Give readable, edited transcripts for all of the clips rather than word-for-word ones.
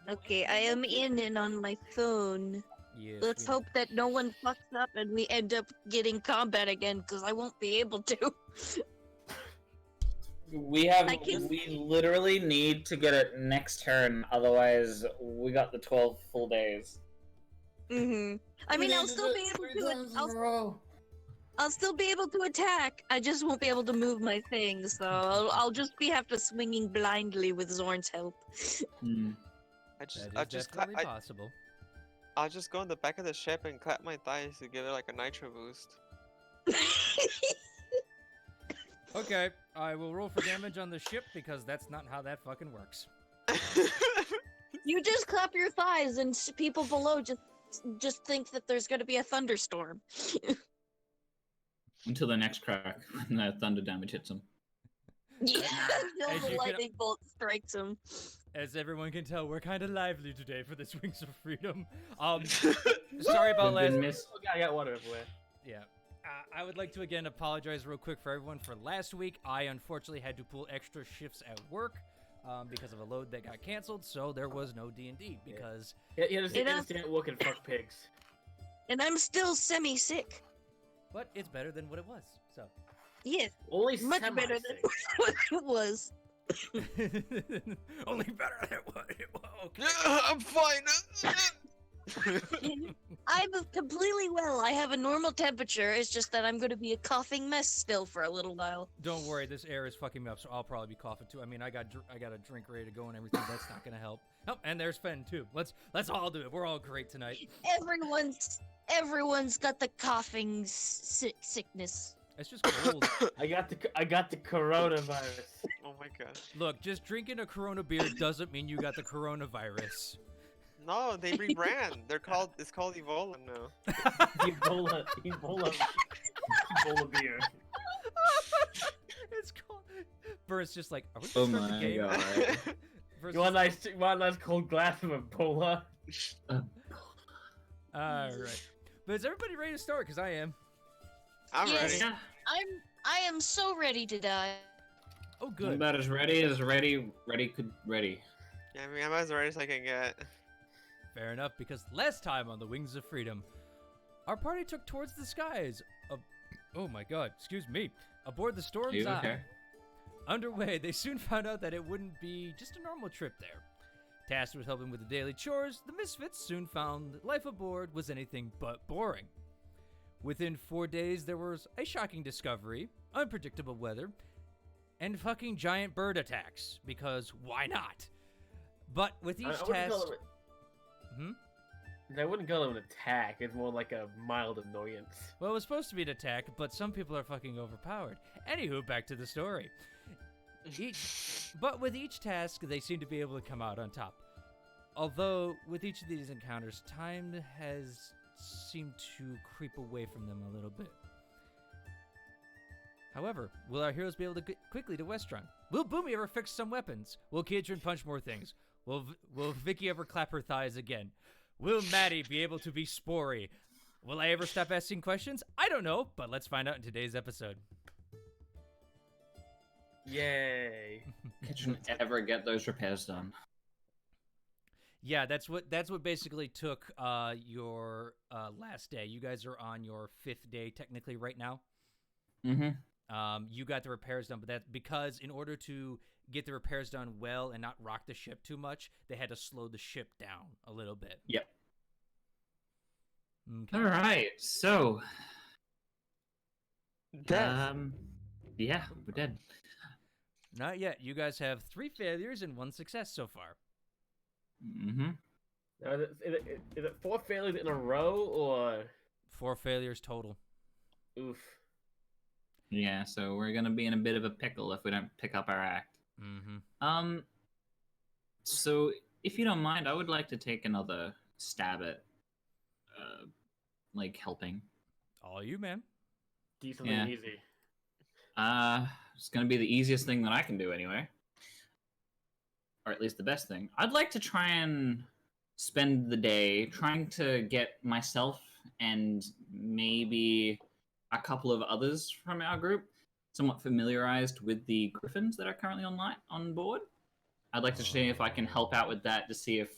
Okay, I am in and on my phone. Yes, Let's hope that no one fucks up and we end up getting combat again, because I won't be able to. We literally need to get it next turn, otherwise we got the 12 full days. Mm-hmm. I mean, I'll still be able to. I'll still be able to attack. I just won't be able to move my thing, so I'll just have to swinging blindly with Zorn's help. That is definitely possible. I'll just go in the back of the ship and clap my thighs to give it like a nitro boost. Okay, I will roll for damage on the ship because that's not how that fucking works. You just clap your thighs, and people below just think that there's going to be a thunderstorm. Until the next crack, when the thunder damage hits them. Yeah, until the lightning bolt strikes him. As everyone can tell, we're kind of lively today for this Wings of Freedom. Sorry about last. I got one over with. Yeah. I would like to again apologize real quick for everyone for last week. I unfortunately had to pull extra shifts at work because of a load that got canceled, so there was no D&D because... Yeah, just instant work and fuck pigs. And I'm still semi-sick. But it's better than what it was, so... Yes, only much better than what it was. Only better than what it was. Okay. I'm fine. I'm completely well. I have a normal temperature. It's just that I'm going to be a coughing mess still for a little while. Don't worry, this air is fucking me up, so I'll probably be coughing too. I mean, I got a drink ready to go and everything. That's not gonna help. Oh, and there's Fen too. Let's all do it. We're all great tonight. Everyone's got the coughing sickness. It's just cold. I got the coronavirus. Oh my god. Look, just drinking a Corona beer doesn't mean you got the coronavirus. No, they rebrand. It's called Evola now. Ebola beer. It's called. Burr's just like, are we gonna start the game? God. You want a nice cold glass of Ebola? Alright. But is everybody ready to start? Because I am. I'm ready. I am so ready to die. Oh, good. I'm about as ready. Yeah, I mean, I'm as ready as I can get. Fair enough, because last time on the Wings of Freedom, our party took towards the skies. Oh my god, excuse me. Aboard the Storm's Eye. Okay? Underway, they soon found out that it wouldn't be just a normal trip there. Tasked with helping with the daily chores, the Misfits soon found that life aboard was anything but boring. Within 4 days, there was a shocking discovery, unpredictable weather, and fucking giant bird attacks, because why not? But with each task... I wouldn't call it an attack, it's more like a mild annoyance. Well, it was supposed to be an attack, but some people are fucking overpowered. Anywho, back to the story. But with each task, they seem to be able to come out on top. Although, with each of these encounters, time has seemed to creep away from them a little bit. However, will our heroes be able to get quickly to Westron? Will Boomy ever fix some weapons? Will Keitron punch more things? Will Vicky ever clap her thighs again? Will Maddie be able to be spory? Will I ever stop asking questions? I don't know, but let's find out in today's episode. Yay! Could you ever get those repairs done? Yeah, that's what basically took your last day. You guys are on your 5th day technically right now. Mm-hmm. You got the repairs done, but that's because in order to get the repairs done well and not rock the ship too much, they had to slow the ship down a little bit. Yep. Okay. All right, so Death. yeah, we're dead. Not yet. You guys have 3 failures and 1 success so far. Mm-hmm. Is it 4 failures in a row, or 4 failures total. oof? Yeah, so we're gonna be in a bit of a pickle if we don't pick up our act. Mm-hmm. So if you don't mind, I would like to take another stab at, like, helping. All you, man. Decently Yeah. easy. It's gonna be the easiest thing that I can do anyway. Or at least the best thing. I'd like to try and spend the day trying to get myself and maybe a couple of others from our group somewhat familiarized with the griffins that are currently on board. I'd like to see if I can help out with that to see if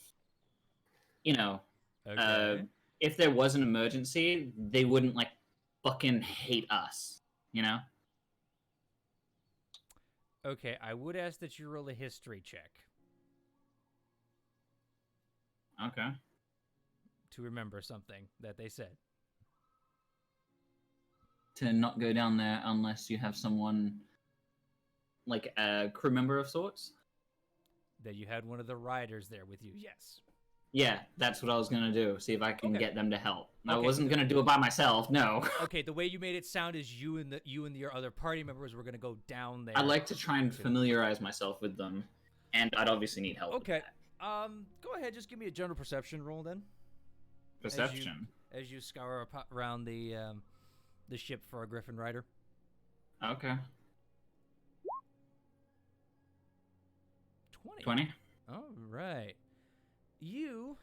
you know, Okay. if there was an emergency, they wouldn't like fucking hate us, you know? Okay, I would ask that you roll a history check Okay. to remember something that they said. To not go down there unless you have someone like a crew member of sorts. That you had one of the riders there with you. Yes. Yeah, that's what I was gonna do. See if I can Okay. get them to help. I Okay. wasn't gonna do it by myself. No. Okay, the way you made it sound is you and your other party members were gonna go down there. I'd like to try and familiarize myself with them, and I'd obviously need help. Okay. With that. Go ahead. Just give me a general perception roll then. Perception. As you scour around the ship for a Griffin rider. Okay. 20. All right. You,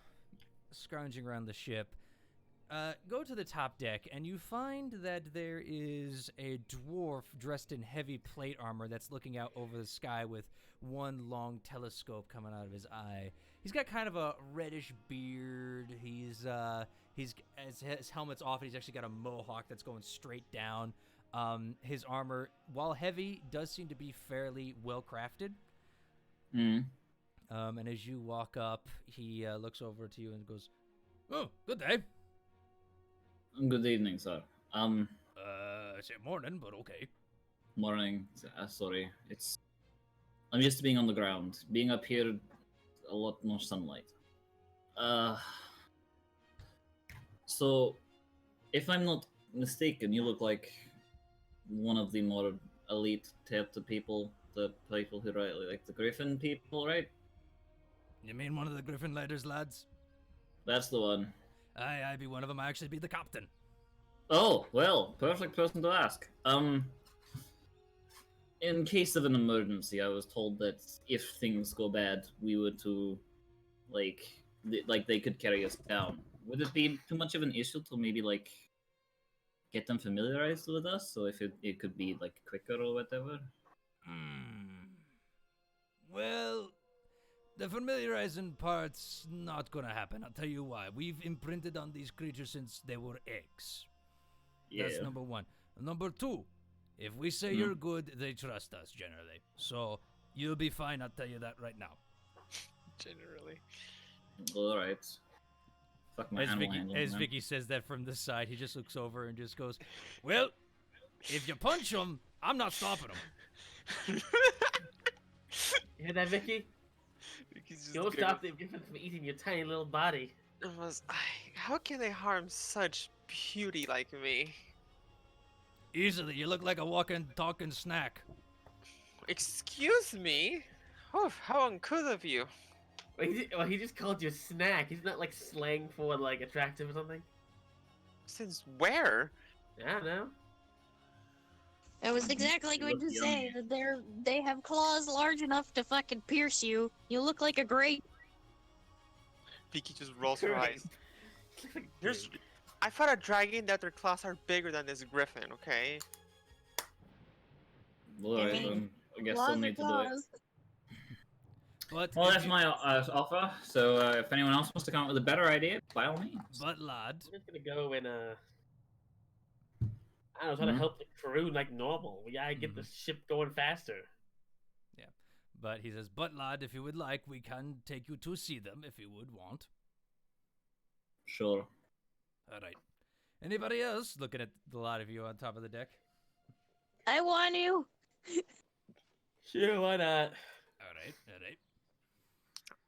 scrounging around the ship, go to the top deck, and you find that there is a dwarf dressed in heavy plate armor that's looking out over the sky with one long telescope coming out of his eye. He's got kind of a reddish beard. He's as his helmet's off, and he's actually got a mohawk that's going straight down. His armor, while heavy, does seem to be fairly well crafted. Mm. And as you walk up, he looks over to you and goes, "Oh, good day." Good evening, sir. I say morning, but okay. Morning. Sorry. I'm used to being on the ground. Being up here, a lot more sunlight. So, if I'm not mistaken, you look like one of the more elite type of people, the people who ride, like the Griffin people, right? You mean one of the Griffin Leaders, lads? That's the one. I be one of them. I actually be the captain. Oh, well, perfect person to ask. In case of an emergency, I was told that if things go bad, we were to, like they could carry us down. Would it be too much of an issue to maybe, like, get them familiarized with us? So if it could be, like, quicker or whatever? Well, the familiarizing part's not gonna happen. I'll tell you why. We've imprinted on these creatures since they were eggs. Yeah. That's number one. Number two, if we say you're good, they trust us generally. So you'll be fine. I'll tell you that right now. Generally. Alright. Fuck my animal handling, As man. Vicky says that from the side, he just looks over and just goes, "Well, if you punch him, I'm not stopping him." You hear that, Vicky? Vicky's just Don't gonna- stop them from eating your tiny little body. How can they harm such beauty like me? Easily, you look like a walking, talking snack. Excuse me? Oh, how uncouth of you. He just called you a snack. He's not like slang for like attractive or something. Since where? I don't know. I was exactly going to say that they have claws large enough to fucking pierce you. You look like a grape. Vicky just rolls her eyes. I fought a dragon that their claws are bigger than this griffin, okay? Alright, mean, I guess Claws I'll are need to do it. claws. But Well, if that's you- my offer. So if anyone else wants to come up with a better idea, by all means. But lad, I'm just gonna go and I don't know, try to help the crew like normal. We gotta get the ship going faster. but he says, "But lad, if you would like, we can take you to see them if you would want." Sure. All right. Anybody else? Looking at the lot of you on top of the deck. I want you. Sure, why not? All right. All right.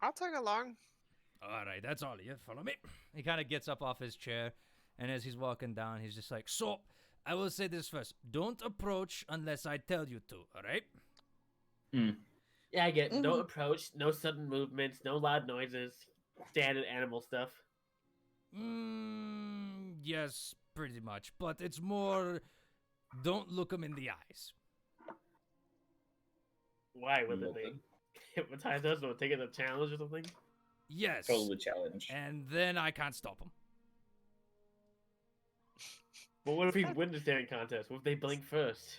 I'll tag along. All right. That's all of you. Follow me. He kind of gets up off his chair, and as he's walking down, he's just like, "So, I will say this first. Don't approach unless I tell you to. All right?" Yeah, I get no approach, no sudden movements, no loud noises, standard animal stuff. Yes, pretty much. But it's more, don't look him in the eyes. Why would it be? Hypnotize us or take it a challenge or something? Yes. Totally challenge. And then I can't stop him. Well, what if we win the staring contest? What if they blink first?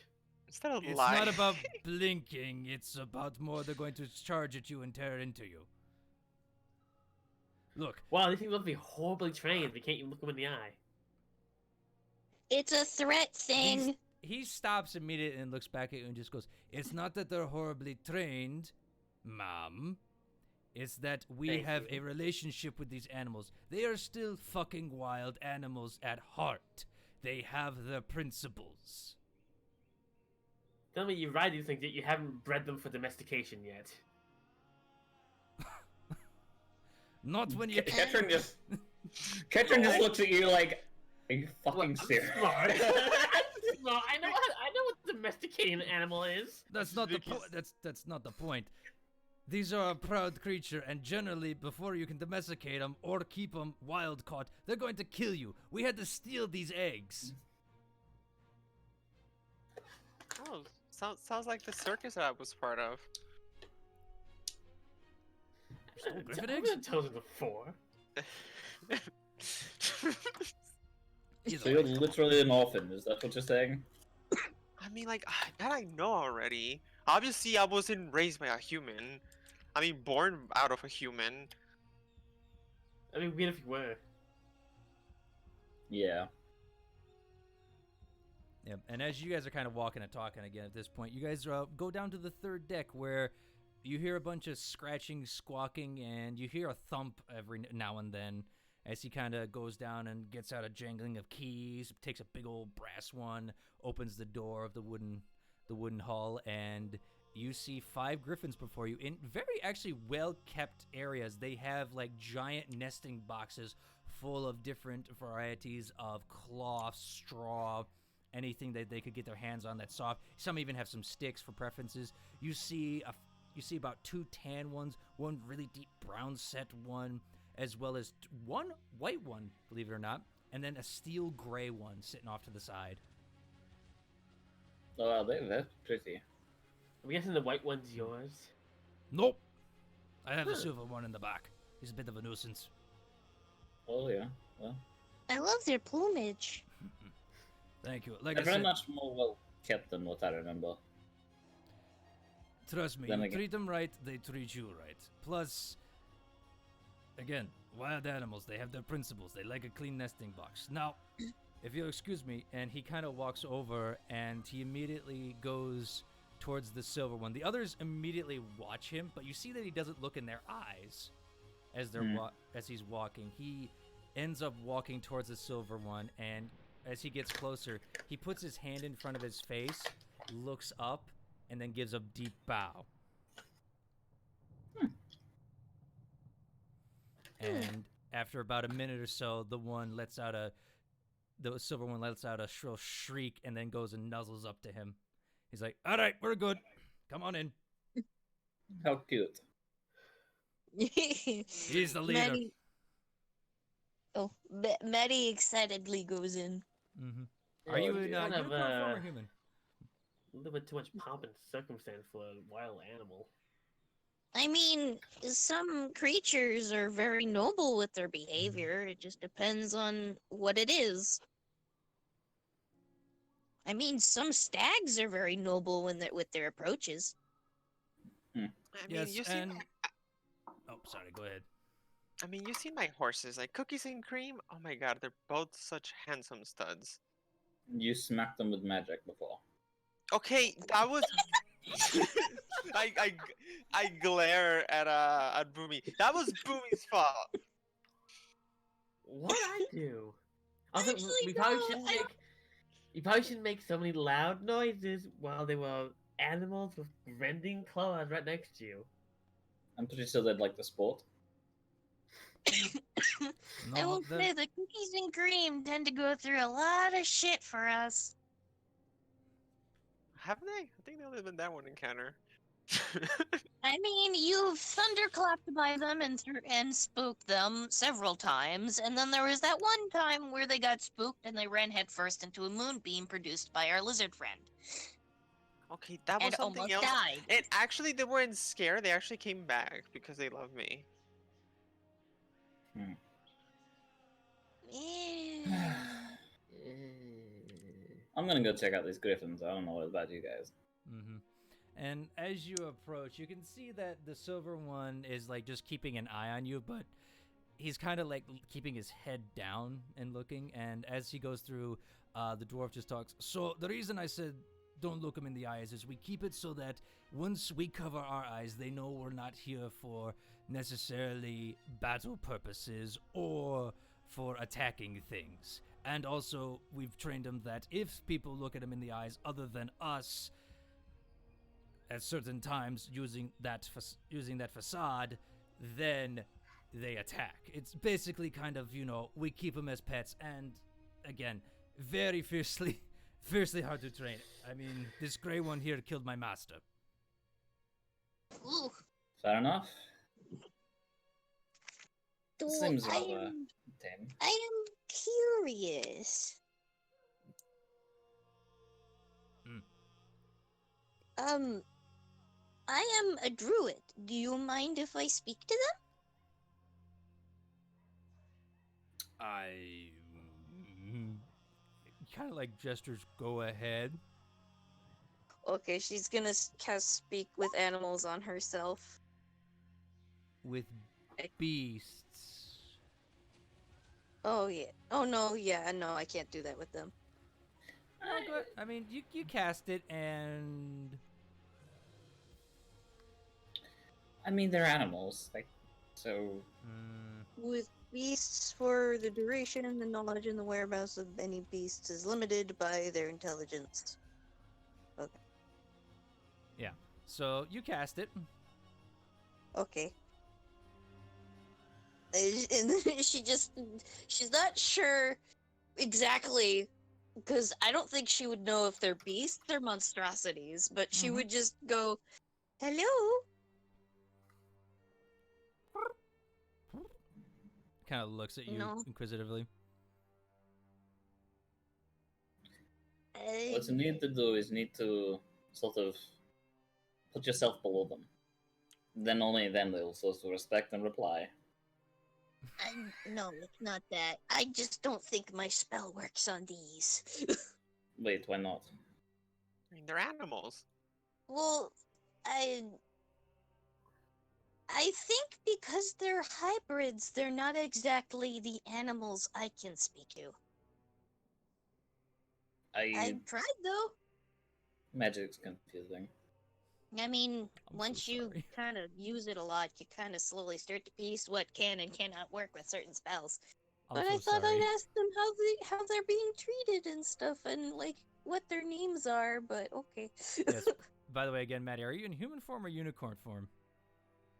Is that a It's lie? not about blinking. It's about more they're going to charge at you and tear into you. Look, Wow, these things must be horribly trained. They can't even look them in the eye. It's a threat thing. he stops immediately and looks back at you and just goes, "It's not that they're horribly trained, ma'am. It's that we Thank have you. a relationship with these animals. They are still fucking wild animals at heart. They have their principles." Tell me you ride these things, yet you haven't bred them for domestication yet. Not when you Ketron just looks at you like, are you fucking Look, I'm serious? smart. Smart. I know what domesticating an animal is. That's not the point. That's not the point. These are a proud creature, and generally, before you can domesticate them or keep them wild caught, they're going to kill you. We had to steal these eggs. Oh, sounds like the circus that I was part of. Stole griffin I've eggs? been chosen before. Either So you're way. literally an orphan, is that what you're saying? I mean, like, that I know already. Obviously, I wasn't raised by a human. I mean, born out of a human. I mean, weird if you were. Yeah. Yep. And as you guys are kind of walking and talking again at this point, you guys go down to the third deck where you hear a bunch of scratching, squawking, and you hear a thump every now and then as he kind of goes down and gets out a jangling of keys, takes a big old brass one, opens the door of the wooden hull, and you see 5 griffins before you in very actually well-kept areas. They have like giant nesting boxes full of different varieties of cloth, straw, anything that they could get their hands on that's soft. Some even have some sticks for preferences. You see about 2 tan ones, one really deep brown set one, as well as one white one, believe it or not, and then a steel gray one sitting off to the side. Oh, wow, they're pretty. I'm guessing the white one's yours. Nope. I have the Huh. silver one in the back. He's a bit of a nuisance. Oh, yeah. Well, I love their plumage. Thank you. Like they're I very said, much more well kept than what I remember. trust me, Then you again- treat them right, they treat you right. Plus, again, wild animals, they have their principles. They like a clean nesting box. Now, if you'll excuse me, and he kind of walks over and he immediately goes towards the silver one. The others immediately watch him, but you see that he doesn't look in their eyes as as he's walking. He ends up walking towards the silver one, and as he gets closer, he puts his hand in front of his face, looks up, and then gives a deep bow. And after about a minute or so, the silver one lets out a shrill shriek and then goes and nuzzles up to him. He's like, "All right, we're good. Come on in." How cute. He's the leader. Maddie excitedly goes in. Mm-hmm. Are you it's in kind of, unicorn form or human? A little bit too much pomp and circumstance for a wild animal. I mean, some creatures are very noble with their behavior. It just depends on what it is. I mean, some stags are very noble with their approaches. I mean, Yes, you see, and... Oh, sorry, go ahead. I mean, you see my horses, like Cookies and Cream. Oh my god, they're both such handsome studs. You smacked them with magic before. Okay, that was. I glare at Boomy. That was Boomy's fault. What I do? Also, Actually, we probably no, shouldn't I- make. You probably shouldn't make so many loud noises while there were animals with rending claws right next to you. I'm pretty sure they'd like the sport. I No, will say the Cookies and Cream tend to go through a lot of shit for us. Haven't they? I think they only been that one encounter. I mean, you've thunderclapped by them and spooked them several times, and then there was that one time where they got spooked and they ran headfirst into a moonbeam produced by our lizard friend, Okay, that was and something almost else. died. And actually, they weren't scared. They actually came back because they love me. Yeah. I'm gonna go check out these griffins. I don't know what about you guys. Mm-hmm. And as you approach, you can see that the silver one is like just keeping an eye on you, but he's kind of like keeping his head down and looking, and as he goes through, the dwarf just talks. So the reason I said don't look him in the eyes is we keep it so that once we cover our eyes, they know we're not here for necessarily battle purposes or for attacking things. And also, we've trained them that if people look at him in the eyes other than us at certain times using that facade, then they attack. It's basically kind of, we keep them as pets, and again, very fiercely hard to train. I mean, this gray one here killed my master. Ooh. Fair enough. Seems I rather am, tame. I am curious. I am a druid. Do you mind if I speak to them? I kind of like gestures go ahead. Okay, she's gonna cast Speak with Animals on herself. With beasts. Oh, yeah. Oh, no, yeah, no, I can't do that with them. I mean, you cast it, and I mean, they're animals, like, so. With beasts for the duration, the knowledge and the whereabouts of any beasts is limited by their intelligence. Okay. yeah. So you cast it. Okay. And then she's not sure exactly, because I don't think she would know if they're beasts or monstrosities, but she would just go, hello? Kind of looks at you No. inquisitively. What you need to do is need to sort of put yourself below them. Then only then they will supposed to respect and reply. No, it's not that. I just don't think my spell works on these. Wait, why not? I mean, they're animals. Well, I think because they're hybrids, they're not exactly the animals I can speak to. I tried though. Magic's confusing. I mean, I'm so once you sorry. kind of use it a lot, you kind of slowly start to piece what can and cannot work with certain spells. I'm But so I thought sorry. I'd ask them how they're being treated and stuff, and like what their names are. But okay. Yes. By the way, again, Maddie, are you in human form or unicorn form?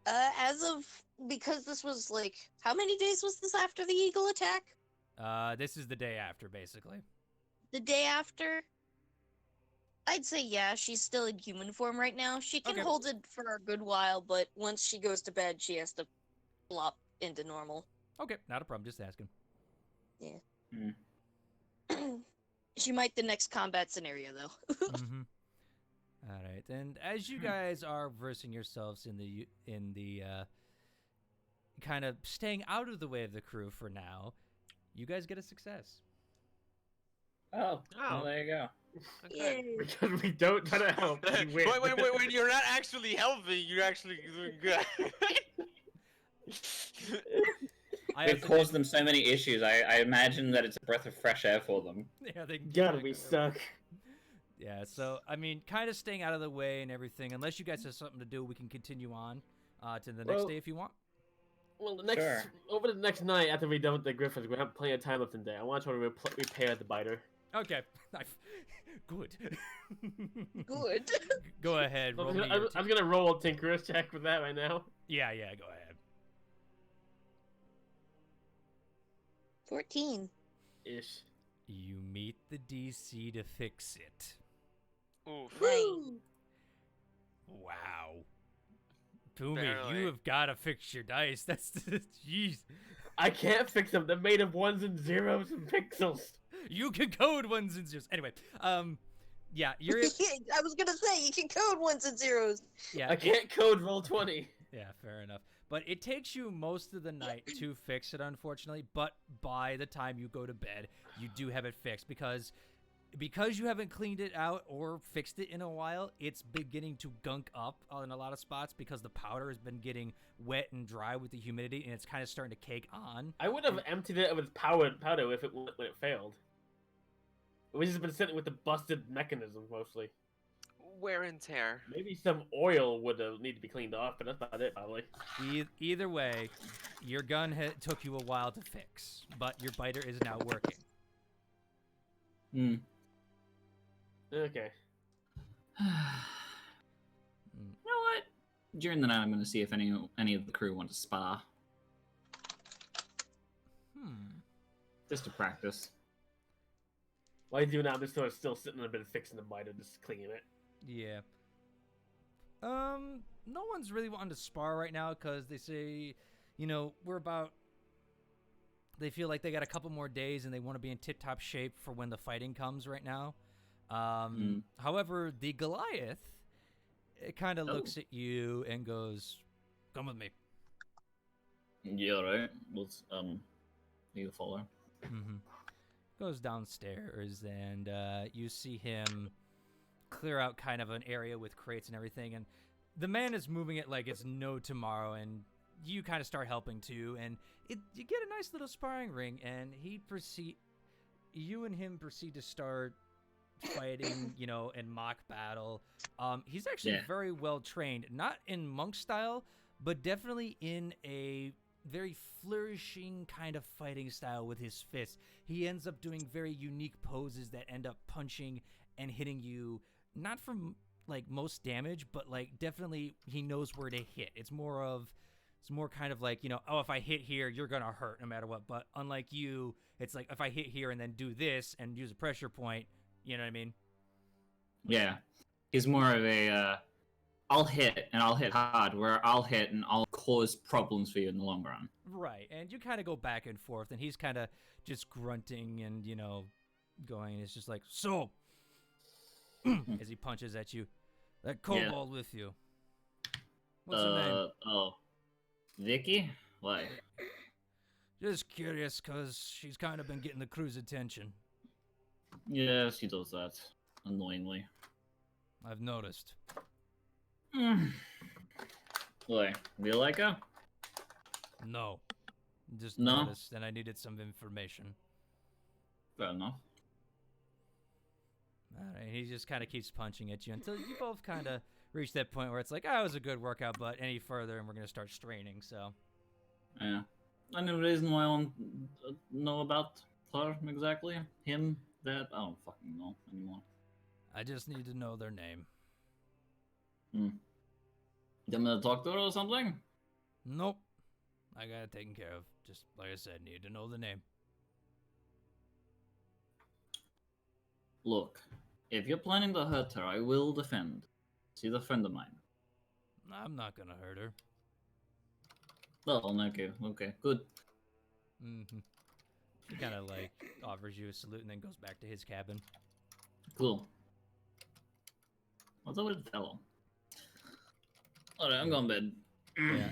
As of because this was like how many days was this after the eagle attack? This is the day after, basically. The day after. I'd say yeah, she's still in human form right now. She can Okay. hold it for a good while, but once she goes to bed, she has to flop into normal. Okay, not a problem. Just asking. She might the next combat scenario though. Mm-hmm. All right, and as you guys are versing yourselves in the kind of staying out of the way of the crew for now, you guys get a success. Oh, Oh. well, there you go. Okay. Because we don't try to help. We win. wait, when you're not actually helping, you're actually doing good. It caused them so many issues. I imagine that it's a breath of fresh air for them. Yeah, they can Gotta back be up. stuck. Yeah, so I mean, kind of staying out of the way and everything. Unless you guys have something to do, we can continue on to the next Well- day if you want. Well, the next Sure. over the next night after we're done with the griffins, we have plenty of time left in there. I want to try to repair the biter. Okay, good. Good. Go ahead. I'm Roll gonna, me your I'm gonna roll a tinkerer's check with that right now. yeah, go ahead. 14. Ish. You meet the DC to fix it. Oof. Woo! Wow. Boomy, Barely. you have got to fix your dice. That's jeez. I can't fix them. They're made of ones and zeros and pixels. You can code ones and zeros. Anyway, yeah, you're I was gonna say you can code ones and zeros. yeah, I can't code roll 20. yeah, fair enough. But it takes you most of the night to fix it, unfortunately. But by the time you go to bed, you do have it fixed because because you haven't cleaned it out or fixed it in a while, it's beginning to gunk up in a lot of spots because the powder has been getting wet and dry with the humidity, and it's kind of starting to cake on. I would have emptied it of its powder if it when it failed. It was just been sitting with the busted mechanism mostly. Wear and tear. Maybe some oil would need to be cleaned off, but that's about it probably. Either way, your gun took you a while to fix, but your biter is now working. Okay. You know what? During the night, I'm going to see if any of the crew want to spar. Just to practice. Why do that? I'm just sort of still sitting in a bit of fixing the biter, just cleaning it. Yeah. No one's really wanting to spar right now because they say, they feel like they got a couple more days and they want to be in tip-top shape for when the fighting comes right now. However, the Goliath, it kind of looks at you and goes, "Come with me." Yeah, right. Let's you follow. Goes downstairs and you see him clear out kind of an area with crates and everything, and the man is moving it like it's no tomorrow, and you kind of start helping too, and you get a nice little sparring ring, and you and him proceed to start fighting, in mock battle. He's actually very well trained, not in monk style, but definitely in a very flourishing kind of fighting style with his fists. He ends up doing very unique poses that end up punching and hitting you, not from like most damage, but like definitely he knows where to hit. It's more kind of like, if I hit here, you're gonna hurt no matter what. But unlike you, it's like if I hit here and then do this and use a pressure point, you know what I mean? Yeah. He's more of a I'll hit and I'll hit hard, where I'll hit and I'll cause problems for you in the long run. Right. And you kind of go back and forth, and he's kind of just grunting and, going, and it's just like, "So," as he punches at you, "that kobold with you. What's her name?" Oh. Vicky? Why? Just curious, because she's kind of been getting the crew's attention. Yeah, she does that. Annoyingly. I've noticed. Why? Do you like her? No. Just No? noticed, and I needed some information. Fair enough. Alright, he just kind of keeps punching at you until you both kind of reach that point where it's like, it was a good workout, but any further and we're going to start straining, so. Yeah. Any reason why I want to know about her exactly? Him? That? I don't fucking know anymore. I just need to know their name. You want me to talk to her or something? Nope. I got it taken care of. Just like I said, need to know the name. Look, if you're planning to hurt her, I will defend. She's a friend of mine. I'm not gonna hurt her. Well, okay, good. He kind of like offers you a salute and then goes back to his cabin. Cool. What's up with the fellow? Alright, I'm going to bed. Yeah.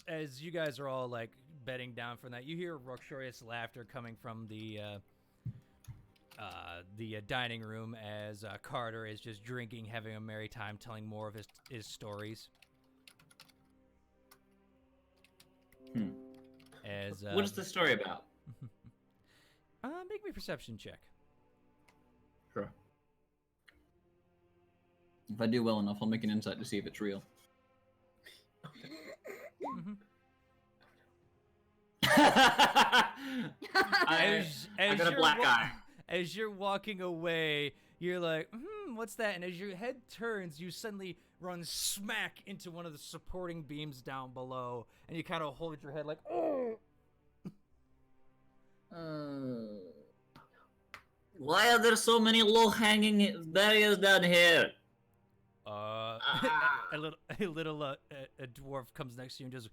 As you guys are all like bedding down from that, you hear uproarious laughter coming from the dining room as Carter is just drinking, having a merry time, telling more of his stories. As What is the story about? Make me a perception check. Sure. If I do well enough, I'll make an insight to see if it's real. I got a black eye. As you're walking away, you're like, what's that? And as your head turns, you suddenly run smack into one of the supporting beams down below, and you kind of hold your head like, oh! Why are there so many low-hanging barriers down here? A dwarf comes next to you and just,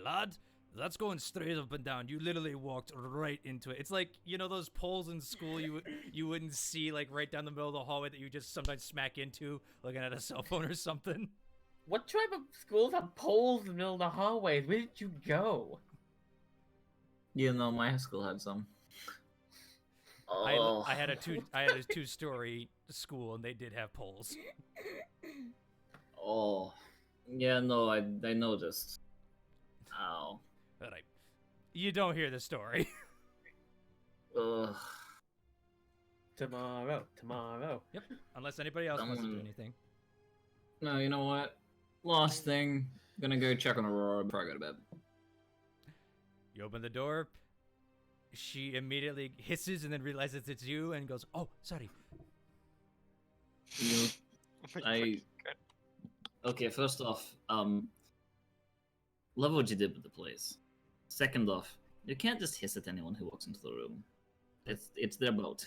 lad, that's going straight up and down. You literally walked right into it. It's like, those poles in school you wouldn't see, like, right down the middle of the hallway that you just sometimes smack into, looking at a cell phone or something. What tribe of schools have poles in the middle of the hallways? Where did you go? My school had some. Oh. I had a 2-story school, and they did have poles. Oh. Yeah, no, I noticed. Ow. But you don't hear the story. Ugh. Tomorrow. Yep. Unless anybody else wants to do anything. No, you know what? Last thing. Gonna go check on Aurora before I go to bed. You open the door. She immediately hisses and then realizes it's you and goes, "Oh, sorry." You, Oh my I. Okay, first off, love what you did with the place. Second off, you can't just hiss at anyone who walks into the room. It's their boat.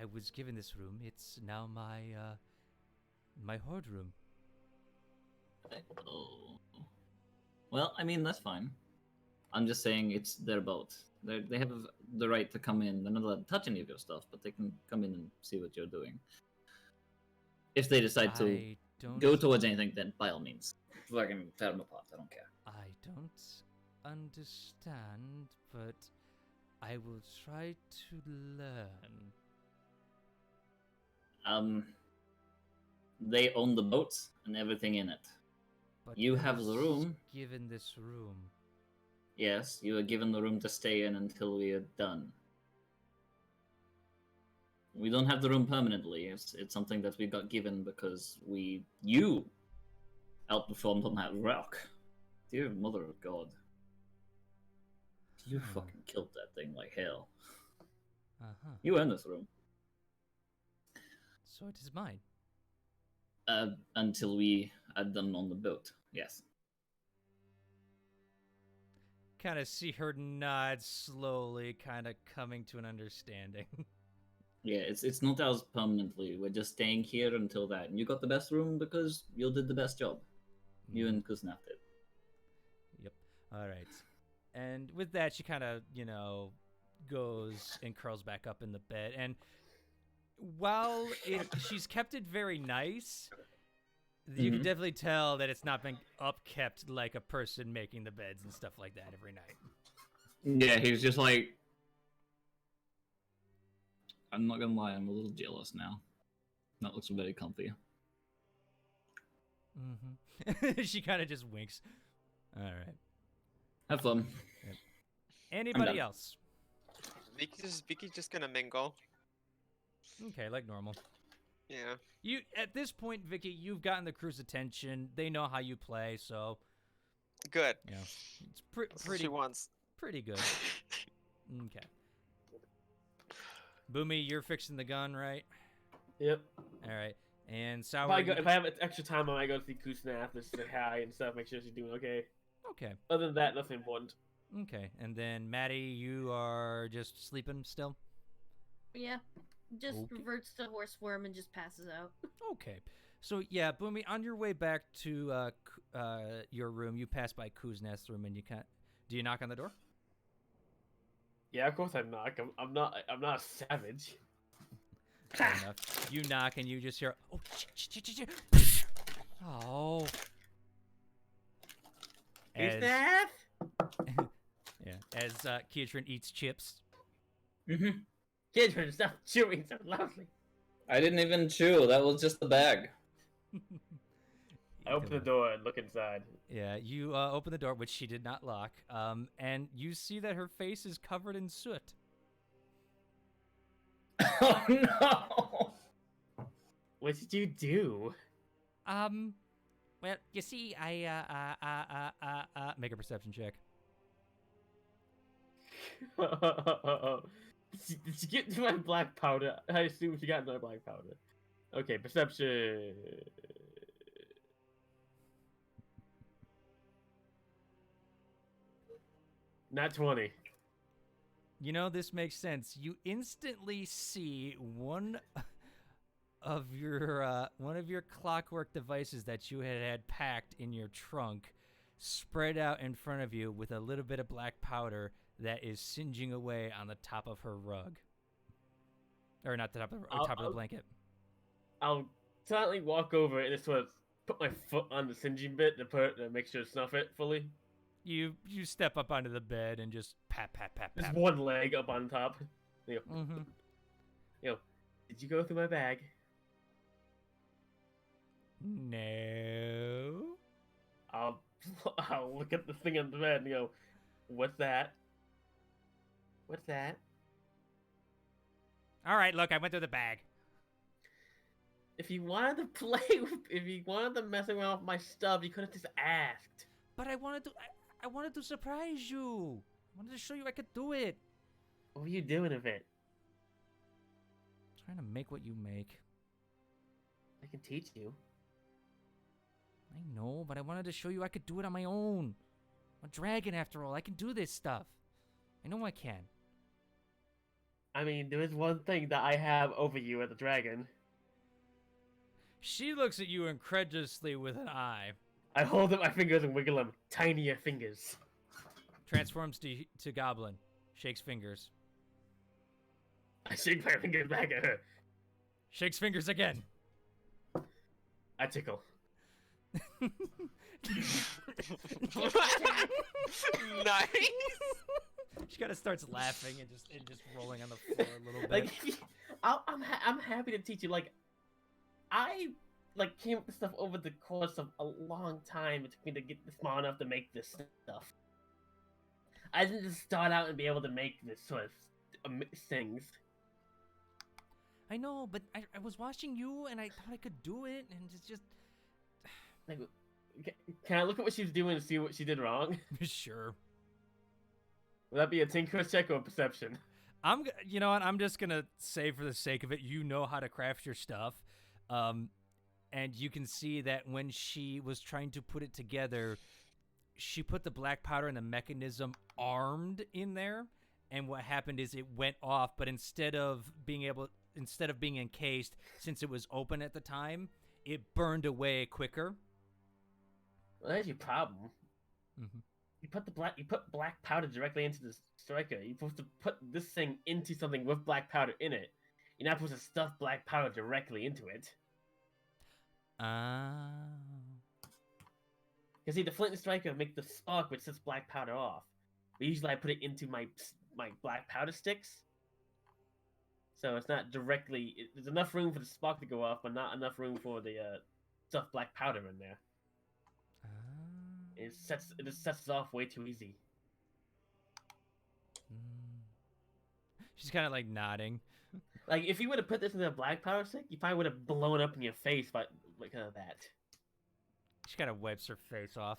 I was given this room. It's now my hoard room. Oh. Well, I mean, that's fine. I'm just saying it's their boat. They have the right to come in. They're not allowed to touch any of your stuff, but they can come in and see what you're doing. If they decide to go towards anything, then by all means. Fucking tear them apart. I don't care. I don't understand, but I will try to learn. They own the boat and everything in it. But You I have the was room. Given this room. Yes, you are given the room to stay in until we are done. We don't have the room permanently. It's something that we got given because you outperformed on that rock. Dear Mother of God. You fucking killed that thing like hell. Uh-huh. You earned this room. So it is mine. Until we are done on the boat. Yes. Kind of see her nod slowly, kind of coming to an understanding. Yeah, it's not ours permanently. We're just staying here until that. And you got the best room because you did the best job. You and Kuznaf did. Yep. All right. And with that, she kind of, goes and curls back up in the bed. And while she's kept it very nice, you can definitely tell that it's not been upkept like a person making the beds and stuff like that every night. Yeah, he was just like... I'm not gonna lie, I'm a little jealous now. That looks very comfy. Mm-hmm. She kind of just winks. All right. Have fun. Yep. Anybody else? Vicky's just gonna mingle. Okay, like normal. Yeah. You at this point, Vicky, you've gotten the crew's attention. They know how you play, so Good. yeah, it's That's what pretty she wants. pretty good. Okay. Boomy, you're fixing the gun, right? Yep. All right. And Sour. If I have extra time, I might go see Kuznaf, just say hi and stuff, make sure she's doing okay. Okay. Other than that, nothing important. Okay. And then Maddie, you are just sleeping still? Yeah. Just Okay. reverts to horse worm and just passes out. Okay. So yeah, Boomy, on your way back to your room, you pass by Kuzneth's room, and do you knock on the door? Yeah, of course I knock. I'm not a savage. Fair enough. You knock, and you just hear, oh, shit. Oh. Kuznaf? Yeah, as Kietrin eats chips. Kids, stop chewing so loudly. I didn't even chew, that was just the bag. I open the door and look inside. Yeah, you open the door, which she did not lock, and you see that her face is covered in soot. Oh no! What did you do? Well, you see, I make a perception check. Did she get my black powder? I assume she got another black powder. Okay, perception. Not 20. You know, this makes sense. You instantly see one of your clockwork devices that you had packed in your trunk spread out in front of you with a little bit of black powder that is singeing away on the top of her rug. Or not the top of the blanket. I'll silently walk over and just sort of put my foot on the singeing bit to make sure to snuff it fully. You step up onto the bed and just pat. Just one leg up on top. You know, Mm-hmm. did you go through my bag? No. I'll look at the thing on the bed and go, what's that? What's that? All right, look, I went through the bag. If you wanted to if you wanted to mess around with my stuff, you could have just asked. But I wanted to. I wanted to surprise you. I wanted to show you I could do it. What were you doing with it? Trying to make what you make. I can teach you. I know, but I wanted to show you I could do it on my own. I'm a dragon, after all. I can do this stuff. I know I can. I mean, there is one thing that I have over you as a dragon. She looks at you incredulously with an eye. I hold up my fingers and wiggle them. Tinier fingers. Transforms to goblin. Shakes fingers. I shake my fingers back at her. Shakes fingers again. I tickle. Nice. She kind of starts laughing and just rolling on the floor a little bit. Like, I'm happy to teach you. Like, I came up with stuff over the course of a long time. It took me to get small enough to make this stuff. I didn't just start out and be able to make this sort of things. I know, but I was watching you and I thought I could do it, and it's just Like, can I look at what she's doing and see what she did wrong? sure. Would that be a tinker check or a perception? You know what? I'm just gonna say, for the sake of it, you know how to craft your stuff, and you can see that when she was trying to put it together, she put the black powder and the mechanism armed in there, and what happened is it went off. But instead of being encased, since it was open at the time, it burned away quicker. Well, that's your problem. Mm-hmm. You put black powder directly into the striker. You're supposed to put this thing into something with black powder in it. You're not supposed to stuff black powder directly into it. You see, the flint and striker make the spark which sets black powder off. But usually I put it into my black powder sticks. So it's not directly. There's enough room for the spark to go off, but not enough room for the stuff black powder in there. It just sets it off way too easy. She's kind of like nodding. Like, if you would have put this in a black powder stick, you probably would have blown up in your face by that. She kind of wipes her face off.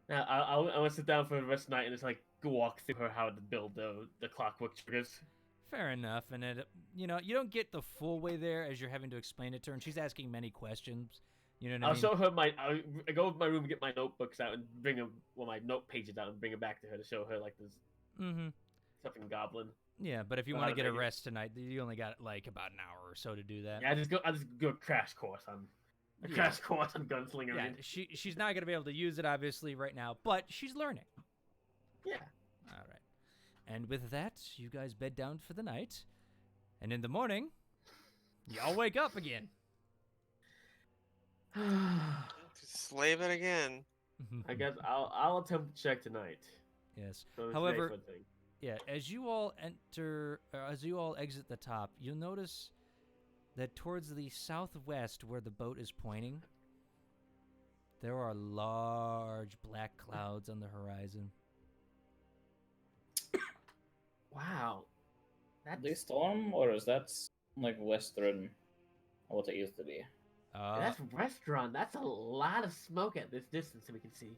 Now, I want to sit down for the rest of the night and just go walk through her how to build the clockwork triggers. Fair enough, and you don't get the full way there as you're having to explain it to her, and she's asking many questions. You know what I mean? I'll show her I go to my room and get my notebooks out and bring them, my note pages out and bring it back to her to show her this fucking goblin. Yeah, but if you want to get a rest tonight, you only got about an hour or so to do that. Yeah, I just go crash course on gunslinger. Yeah, she's not gonna be able to use it obviously right now, but she's learning. Yeah. All right. And with that, you guys bed down for the night, and in the morning, y'all wake up again. Slave it again. I guess I'll attempt to check tonight. Yes. So However, yeah, as you all exit the top, you'll notice that towards the southwest, where the boat is pointing, there are large black clouds on the horizon. Wow. The storm, or is that western, what it used to be? That's restaurant. That's a lot of smoke at this distance that we can see.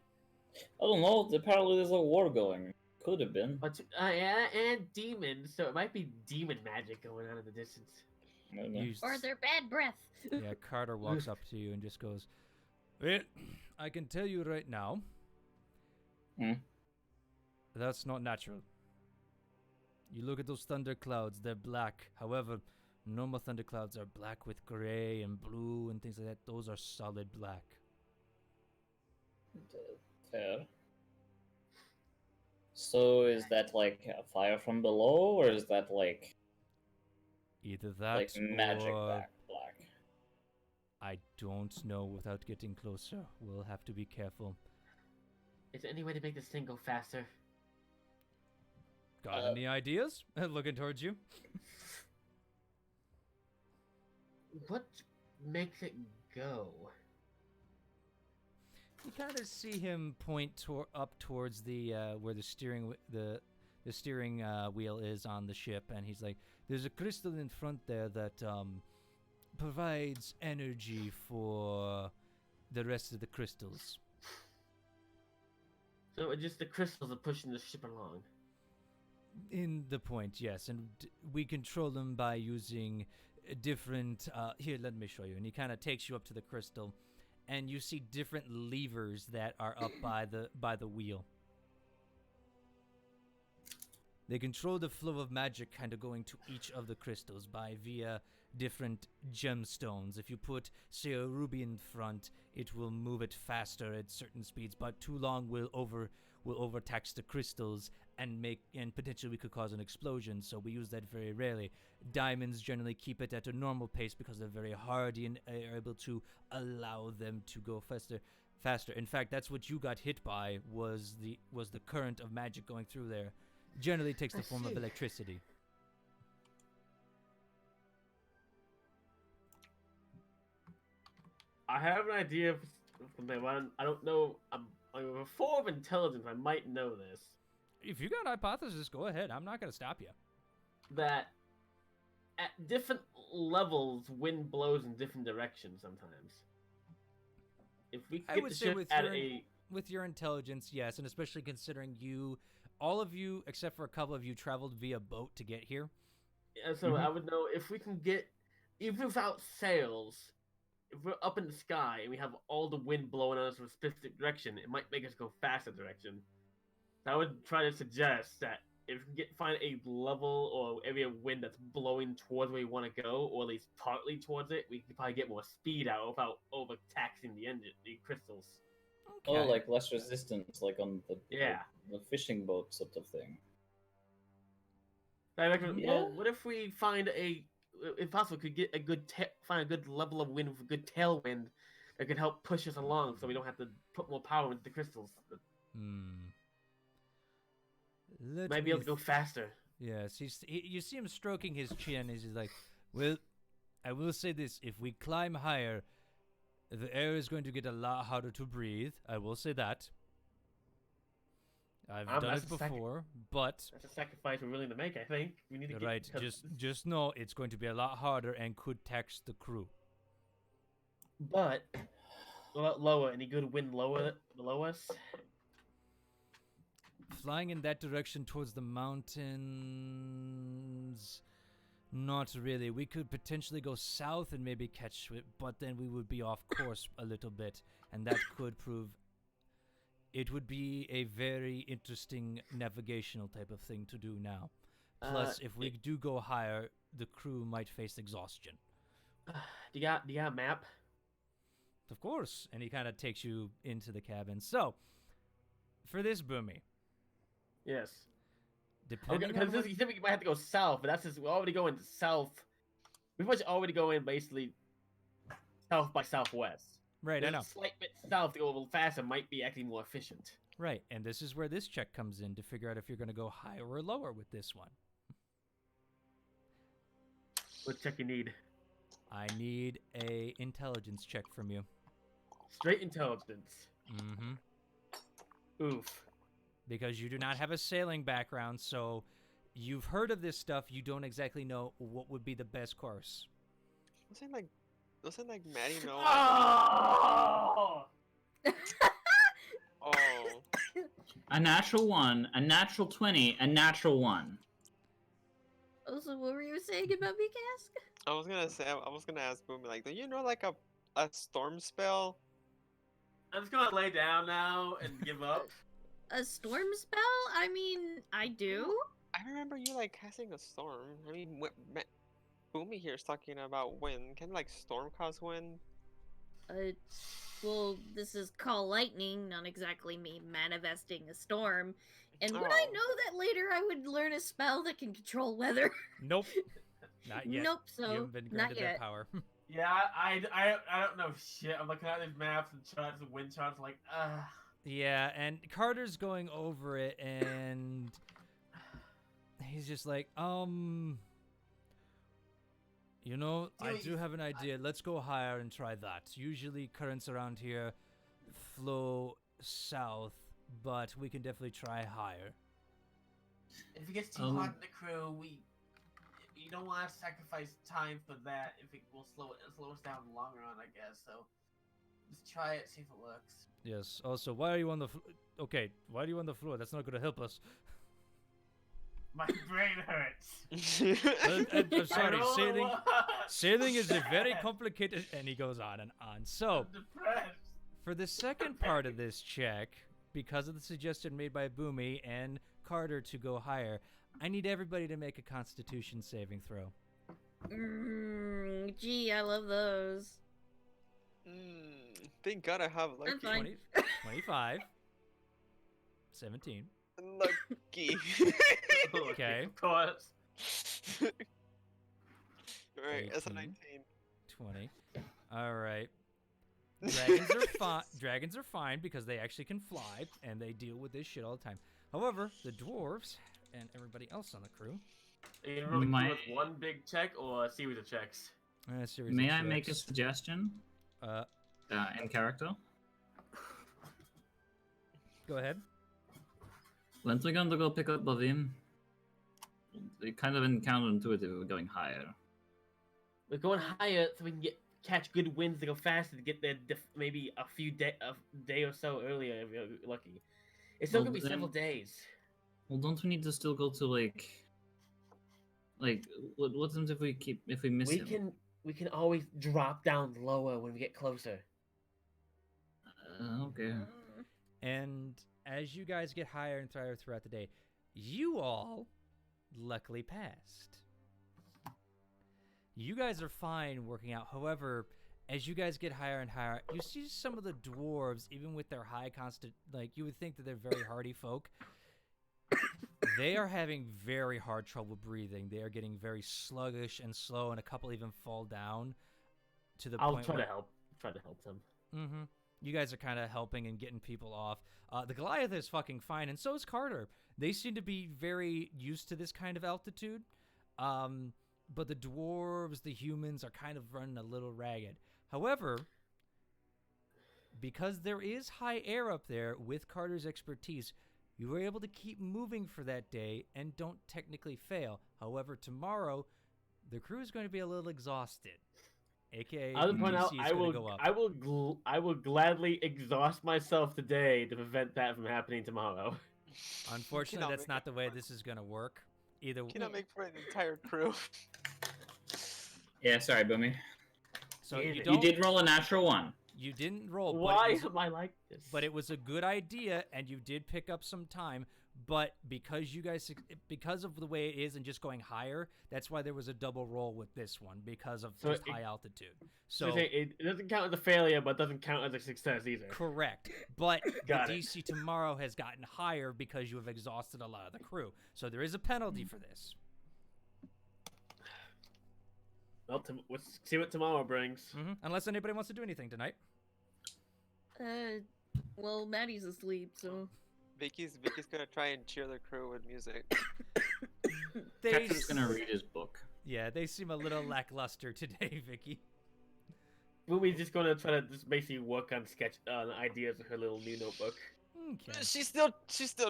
I don't know. Apparently, there's a war going. Could have been. But and demons, so it might be demon magic going on in the distance. Or their bad breath. Yeah, Carter walks up to you and just goes, "Well, I can tell you right now, that's not natural. You look at those thunderclouds; they're black. However, normal thunderclouds are black with gray and blue and things like that. Those are solid black." Fair. So is that a fire from below, or is that either that magic or black? I don't know without getting closer. We'll have to be careful. Is there any way to make this thing go faster? Got any ideas? Looking towards you. What makes it go? You kind of see him point up towards the where the steering wheel is on the ship, and he's like, "There's a crystal in front there that provides energy for the rest of the crystals." So it's just the crystals are pushing the ship along. In the point, yes, and we control them by using different. Here, let me show you. And he kind of takes you up to the crystal, and you see different levers that are up by the wheel. They control the flow of magic kind of going to each of the crystals via different gemstones. If you put, say, a ruby in front, it will move it faster at certain speeds, but too long will overtax the crystals and potentially we could cause an explosion, so we use that very rarely. Diamonds generally keep it at a normal pace because they're very hardy and are able to allow them to go faster. In fact, that's what you got hit by was the current of magic going through there. Generally takes the form of electricity. I have an idea of something. I don't know. I'm a 4 of intelligence. I might know this. If you got a hypothesis, go ahead. I'm not going to stop you. That at different levels, wind blows in different directions sometimes. If we could get the ship at with your intelligence, yes, and especially considering all of you, except for a couple of you, traveled via boat to get here. Yeah, so I would know if we can get, even without sails, if we're up in the sky and we have all the wind blowing on us in a specific direction, it might make us go faster direction. I would try to suggest that if we can find a level or area of wind that's blowing towards where we want to go, or at least partly towards it, we could probably get more speed out without overtaxing the crystals. Okay. Oh, like less resistance, like on the fishing boat sort of thing. Well, what if we find if possible, could get find a good level of wind with a good tailwind that could help push us along, so we don't have to put more power into the crystals. Might be able to go faster. Yes, you see him stroking his chin. He's like, "Well, I will say this: if we climb higher, the air is going to get a lot harder to breathe. I will say that. I've done it before, but that's a sacrifice we're willing to make. I think we need to just know it's going to be a lot harder and could tax the crew. But what about lower? Any good wind below us? Flying in that direction towards the mountains, not really. We could potentially go south and maybe catch it, but then we would be off course a little bit, and that could prove. It would be a very interesting navigational type of thing to do now. Plus, if we do go higher, the crew might face exhaustion. Do you got a map? Of course. And he kind of takes you into the cabin. So, for this, Boomy. Yes. Depending on you said we might have to go south, but that's just we're already going south. We're much already going basically south by southwest. Right, I know. A slight bit south to go a little faster might be actually more efficient. Right, and this is where this check comes in to figure out if you're going to go higher or lower with this one. What check you need? I need a intelligence check from you. Straight intelligence. Mm-hmm. Oof. Because you do not have a sailing background, so you've heard of this stuff. You don't exactly know what would be the best course. Doesn't Maddie know? Oh! Oh. A natural 1, a natural 20, a natural 1. Also, what were you saying about me, Cask? I was gonna ask Boomy, like, do you know like a storm spell? I'm just gonna lay down now and give up. A storm spell? I mean, I do. I remember you like casting a storm. I mean, Boomy here is talking about wind. Can like storm cause wind? Well, this is call lightning, not exactly me manifesting a storm. And would I know that later I would learn a spell that can control weather? Nope. Not yet. Nope, so you haven't been granted not yet. that power. Yeah, I don't know shit. I'm looking at these maps and charts and wind charts like, Yeah, and Carter's going over it, and he's just like, you know, I do have an idea. Let's go higher and try that. Usually currents around here flow south, but we can definitely try higher. If it gets too hot in the crew, you don't want to sacrifice time for that. If it will slow us down in the long run, I guess. So just try it, see if it works. Yes. Also, why are you on the okay? Why are you on the floor? That's not going to help us. My brain hurts. I'm sorry. Sailing is a very complicated. And he goes on and on. So, for the second part of this check, because of the suggestion made by Boomy and Carter to go higher, I need everybody to make a Constitution saving throw. Gee, I love those. Thank God I have lucky. I'm fine. 25. 17. Lucky. Okay. Of course. Alright, that's a 18. 19. 20. All right. Dragons are fine because they actually can fly and they deal with this shit all the time. However, the dwarves and everybody else on the crew. Are you rolling with one big check or a series of checks? May I make a suggestion? In character? Go ahead. Once we're going to go pick up Bavim, it kind of counterintuitive we're going higher. We're going higher so we can catch good winds to go faster to get there maybe a day or so earlier if you're lucky. It's still gonna be several days. Well, don't we need to still go to like what happens if we miss him? We can always drop down lower when we get closer. Okay. And as you guys get higher and higher throughout the day, you all luckily passed. You guys are fine working out. However, as you guys get higher and higher, you see some of the dwarves, even with their high you would think that they're very hardy folk. They are having very hard trouble breathing. They are getting very sluggish and slow, and a couple even fall down to the point I'll try to help them. Mm-hmm. You guys are kind of helping and getting people off. The Goliath is fucking fine, and so is Carter. They seem to be very used to this kind of altitude. But the dwarves, the humans, are kind of running a little ragged. However, because there is high air up there with Carter's expertise, you were able to keep moving for that day and don't technically fail. However, tomorrow, the crew is going to be a little exhausted. AKA, I would point out, DC is going to go up. I will gladly exhaust myself today to prevent that from happening tomorrow. Unfortunately, that's not the way this is going to work. Either Cannot make for an entire crew. Yeah, sorry, Boomy. So you did roll a natural one. You didn't roll. Why am I like this? But it was a good idea, and you did pick up some time. But because of the way it is and just going higher, that's why there was a double roll with this one because of just high altitude. So it doesn't count as a failure, but doesn't count as a success either. Correct. But the DC tomorrow has gotten higher because you have exhausted a lot of the crew. So there is a penalty for this. Well, let's see what tomorrow brings. Mm-hmm. Unless anybody wants to do anything tonight. Well, Maddie's asleep, so. Vicky's gonna try and cheer the crew with music. Captain's gonna read his book. Yeah, they seem a little lackluster today, Vicky. We're just gonna try to just basically work on ideas of her little new notebook. Okay. She still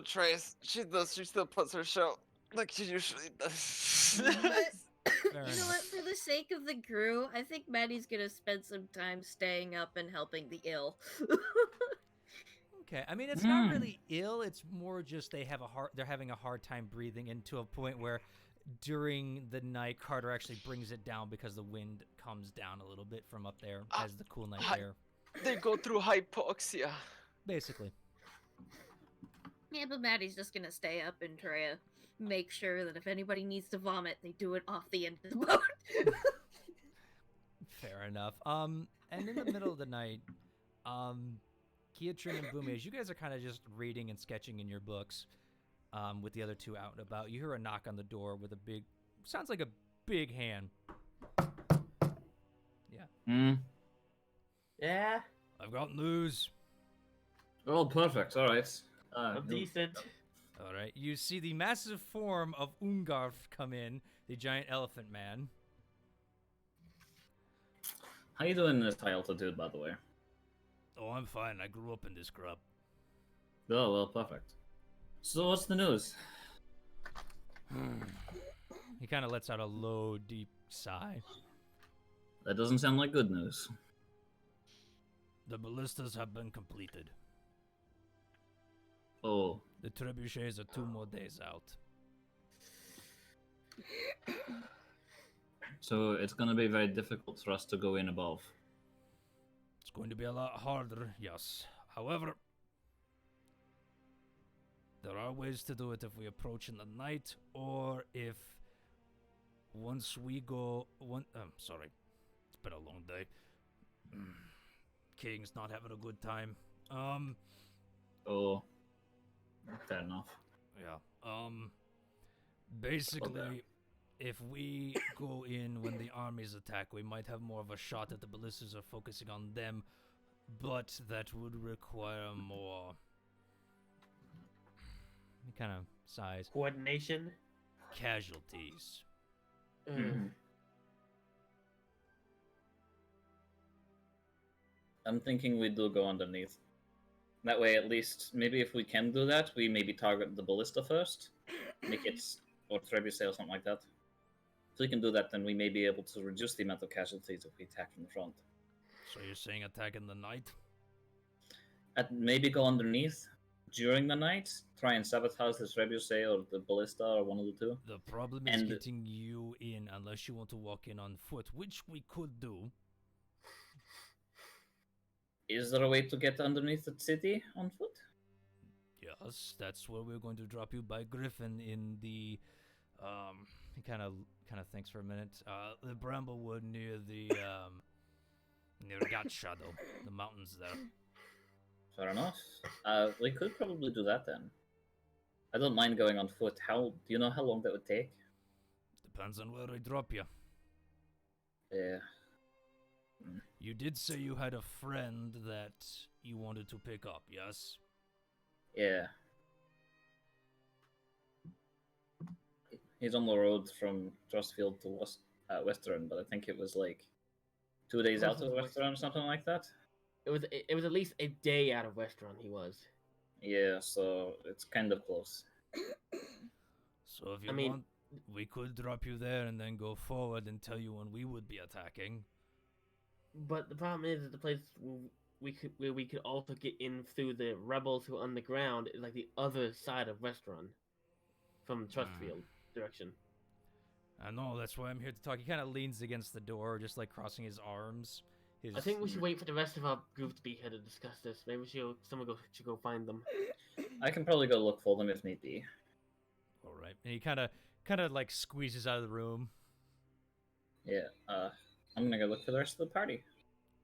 tries. She still puts her show like she usually does. You know what? For the sake of the crew, I think Maddie's gonna spend some time staying up and helping the ill. Okay, I mean it's not really ill. It's more just they're having a hard time breathing, and to a point where during the night Carter actually brings it down because the wind comes down a little bit from up there as the cool night air. They go through hypoxia. Basically. Yeah, but Maddie's just gonna stay up and try to make sure that if anybody needs to vomit, they do it off the end of the boat. Fair enough. And in the middle of the night, Kiatrin and Boomy, as you guys are kind of just reading and sketching in your books, with the other two out and about, you hear a knock on the door with sounds like a big hand. Yeah. Yeah? I've got news. Oh, perfect. All right. I'm decent. All right. You see the massive form of Ungarf come in, the giant elephant man. How you doing in this high altitude, by the way? Oh, I'm fine. I grew up in this crop. Oh, well, perfect. So what's the news? He kind of lets out a low, deep sigh. That doesn't sound like good news. The ballistas have been completed. Oh, The trebuchets are 2 more days out. so it's gonna be very difficult for us to go in above. It's going to be a lot harder, yes. However, there are ways to do it if we approach in the night, or if once we go... sorry. It's been a long day. King's not having a good time. Oh, fair enough. Yeah. Basically, if we go in when the armies attack, we might have more of a shot at the ballistas are focusing on them, but that would require more... He kind of sighs. Coordination. Casualties. Mhm. I'm thinking we do go underneath. That way, at least, maybe if we can do that, we maybe target the ballista first. Make it, or trebuchet or something like that. If we can do that, then we may be able to reduce the amount of casualties if we attack from the front. So you're saying attack in the night? Maybe go underneath during the night, try and sabotage the trebuchet or the ballista or one of the two. The problem is getting you in unless you want to walk in on foot, which we could do. Is there a way to get underneath the city on foot? Yes, that's where we're going to drop you by Griffin in the he kind of thinks for a minute. The Bramblewood near the near God Shadow, the mountains there. Fair enough. We could probably do that then. I don't mind going on foot. Do you know how long that would take? Depends on where I drop you. Yeah. You did say you had a friend that you wanted to pick up, yes? Yeah. He's on the road from Trustfield to Western, but I think it was like 2 days out of Western or something like that. It was at least a day out of Westron. He was. Yeah, so it's kind of close. So if you want, we could drop you there and then go forward and tell you when we would be attacking. But the problem is that the place where we could also get in through the rebels who are on the ground is like the other side of Westron, from Trustfield direction. I know, that's why I'm here to talk. He kind of leans against the door, just like crossing his arms. I think we should wait for the rest of our group to be here to discuss this. Maybe someone should go find them. I can probably go look for them if need be. All right. And he kind of like squeezes out of the room. Yeah. I'm gonna go look for the rest of the party.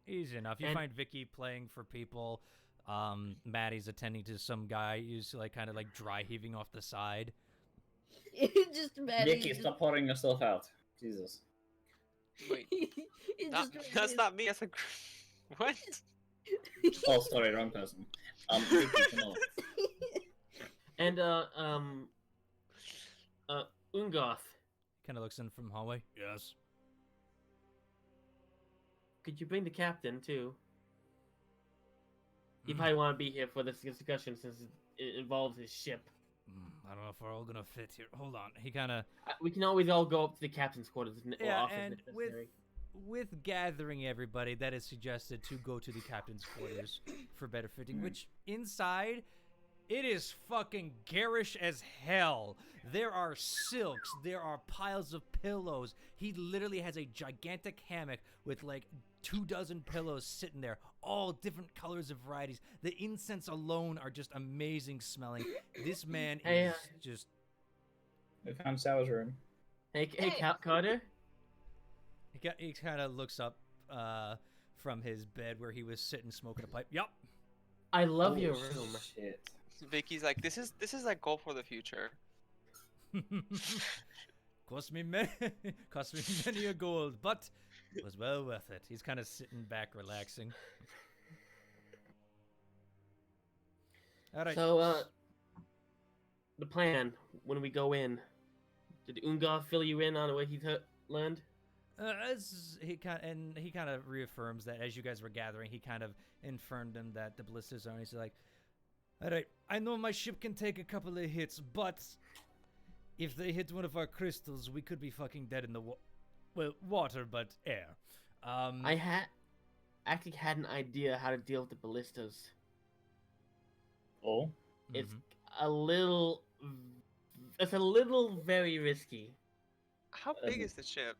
Easy enough. You find Vicky playing for people. Maddie's attending to some guy who's like kind of like dry heaving off the side. Just Maddie. Vicky, stop pouring yourself out. Jesus. Wait. That's not me. That's a. What? Oh, sorry, wrong person. Vicky, come on. And Ungoth. Kind of looks in from hallway. Yes. Could you bring the captain too? You probably want to be here for this discussion since it involves his ship. I don't know if we're all gonna fit here. Hold on. He kind of. We can always all go up to the captain's quarters or office and if necessary. with gathering everybody, that is suggested to go to the captain's quarters for better fitting. Which inside, it is fucking garish as hell. There are silks. There are piles of pillows. He literally has a gigantic hammock with like 24 pillows sitting there, all different colors of varieties. The incense alone are just amazing smelling. This man is just... We found Sal's room. Hey, Carter? He kind of looks up from his bed where he was sitting smoking a pipe. Yup. I love your room. Shit. Vicky's like, this is like goal for the future. cost me many a gold, but it was well worth it. He's kind of sitting back, relaxing. All right. So, the plan when we go in? Did Ungar fill you in on what he's learned? As he kind of reaffirms that as you guys were gathering, he kind of informed them that the ballistas are. He's like, "All right, I know my ship can take a couple of hits, but if they hit one of our crystals, we could be fucking dead in the water, but air." I actually had an idea how to deal with the ballistas. Oh, It's a little very risky. How big is the ship?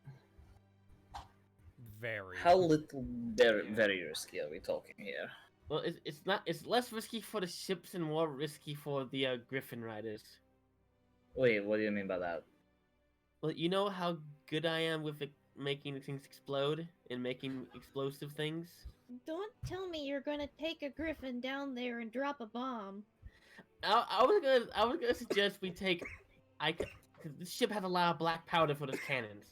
Very. how little very risky are we talking here? Well, it's less risky for the ships and more risky for the Griffin Riders. Wait, what do you mean by that? Well, you know how good I am with making things explode and making explosive things. Don't tell me you're gonna take a griffin down there and drop a bomb. I was gonna suggest we take. Cause this ship has a lot of black powder for those cannons.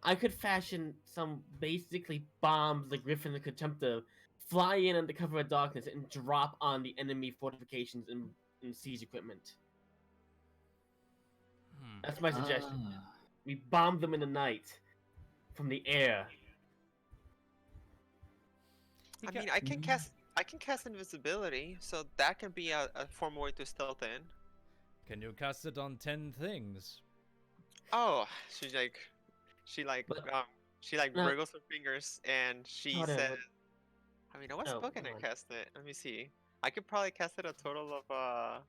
I could fashion some basically bombs the Griffin could attempt to fly in under cover of darkness and drop on the enemy fortifications and siege equipment. That's my suggestion. We bomb them in the night from the air. I mean, I can cast invisibility, so that can be a formal way to stealth in. Can you cast it on 10 things? Oh, she No. wriggles her fingers and she Whatever. says, I mean, what spell can I come on. cast it? Let me see. I could probably cast it a total of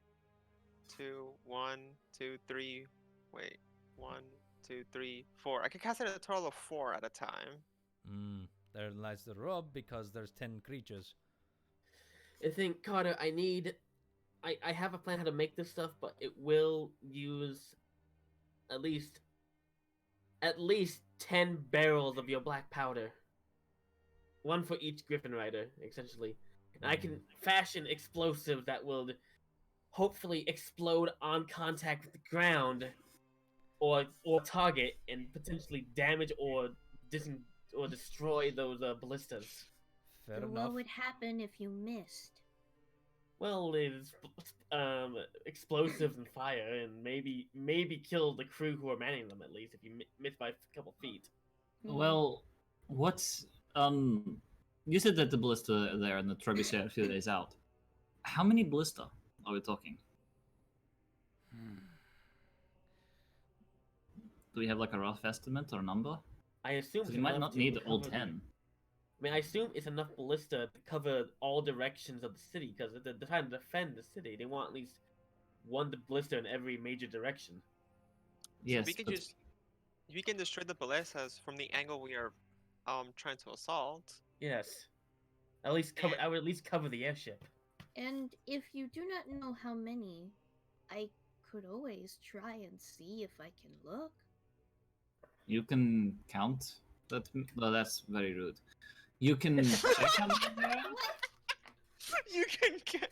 2, 1, 2, 3. Wait, 1, 2, 3, 4. I could cast it a total of 4 at a time. There lies the rub because there's 10 creatures. I think, Carter, I have a plan how to make this stuff, but it will use at least 10 barrels of your black powder. One for each Griffin Rider, essentially. And I can fashion explosives that will hopefully explode on contact with the ground or target and potentially damage or destroy those ballistas. Fair And enough. what would happen if you missed? Well, it's explosives and fire, and maybe kill the crew who are manning them at least if you miss by a couple feet. Well, what's you said that the ballista there and the trebuchet a few days out. How many ballista are we talking? Do we have like a rough estimate or number? I assume Because we might not need all 10. I mean, I assume it's enough ballista to cover all directions of the city, because they're trying to defend the city. They want at least one ballista in every major direction. Yes, So we can destroy the ballistas from the angle we are trying to assault. Yes. I would at least cover the airship. And if you do not know how many, I could always try and see if I can look. you can count. That's very rude. You can check how many there are? You can get.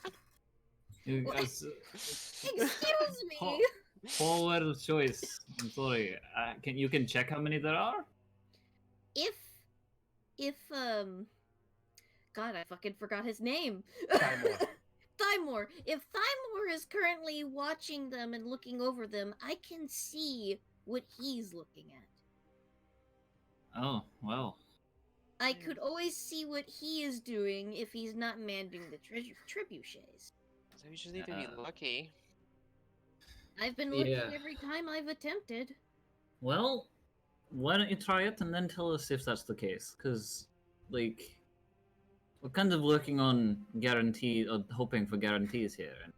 You guys, Excuse me! forward choice. I'm sorry. You can check how many there are? If God, I fucking forgot his name. Thymor. Thymor. If Thymor is currently watching them and looking over them, I can see what he's looking at. Oh well. I could always see what he is doing if he's not manning the trebuchets. So you just need to be lucky. I've been looking Yeah. every time I've attempted. Well, why don't you try it and then tell us if that's the case? Because, like, we're kind of working on hoping for guarantees here. And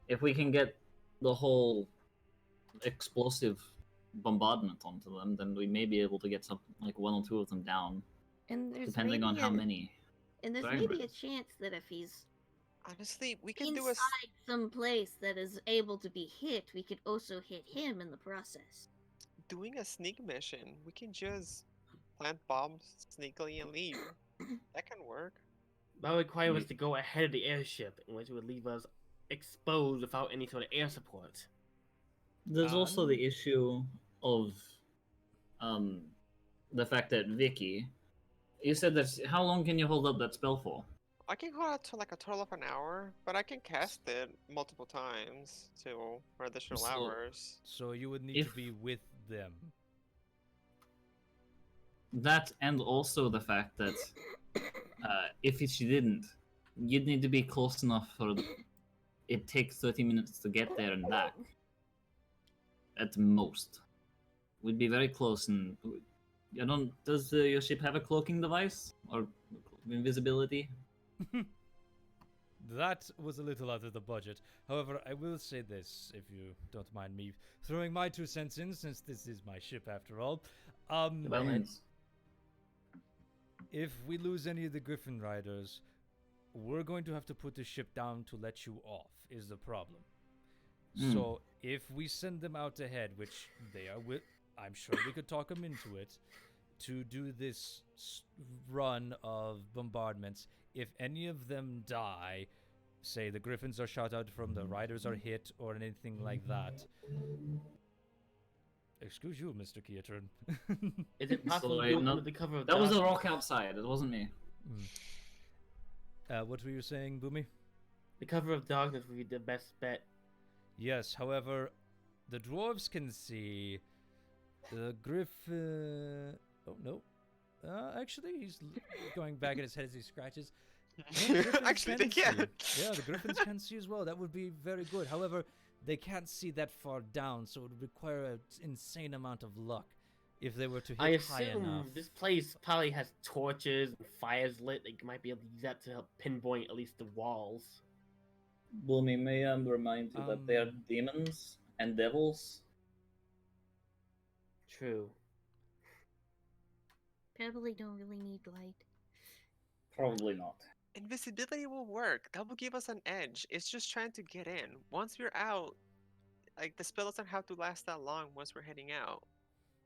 if we can get the whole explosive bombardment onto them, then we may be able to get like 1 or 2 of them down, And there's depending on how many. And there's dragon maybe a riders. chance that if he's Honestly, we can inside some place that is able to be hit, we could also hit him in the process. doing a sneak mission. We can just plant bombs sneakily and leave. That can work. That would require us to go ahead of the airship, which would leave us exposed without any sort of air support. There's also the issue of the fact that Vicky, you said that how long can you hold up that spell for? I can hold out to like a total of an hour, but I can cast it multiple times too for additional So- hours. So you would need to If- be with them. That and also the fact that if she didn't, you'd need to be close enough for it takes 30 minutes to get there and back. At most. We'd be very close and I don't does your ship have a cloaking device? Or invisibility? That was a little out of the budget. However, I will say this, if you don't mind me throwing my 2 cents in, since this is my ship after all. Well, means. If we lose any of the Griffin Riders, we're going to have to put the ship down to let you off, is the problem. So, if we send them out ahead, which they are I'm sure we could talk them into it, to do this run of bombardments. If any of them die, say the Griffins are shot out from the Riders are hit, or anything like that. Excuse you, Mr. Kiatran. Is it possible Sorry, to do it no, under the cover of That was a darkness? rock outside, it wasn't me. What were you saying, Boomy? The cover of darkness would be the best bet. Yes, however, the dwarves can see the Griffin. Oh no! Actually, he's going back in his head as he scratches. No, the Griffins Actually, they see. can. Yeah, the Griffins can see as well. That would be very good. However, they can't see that far down, so it would require an insane amount of luck if they were to hit I high assume enough. this place probably has torches and fires lit. They might be able to use that to help pinpoint at least the walls. Boomy, may I remind you that they are demons and devils? True. Probably don't really need light. Probably not. Invisibility will work. That will give us an edge. It's just trying to get in. Once we're out, like the spell doesn't have to last that long once we're heading out.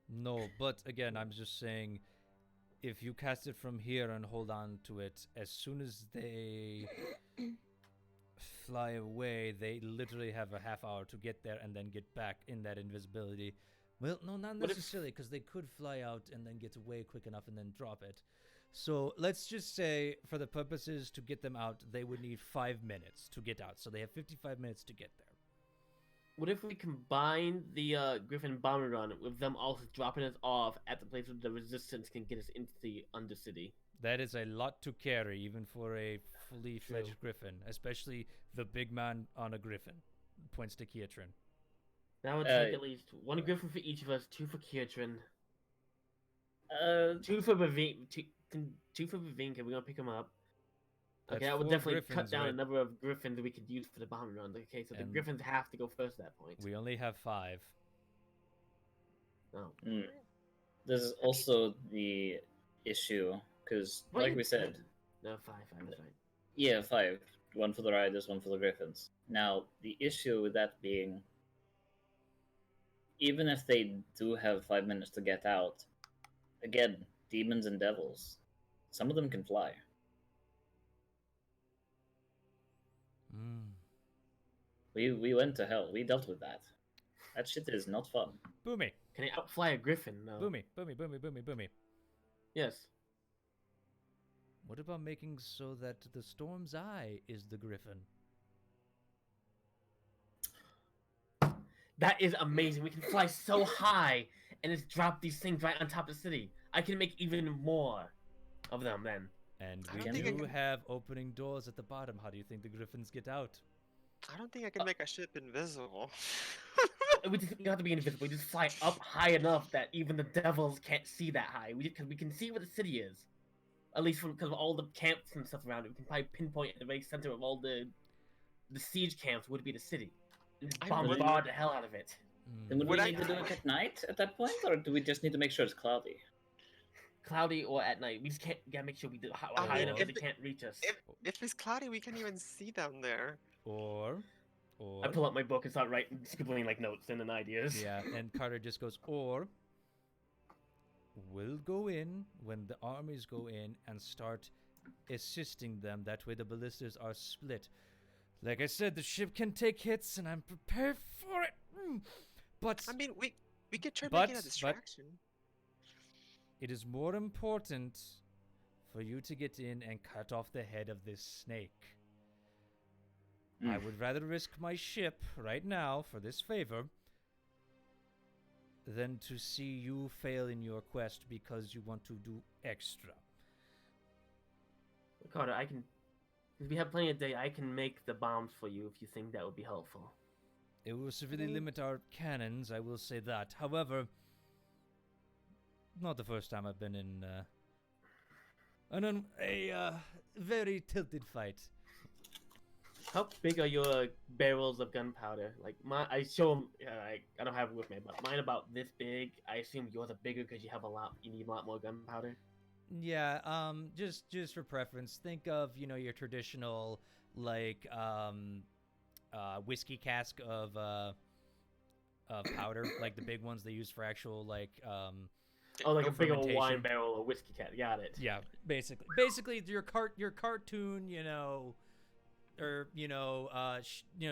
No, but again, I'm just saying, if you cast it from here and hold on to it, as soon as they fly away, they literally have a half hour to get there and then get back in that invisibility. Well, no, not What if- necessarily, because they could fly out and then get away quick enough and then drop it. So let's just say, for the purposes to get them out, they would need 5 minutes to get out. So they have 55 minutes to get there. What if we combine the Griffin bomber run with them also dropping us off at the place where the resistance can get us into the Undercity? That is a lot to carry, even for a fully fledged True. griffin, especially the big man on a griffin. Points to Kiatran. That would take at least one Griffin for each of us, 2 for Kiatran, 2 for Bavink, 2 for Bavinka. We're gonna pick him up. That's Okay, that would 4 definitely cut Griffins, down right? the number of Griffins we could use for the bomber run. Okay, so the And- Griffins have to go first at that point. We only have 5. Oh. There's also the issue, because, like we said, No, 5 is fine. yeah, 5. 1 for the Riders, 1 for the Griffins. Now, the issue with that being, even if they do have 5 minutes to get out, again, demons and devils, some of them can fly. We went to hell. We dealt with that. That shit is not fun. Boomy. Can I outfly a Griffin? No. Boomy. Boomy. Boomy. Boomy. Boomy. Yes. What about making so that the Storm's Eye is the griffin? That is amazing. We can fly so high and just drop these things right on top of the city. I can make even more of them then. And I we don't think I do can- have opening doors at the bottom. How do you think the griffins get out? I don't think I can make a ship invisible. We don't have to be invisible. We just fly up high enough that even the devils can't see that high. Because we can see where the city is. At least because of all the camps and stuff around it. We can probably pinpoint at the very center of all the siege camps would be the city. And just I'm really- bombard the hell out of it. Then would Would we I- need to do it at night at that point, or do we just need to make sure it's cloudy? Cloudy or at night. We just gotta make sure we do high, I high mean, enough if that they can't reach us. If it's cloudy, we can't even see down there. Or I pull up my book and start writing, scribbling like notes and then ideas. yeah, and Carter just goes, or we'll go in when the armies go in and start assisting them. That way the ballistas are split. Like I said, the ship can take hits and I'm prepared for it. But I mean, we could try But- making a but- distraction. it is more important for you to get in and cut off the head of this snake. I would rather risk my ship right now for this favor than to see you fail in your quest because you want to do extra. Carter, I can. If we have plenty of day, I can make the bombs for you if you think that would be helpful. It will severely limit our cannons, I will say that. However, not the first time I've been in a very tilted fight. How big are your barrels of gunpowder? Like I show them. I don't have it with me, but mine about this big. I assume yours are bigger because you have a lot. You need a lot more gunpowder. Yeah. Just for preference, think of your traditional like whiskey cask of powder, like the big ones they use for actual like like a big old wine barrel or whiskey cat. Got it. Yeah, basically your cartoon, or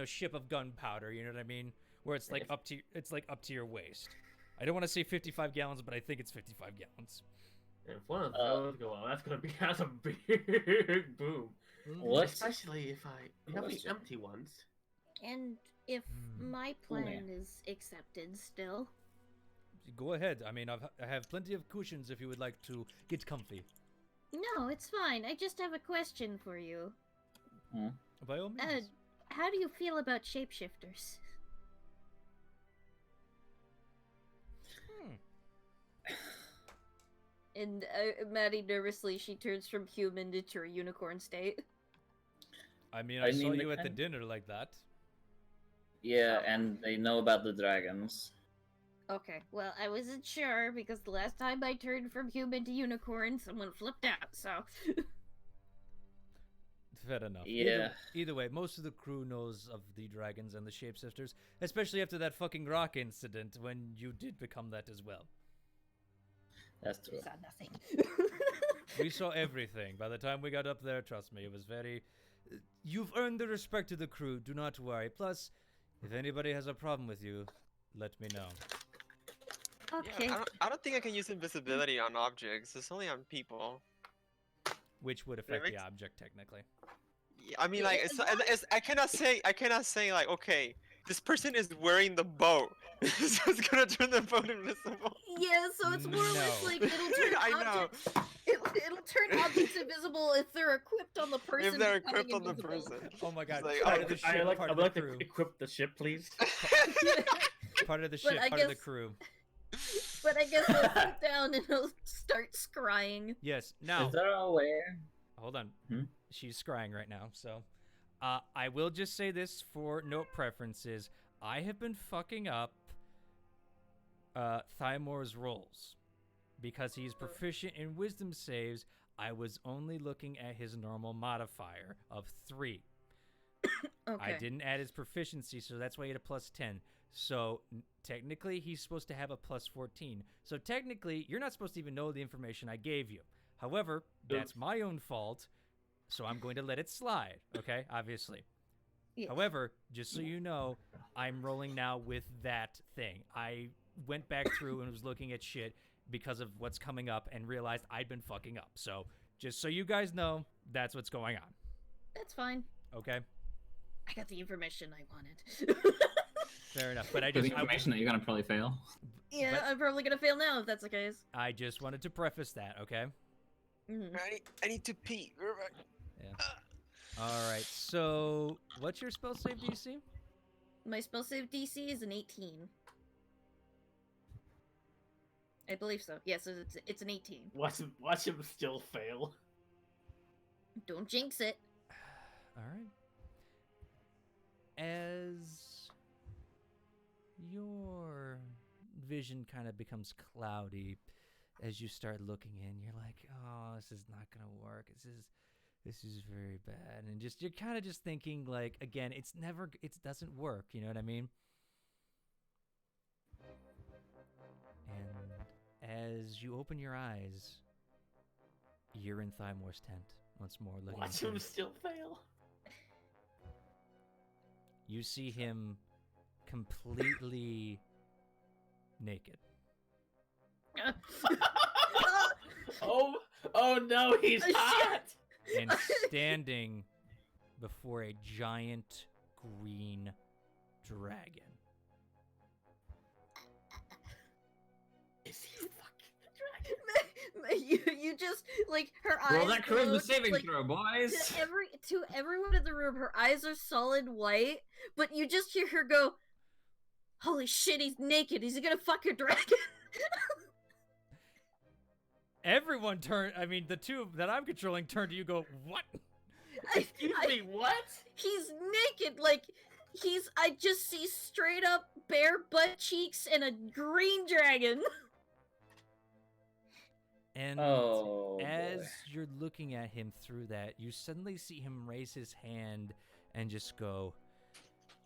ship of gunpowder. You know what I mean? Where it's like up to your waist. I don't want to say 55 gallons, but I think it's 55 gallons. And if one of those go out, that's a big boom. What? Especially if you have any empty ones. And if my plan is accepted still. Go ahead. I mean, I have plenty of cushions if you would like to get comfy. No, it's fine. I just have a question for you. By all means. How do you feel about shapeshifters? And Maddie nervously, she turns from human into a unicorn state. I mean, I saw you at the dinner like that. Yeah, and they know about the dragons. Okay, well, I wasn't sure because the last time I turned from human to unicorn, someone flipped out, so... Fair enough. Yeah. Either way, most of the crew knows of the dragons and the shapeshifters, especially after that fucking rock incident when you did become that as well. That's true. We saw nothing. We saw everything. By the time we got up there, trust me, it was very... You've earned the respect of the crew, do not worry. Plus, if anybody has a problem with you, let me know. Okay. Yeah, I don't think I can use invisibility on objects. It's only on people. Which would affect the object, technically. Yeah, I mean, like, I cannot say, like, okay, this person is wearing the boat, so it's gonna turn the boat invisible. Yeah, so it's more or less like it'll turn I know. objects. It'll turn objects invisible if they're equipped on the person. If they're becoming equipped on the invisible. person. Oh my god. Like, Part of the ship, I'd part of like the to crew. equip the ship, please. Part of the ship, I part of the guess- crew. But I guess he'll sit down and he'll start scrying. Yes, now... Is there a way? Hold on. Hmm? She's scrying right now, so... I will just say this for note preferences. I have been fucking up Thymor's rolls. Because he's proficient in wisdom saves, I was only looking at his normal modifier of 3. Okay. I didn't add his proficiency, so that's why he had a plus 10. So technically, he's supposed to have a plus 14. So technically, you're not supposed to even know the information I gave you. However, that's my own fault, so I'm going to let it slide, okay? Obviously. Yes. However, just so you know, I'm rolling now with that thing. I went back through and was looking at shit because of what's coming up and realized I'd been fucking up. So just so you guys know, that's what's going on. That's fine. Okay? I got the information I wanted. Fair enough. But The information that you're gonna probably fail. Yeah, But- I'm probably gonna fail now if that's the case. I just wanted to preface that, okay? Mhm. I need to pee. Yeah. All right. So, what's your spell save DC? My spell save DC is an 18. I believe so. Yes, it's an 18. Watch him still fail. Don't jinx it. All right. As your vision kind of becomes cloudy as you start looking in, you're like, "Oh, this is not gonna work. This is very bad." And you're kind of just thinking, like, again, it doesn't work. You know what I mean? And as you open your eyes, you're in Thymor's tent once more. Looking Watch into him it. still fail. You see him completely naked. Oh Oh no, he's Shit. hot! And standing before a giant green dragon. Is he fucking the dragon? you just like her eyes. Roll that charisma glow, saving like, throw, boys. to everyone in the room, her eyes are solid white, but you just hear her go, "Holy shit, he's naked! Is he gonna fuck your dragon?" Everyone the two that I'm controlling turn to you go, what? Excuse me, what? He's naked, like I just see straight up bare butt cheeks and a green dragon. And Oh, as boy. you're looking at him through that, you suddenly see him raise his hand and just go,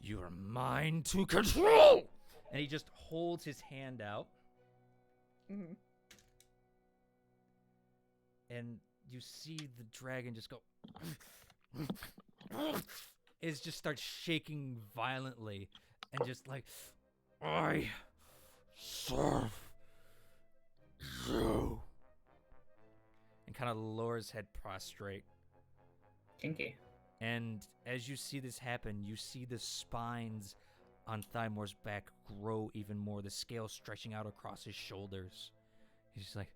"You're mine to control!" And he just holds his hand out. Mhm. And you see the dragon just go... It just starts shaking violently. And just like, "I serve you." And kind of lowers his head prostrate. Kinky. And as you see this happen, you see the spines on Thymor's back grow even more, the scales stretching out across his shoulders. He's just like...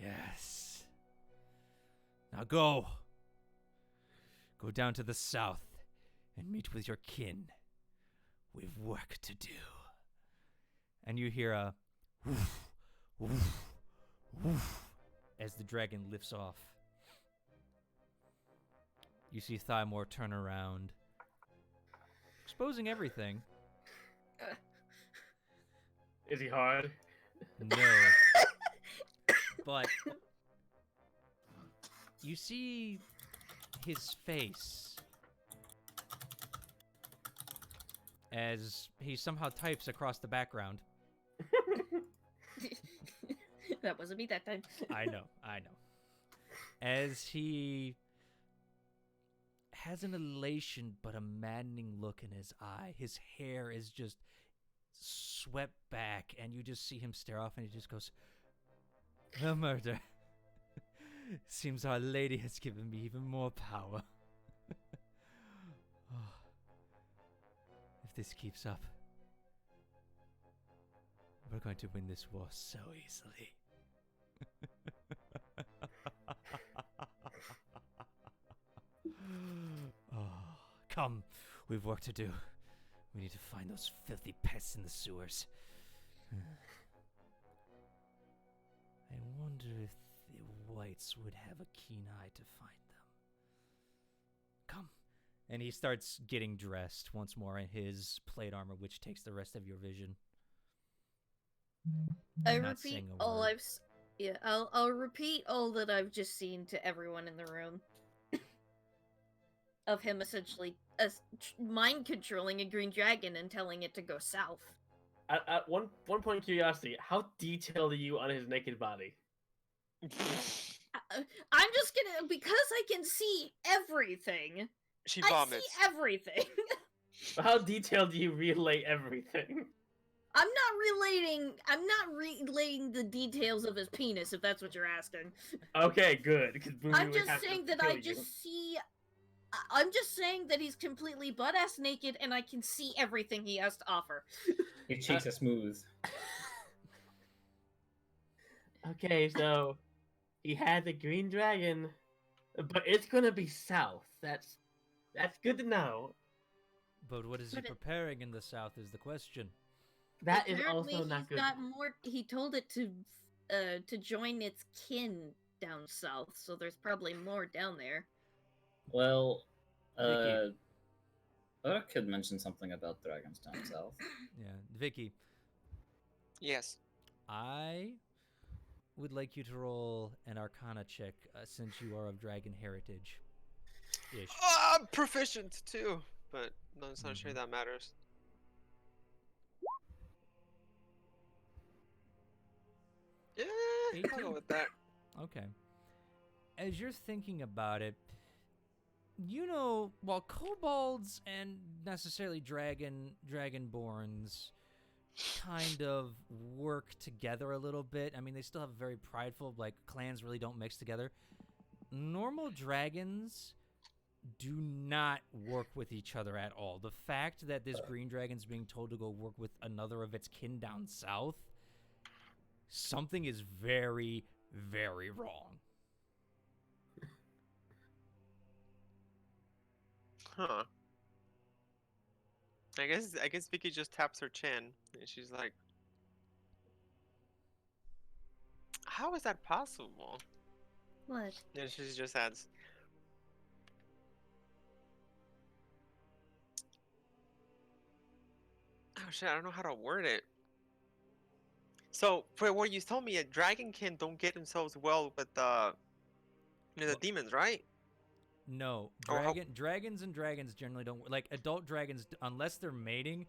Yes. Now go. Go down to the south and meet with your kin. We've work to do. And you hear a woof, woof, woof as the dragon lifts off. You see Thymor turn around, exposing everything. Is he hard? No. But you see his face as he somehow types across the background. That wasn't me that time. I know. As he has an elation but a maddening look in his eye. His hair is just swept back, and you just see him stare off, and he just goes, "The murder. Seems Our Lady has given me even more power." Oh. If this keeps up, we're going to win this war so easily. Oh, come, we've work to do. We need to find those filthy pests in the sewers. I wonder if the whites would have a keen eye to find them. Come. And he starts getting dressed once more in his plate armor, which takes the rest of your vision. I Not repeat saying a all word. I'll repeat all that I've just seen to everyone in the room. Of him essentially mind controlling a green dragon and telling it to go south. At one point of curiosity, how detailed are you on his naked body? I'm just gonna, because I can see everything. She I vomits. see everything. How detailed do you relay everything? I'm not relating the details of his penis, if that's what you're asking. Okay, good. 'Cause Boomy I'm would just have to saying that kill I you. just see. I'm just saying that he's completely butt-ass naked, and I can see everything he has to offer. Your cheeks are smooth. Okay, so he had the green dragon, but it's gonna be south. That's good to know. But what is he But it- preparing in the south is the question. That is Apparently also not he's good. got more. He told it to join its kin down south, so there's probably more down there. Well, Vicky. I could mention something about dragons down south. Yeah, Vicky, Yes. I would like you to roll an Arcana check since you are of dragon heritage. Ish. I'm proficient too, but not necessarily that matters. Yeah, I'll 18? go with that. Okay. As you're thinking about it, you know, while kobolds and necessarily dragonborns kind of work together a little bit. I mean, they still have very prideful, like, clans really don't mix together. Normal dragons do not work with each other at all. The fact that this green dragon's being told to go work with another of its kin down south, something is very, very wrong. Huh. I guess Vicky just taps her chin and she's like, "How is that possible?" What? And she just adds, "Oh shit, I don't know how to word it." So, for what you told me, a dragonkin don't get themselves well with the demons, right? No, Or how- dragons and dragons generally don't like adult dragons unless they're mating.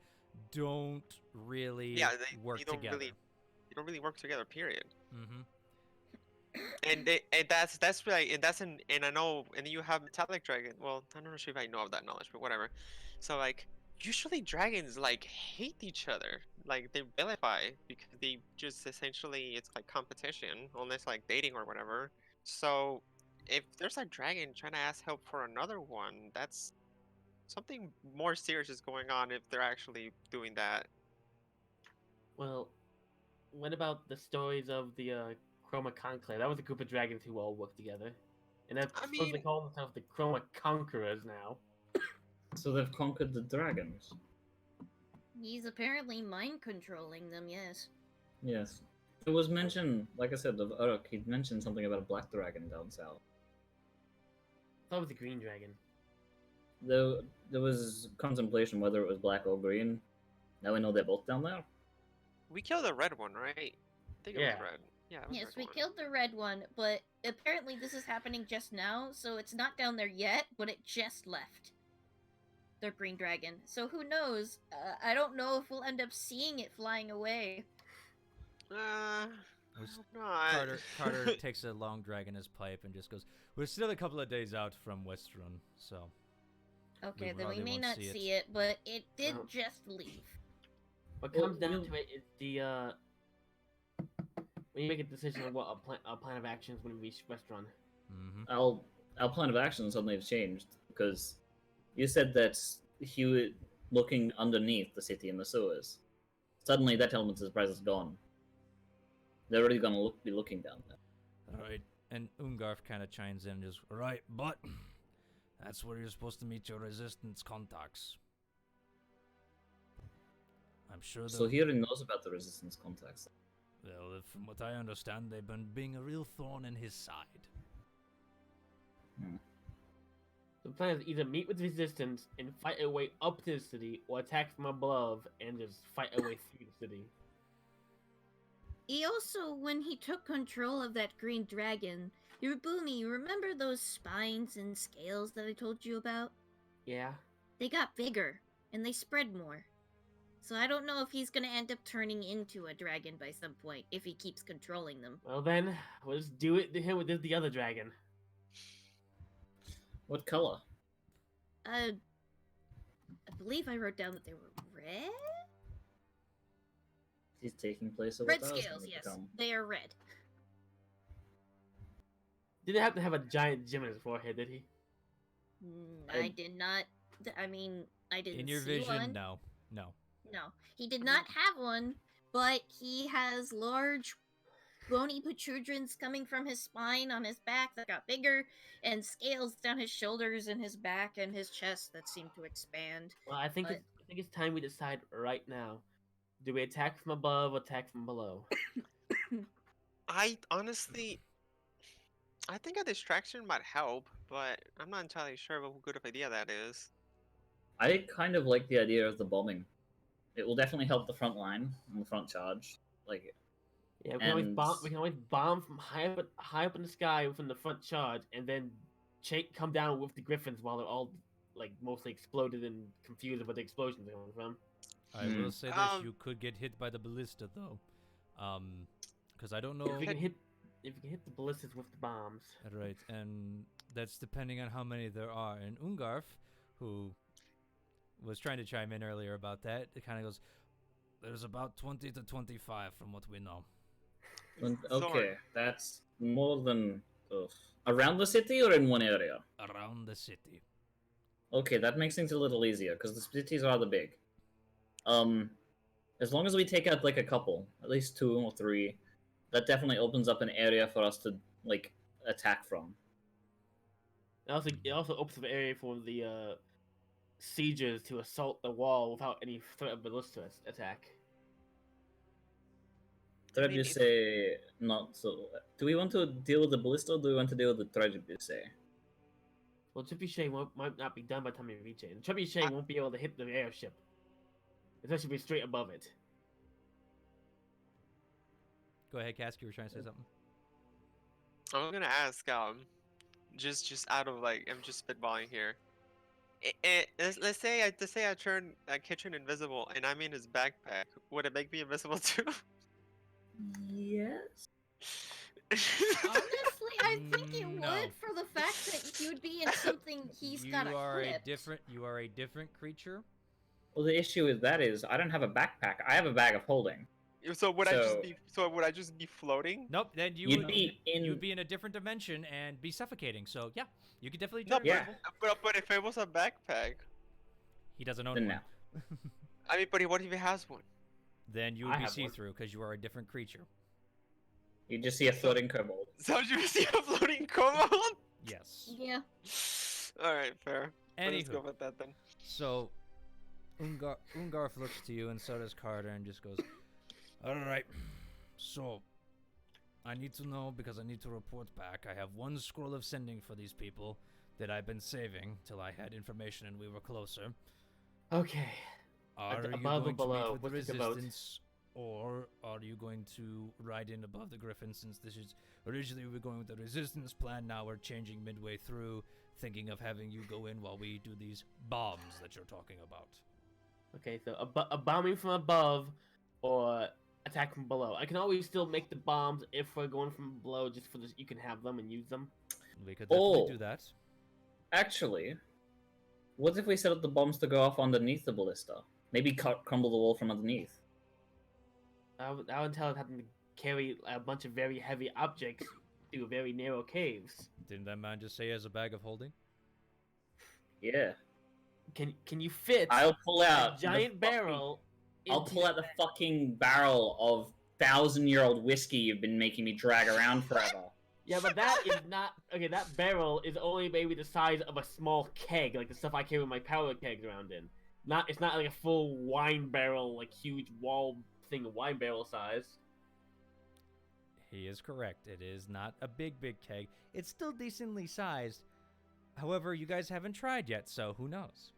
Don't really Yeah, work they don't together. they don't really work together. Period. Mm-hmm. And that's right, and I know, and you have metallic dragon. Well, I'm not sure if I know of that knowledge, but whatever. So like, usually dragons like hate each other, like they vilify because they just essentially it's like competition, unless like dating or whatever. So if there's a dragon trying to ask help for another one, that's something more serious is going on if they're actually doing that. Well, what about the stories of the Chroma Conclave? That was a group of dragons who all worked together. And that's I supposed to mean, call themselves the Chroma Conquerors now. So they've conquered the dragons. He's apparently mind controlling them, yes. Yes. It was mentioned, like I said, of Uruk, he'd mentioned something about a black dragon down south. That was the green dragon. There was contemplation whether it was black or green. Now we know they're both down there. we killed the red one, right? I think it Yeah. was red. Yeah, it was Yes, red we one. killed the red one, but apparently this is happening just now, so it's not down there yet, but it just left. The green dragon. So who knows? I don't know if we'll end up seeing it flying away. I Was- hope not. Carter takes a long drag in his pipe and just goes, "We're still a couple of days out from Westrun, so Okay, We then we probably may won't not see it. see it, but it did No. just leave. What Well, comes down you- to it is the when you make a decision on what a plan of action is when we reach restaurant. mm-hmm. Our plan of action suddenly has changed because you said that he was looking underneath the city in the sewers. Suddenly, that element of surprise is gone. They're already going to be looking down there. All right." And Ungarf kind of chimes in, just right, but that's where you're supposed to meet your resistance contacts. I'm sure. So Hiri knows about the resistance contacts. Well, from what I understand, they've been being a real thorn in his side. The plan is either meet with resistance and fight our way up to the city, or attack from above and just fight our way through the city. He also, when he took control of that green dragon, Yurubumi, you remember those spines and scales that I told you about? Yeah. They got bigger, and they spread more. So I don't know if he's gonna end up turning into a dragon by some point, if he keeps controlling them. Well then, let's do it to him with the other dragon. What color? I believe I wrote down that they were red? He's taking place of Red 1,000 scales, to yes. come. They are red. Didn't have to have a giant gem in his forehead, did he? I did not. I mean, I didn't In your see vision, one. no. No, he did not have one, but he has large bony protrusions coming from his spine on his back that got bigger, and scales down his shoulders and his back and his chest that seem to expand. Well, I think But- it's time we decide right now. Do we attack from above or attack from below? I honestly, I think a distraction might help, but I'm not entirely sure what good of idea that is. I kind of like the idea of the bombing. It will definitely help the front line and the front charge. Like, Yeah, we can always And- bomb. We can always bomb from high up in the sky from the front charge, and then come down with the griffins while they're all like mostly exploded and confused where the explosions are coming from. I Hmm. will say this: you could get hit by the ballista, though, because I don't know. If we can hit the ballistas with the bombs. Right, and That's depending on how many there are. And Ungarf, who was trying to chime in earlier about that, it kind of goes, there's about 20 to 25 from what we know. Okay, that's more than... around the city or in one area? Around the city. Okay, that makes things a little easier, because the cities are rather big. As long as we take out, like, a couple, at least 2 or 3, that definitely opens up an area for us to, like, attack from. It also opens up an area for the siegers to assault the wall without any threat of ballista attack. Trebuse, not so... Do we want to deal with the ballista, or do we want to deal with the Trebuse? Well, Trebuchet might not be done by the time we reach it. And Trebuchet won't be able to hit the airship. It has to be straight above it. Go ahead, Cask, you were trying to say something? I'm gonna ask, just out of like, I'm just spitballing here. Let's say I turn Kitchen invisible and I'm in his backpack. Would it make me invisible too? Yes. Honestly, I think it No. would for the fact that you'd be in something he's got equipped. You are a different creature. Well, the issue with that is I don't have a backpack. I have a bag of holding. So would I just be floating? Nope, then You'd be in a different dimension and be suffocating. So yeah, you could definitely No, turn yeah. invisible. but if it was a backpack, He doesn't own Then one. I mean, but what if he has one? Then you I would be have one. see-through because you are a different creature. You just see a floating kobold. So you see a floating kobold? Yes. Yeah. All right, fair. Let's go Anywho, with that then. so Ungarf looks to you and so does Carter and just goes, all right, so I need to know because I need to report back. I have one scroll of sending for these people that I've been saving till I had information and we were closer. Okay. Are you above or going to below? meet with the What's it about? resistance, or are you going to ride in above the Griffin? Since this is originally we were going with the resistance plan, now we're changing midway through, thinking of having you go in while we do these bombs that you're talking about. Okay, so a bombing from above or attack from below. I can always still make the bombs if we're going from below, just for this. You can have them and use them. We could definitely Oh. do that. Actually, what if we set up the bombs to go off underneath the ballista? Maybe crumble the wall from underneath. I would tell it having to carry a bunch of very heavy objects through very narrow caves. Didn't that man just say he has a bag of holding? Yeah. Can you fit I'll pull a out the giant fucking- barrel? I'll into pull out the fucking barrel of 1,000-year-old whiskey you've been making me drag around forever. Yeah, but that is not okay. That barrel is only maybe the size of a small keg, like the stuff I carry my powder kegs around in. It's not like a full wine barrel, like huge wall thing, wine barrel size. He is correct. It is not a big keg. It's still decently sized. However, you guys haven't tried yet, so who knows?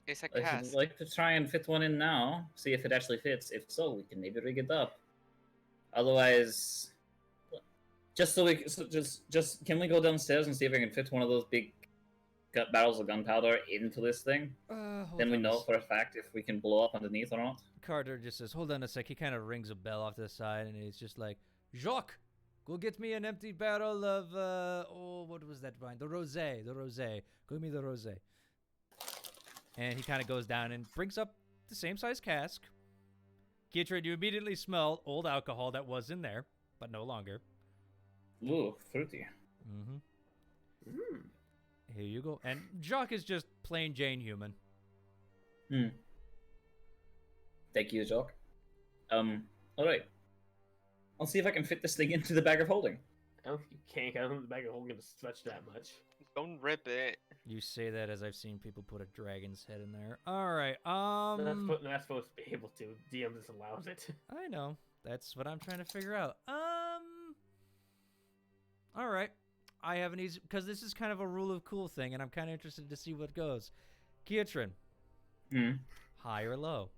It's a I'd cast. like to try and fit one in now, see if it actually fits. If so, we can maybe rig it up. Otherwise, just can we go downstairs and see if I can fit one of those big barrels of gunpowder into this thing? Then we know for a fact if we can blow up underneath or not. Carter just says, hold on a sec. He kind of rings a bell off to the side, and he's just like, Jacques, go get me an empty barrel of, what was that wine? The rosé. Go get me the rosé. And he kind of goes down and brings up the same size cask. Kietrid, you immediately smell old alcohol that was in there, but no longer. Ooh, fruity. Mm-hmm. Mm. Here you go. And Jacques is just plain Jane human. Thank you, Jock. Alright. I'll see if I can fit this thing into the bag of holding. I don't think you can't. I don't think the bag of holding gonna stretch that much. Don't rip it. You say that as I've seen people put a dragon's head in there. All right. That's supposed to be able to. DM just allows it. I know. That's what I'm trying to figure out. All right. I have an easy, because this is kind of a rule of cool thing, and I'm kind of interested to see what goes. Kietrin, high or low?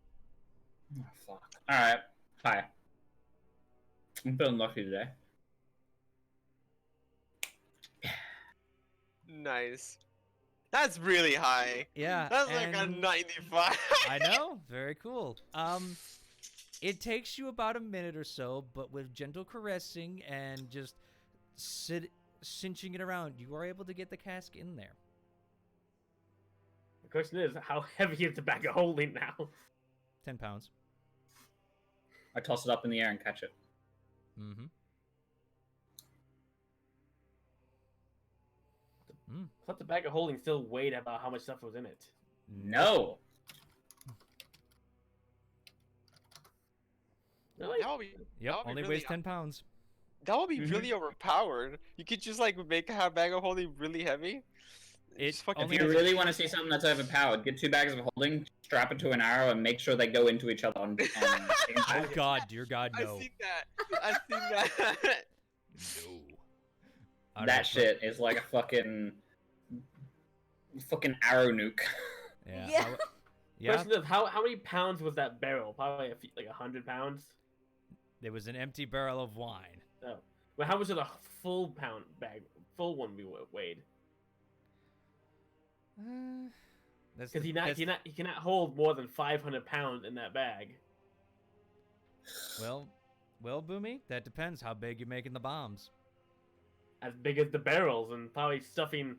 Oh, fuck. Alright. Hi. I'm feeling lucky today. Nice. That's really high. Yeah. That's like a and 95. I know. Very cool. It takes you about a minute or so, but with gentle caressing and just cinching it around. You are able to get the cask in there. The question is, how heavy is the bag of holding now? 10 pounds. I toss it up in the air and catch it. Mm-hmm. I thought the bag of holding still weighed about how much stuff was in it. No. Really? That would be, Yep, that would be only really, weighs 10 pounds. That would be really overpowered. You could just like make a bag of holding really heavy. It Just fucking If only you has- really want to see something that's overpowered, get 2 bags of holding, strap it to an arrow, and make sure they go into each other on same Oh time. God, dear God, I no. seen that. I seen that. No. That Alright, shit is like a fucking arrow nuke. Yeah. Yeah. Yeah. Question is, how many pounds was that barrel? Probably like 100 pounds. There was an empty barrel of wine. Oh, well, how much of a full pound bag, full one we weighed? That's Because the- he cannot hold more than 500 pounds in that bag. Well, Boomy, that depends how big you're making the bombs. As big as the barrels, and probably stuffing.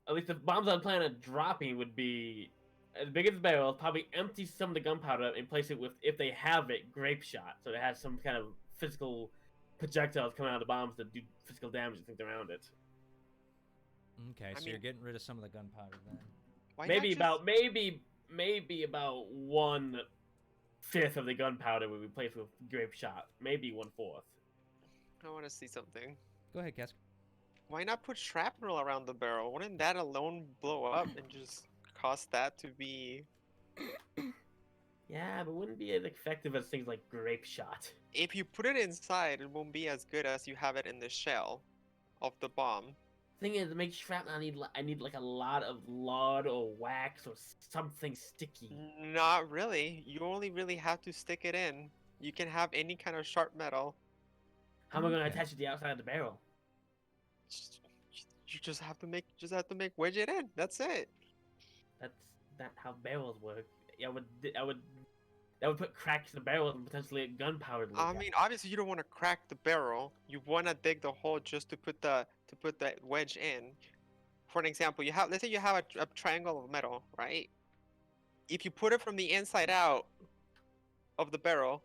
At least the bombs I'm planning on dropping would be as big as the barrels. Probably empty some of the gunpowder and place it with, if they have it, grape shot, so it has some kind of physical projectiles coming out of the bombs that do physical damage and things around it. Okay, so you're mean- getting rid of some of the gunpowder then. Why Maybe not just- maybe about 1/5 of the gunpowder we replace with grape shot. Maybe 1/4. I want to see something. Go ahead, Cask. Why not put shrapnel around the barrel? Wouldn't that alone blow up and just cause that to be? Yeah, but wouldn't be as effective as things like grape shot. If you put it inside, it won't be as good as you have it in the shell of the bomb. Thing is, to make shrapnel, I need like a lot of lard or wax or something sticky. Not really. You only really have to stick it in. You can have any kind of sharp metal. How am I going to Okay. attach it to the outside of the barrel? You just have to wedge it in. That's it. That's not how barrels work. I would put cracks in the barrel and potentially gunpowder. to leak I out. mean, obviously you don't want to crack the barrel. You want to dig the hole just to put the wedge in. For an example, let's say you have a triangle of metal, right? If you put it from the inside out of the barrel,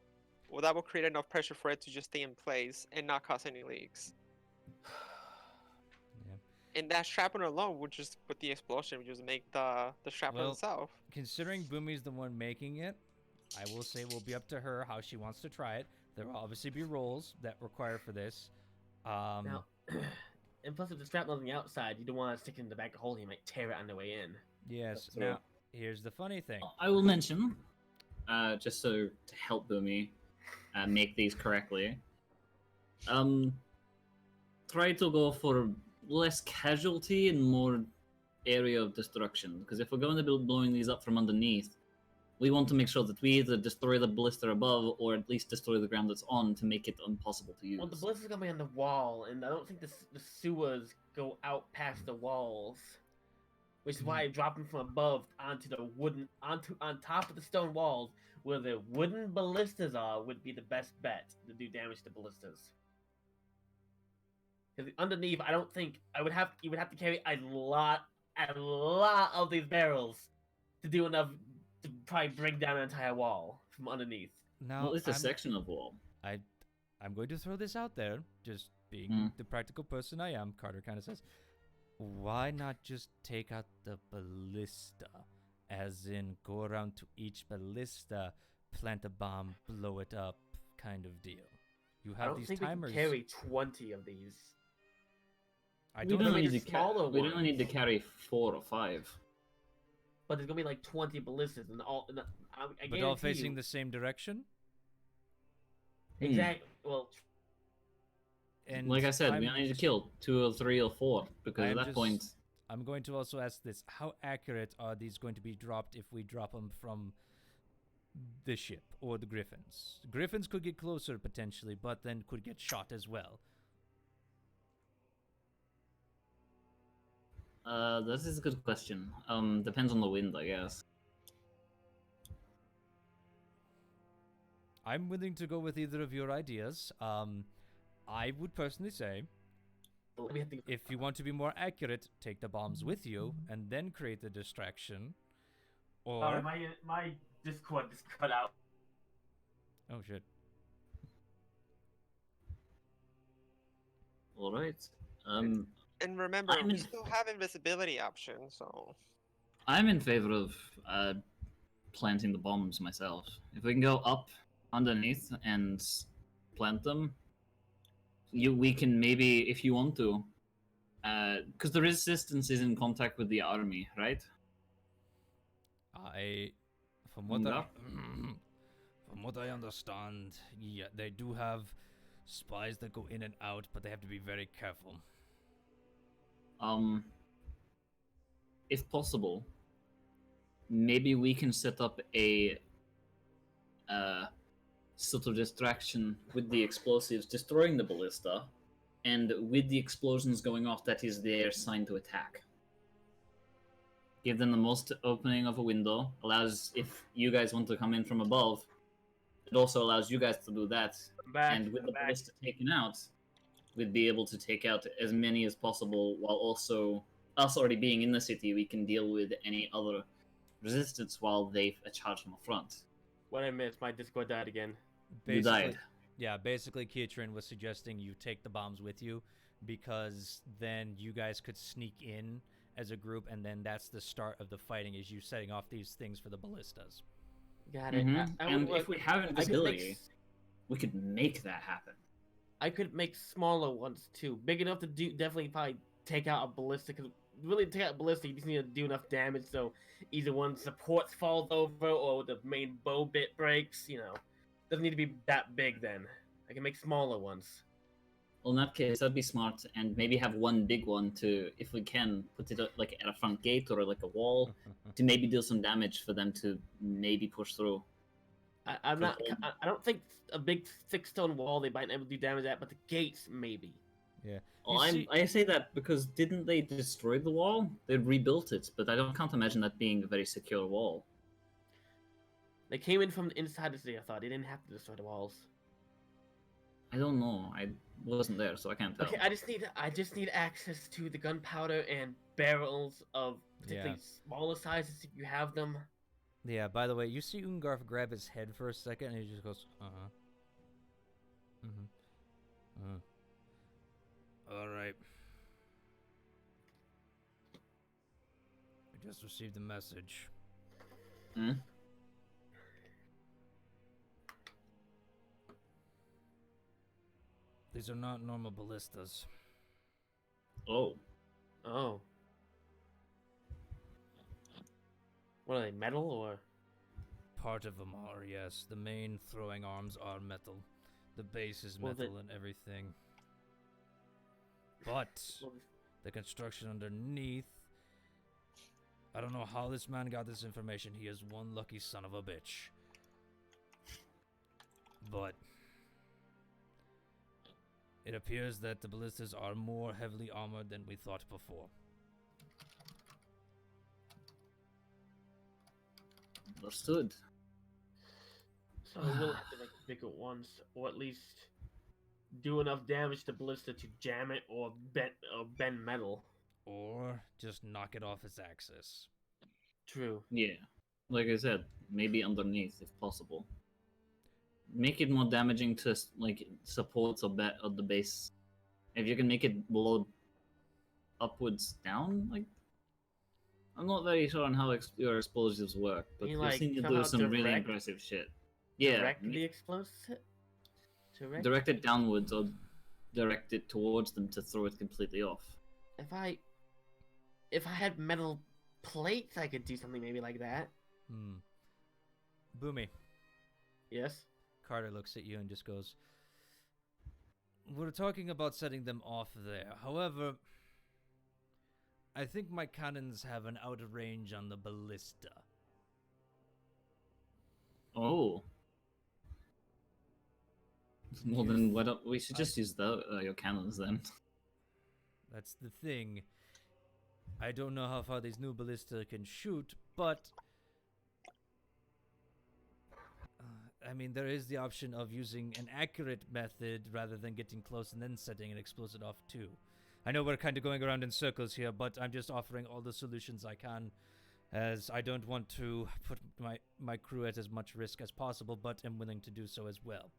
well, that will create enough pressure for it to just stay in place and not cause any leaks. Yeah. And that shrapnel alone would just, with the explosion, would just make the shrapnel Well, itself. Considering Boomy's the one making it, I will say it will be up to her how she wants to try it. There will obviously be rules that require for this. Now, and plus, if the shrapnel's on the outside, you don't want to stick it in the back of hole. You might tear it on the way in. Yes. That's true. Now, here's the funny thing. I will mention, just so to help Boomy make these correctly, try to go for less casualty and more area of destruction. Because if we're going to be blowing these up from underneath, we want to make sure that we either destroy the blister above or at least destroy the ground it's on to make it impossible to use. Well, the blister's gonna be on the wall, and I don't think the sewers go out past the walls. Which is why dropping from above onto the on top of the stone walls where the wooden ballistas are would be the best bet to do damage to ballistas. Because underneath, I don't think you would have to carry a lot of these barrels to do enough to probably bring down an entire wall from underneath. Now, Well, it's a I'm- section of wall. I'm going to throw this out there, just being the practical person I am. Carter kind of says, why not just take out the ballista? As in, go around to each ballista, plant a bomb, blow it up, kind of deal. You I have don't these think timers. we can carry 20 of these. I We don't don't know. make need the to smaller we don't need to ones. carry 4 or 5. But there's gonna be like 20 ballistas and all. And I But all guarantee facing you- the same direction? Exactly. Well, And Like I said, we I'm only need to just- kill 2 or 3 or 4 because I at am that just- point, I'm going to also ask this. How accurate are these going to be dropped if we drop them from the ship or the griffins? Griffins could get closer potentially, but then could get shot as well. this is a good question. Depends on the wind, I guess. I'm willing to go with either of your ideas. I would personally say We have to. If you want to be more accurate, take the bombs with you and then create the distraction. Or My Discord just cut out. oh shit. All right. And remember, I'm we in- still have invisibility option, so I'm in favor of planting the bombs myself. If we can go up underneath and plant them, we can maybe, if you want to, because the resistance is in contact with the army, right? From what Yeah. from what I understand, yeah, they do have spies that go in and out, but they have to be very careful. If possible, maybe we can set up a sort of distraction with the explosives destroying the ballista, and with the explosions going off, that is their sign to attack. Give them the most opening of a window, allows, if you guys want to come in from above, it also allows you guys to do that. And with the ballista taken out, we'd be able to take out as many as possible, while also, us already being in the city, we can deal with any other resistance while they charge from the front. What I missed, my Discord died again. You died. Yeah, basically Keitrin was suggesting you take the bombs with you, because then you guys could sneak in as a group, and then that's the start of the fighting, is you setting off these things for the ballistas. Got it. And if we have invisibility, we could make that happen. I could make smaller ones too, big enough to do definitely probably take out a ballista. Because really, to take out a ballista, you just need to do enough damage so either one of the supports falls over or the main bow bit breaks. You know, doesn't need to be that big. Then I can make smaller ones. Well, in that case, that'd be smart, and maybe have one big one to, if we can, put it like at a front gate or like a wall, to maybe deal some damage for them to maybe push through. I don't think a big thick stone wall they might never do damage at, but the gates maybe. Yeah. Well, I say that because didn't they destroy the wall? They rebuilt it, but I can't imagine that being a very secure wall. They came in from the inside the city. I thought they didn't have to destroy the walls. I don't know. I wasn't there, so I can't tell. Okay, I just need access to the gunpowder and barrels of particularly smaller sizes if you have them. Yeah, by the way, you see Ungarf grab his head for a second, and he just goes, Alright. I just received a message. Hmm? These are not normal ballistas. Oh. Oh. What are they, metal or? Part of them are, yes. The main throwing arms are metal. The base is Well, metal and everything. But the construction underneath... I don't know how this man got this information. He is one lucky son of a bitch. But... it appears that the ballistas are more heavily armored than we thought before. Understood. So we'll have to make bigger ones, or at least do enough damage to ballista to jam it or bend metal. Or just knock it off its axis. True. Yeah. Like I said, maybe underneath if possible. Make it more damaging to like supports of the base. If you can make it blow upwards down, like I'm not very sure on how your explosives work, but You we've like seen you do somehow some really direct- impressive shit. Yeah, Direct the explosive. direct it downwards or direct it towards them to throw it completely off. If I had metal plates, I could do something maybe like that. Boomy. Yes. Carter looks at you and just goes, we're talking about setting them off there. However, I think my cannons have an outer range on the ballista. Oh. Well then, why don't we should just use your cannons then? That's the thing. I don't know how far these new ballista can shoot, but I mean, there is the option of using an accurate method rather than getting close and then setting an explosive off too. I know we're kind of going around in circles here, but I'm just offering all the solutions I can, as I don't want to put my crew at as much risk as possible, but am willing to do so as well.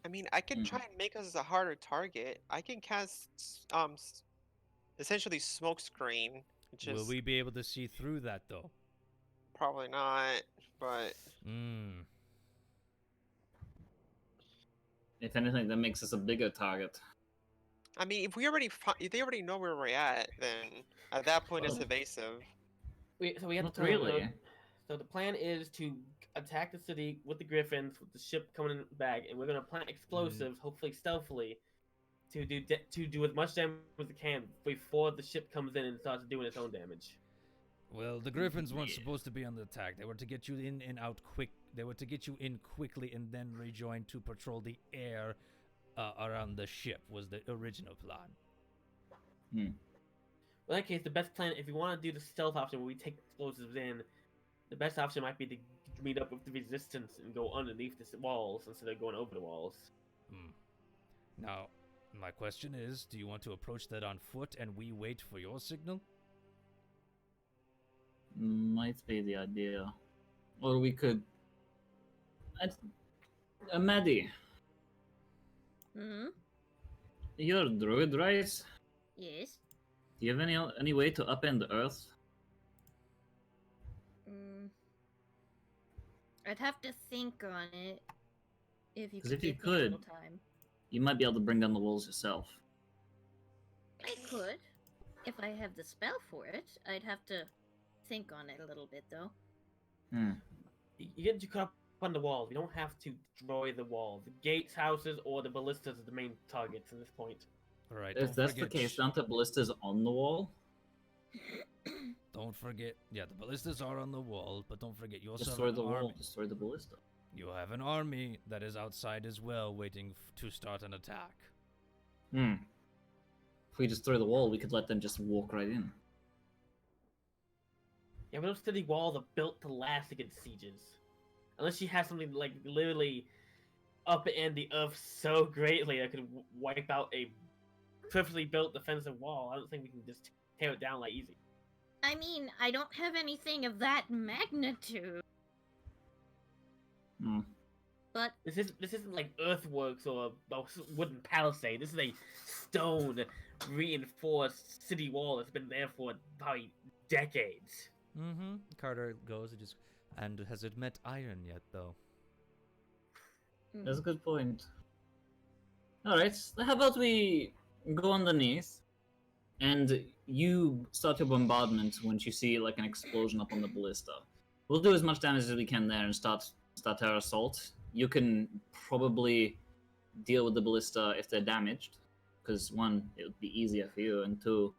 I mean, I can try and make us a harder target. I can cast essentially smoke screen, which Will is we be able to see through that, though? probably not, but If anything, that makes us a bigger target. I mean, if they already know where we're at, then at that point it's evasive. So we have Not to really. So the plan is to attack the city with the griffins, with the ship coming in back, and we're gonna plant explosives, hopefully stealthily, to do as much damage as we can before the ship comes in and starts doing its own damage. Well, the Griffins weren't supposed to be on the attack. They were to get you in and out quick. They were to get you in quickly and then rejoin to patrol the air around the ship, was the original plan. Well, in that case, the best plan, if you want to do the stealth option where we take explosives in, the best option might be to meet up with the resistance and go underneath the walls instead of going over the walls. Now, my question is, do you want to approach that on foot and we wait for your signal? Might be the idea. Or we could... Maddie, Hmm? you're a druid, right? Yes. Do you have any way to upend the earth? I'd have to think on it. If you 'Cause could if you give me a little could- time. You might be able to bring down the walls yourself. I could. If I have the spell for it. I'd have to think on it a little bit, though. You get to cut up on the walls. You don't have to destroy the walls. The gates, houses, or the ballistas are the main targets at this point. Alright, If that's the case, don't the ballistas on the wall? Don't forget, yeah, the ballistas are on the wall, but don't forget, you also Destroy have the an wall, army. destroy the ballista. You have an army that is outside as well, waiting to start an attack. If we destroy the wall, we could let them just walk right in. Yeah, but those city walls are built to last against sieges. Unless you have something like literally upend the earth so greatly that could wipe out a perfectly built defensive wall, I don't think we can just tear it down like easy. I mean, I don't have anything of that magnitude. But This isn't like earthworks or a wooden palisade. This is a stone reinforced city wall that's been there for probably decades. Carter goes and just... And has it met iron yet, though? That's a good point. Alright, how about we go underneath, and you start your bombardment once you see like an explosion up on the ballista. We'll do as much damage as we can there and start our assault. You can probably deal with the ballista if they're damaged, because one, it would be easier for you, and two,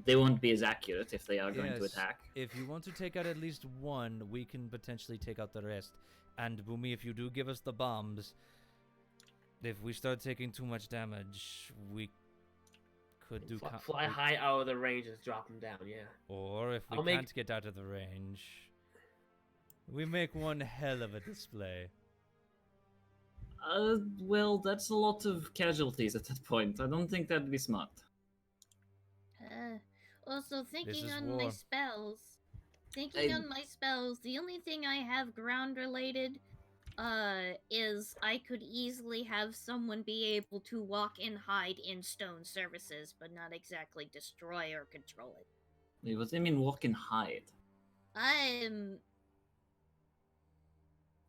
they won't be as accurate if they are going to Yes. attack. If you want to take out at least one, we can potentially take out the rest. And Boomy, if you do give us the bombs, if we start taking too much damage, we could do... Fly high out of the range and drop them down, yeah. Or if we I'll make- can't get out of the range, we make one hell of a display. Well, that's a lot of casualties at that point. I don't think that'd be smart. Also, thinking is on my war. spells. I- On my spells, the only thing I have ground related is I could easily have someone be able to walk and hide in stone surfaces, but not exactly destroy or control it. Wait, what do you mean walk and hide?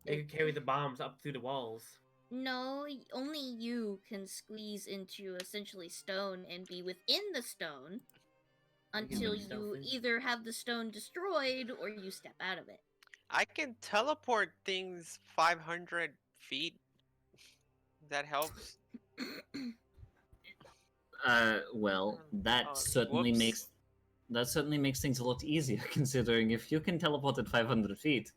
They can carry the bombs up through the walls. No, only you can squeeze into essentially stone and be within the stone until make you stealthy. either have the stone destroyed or you step out of it. I can teleport things 500 feet. That helps. Well, that certainly whoops. makes things a lot easier. Considering if you can teleport at 500 feet,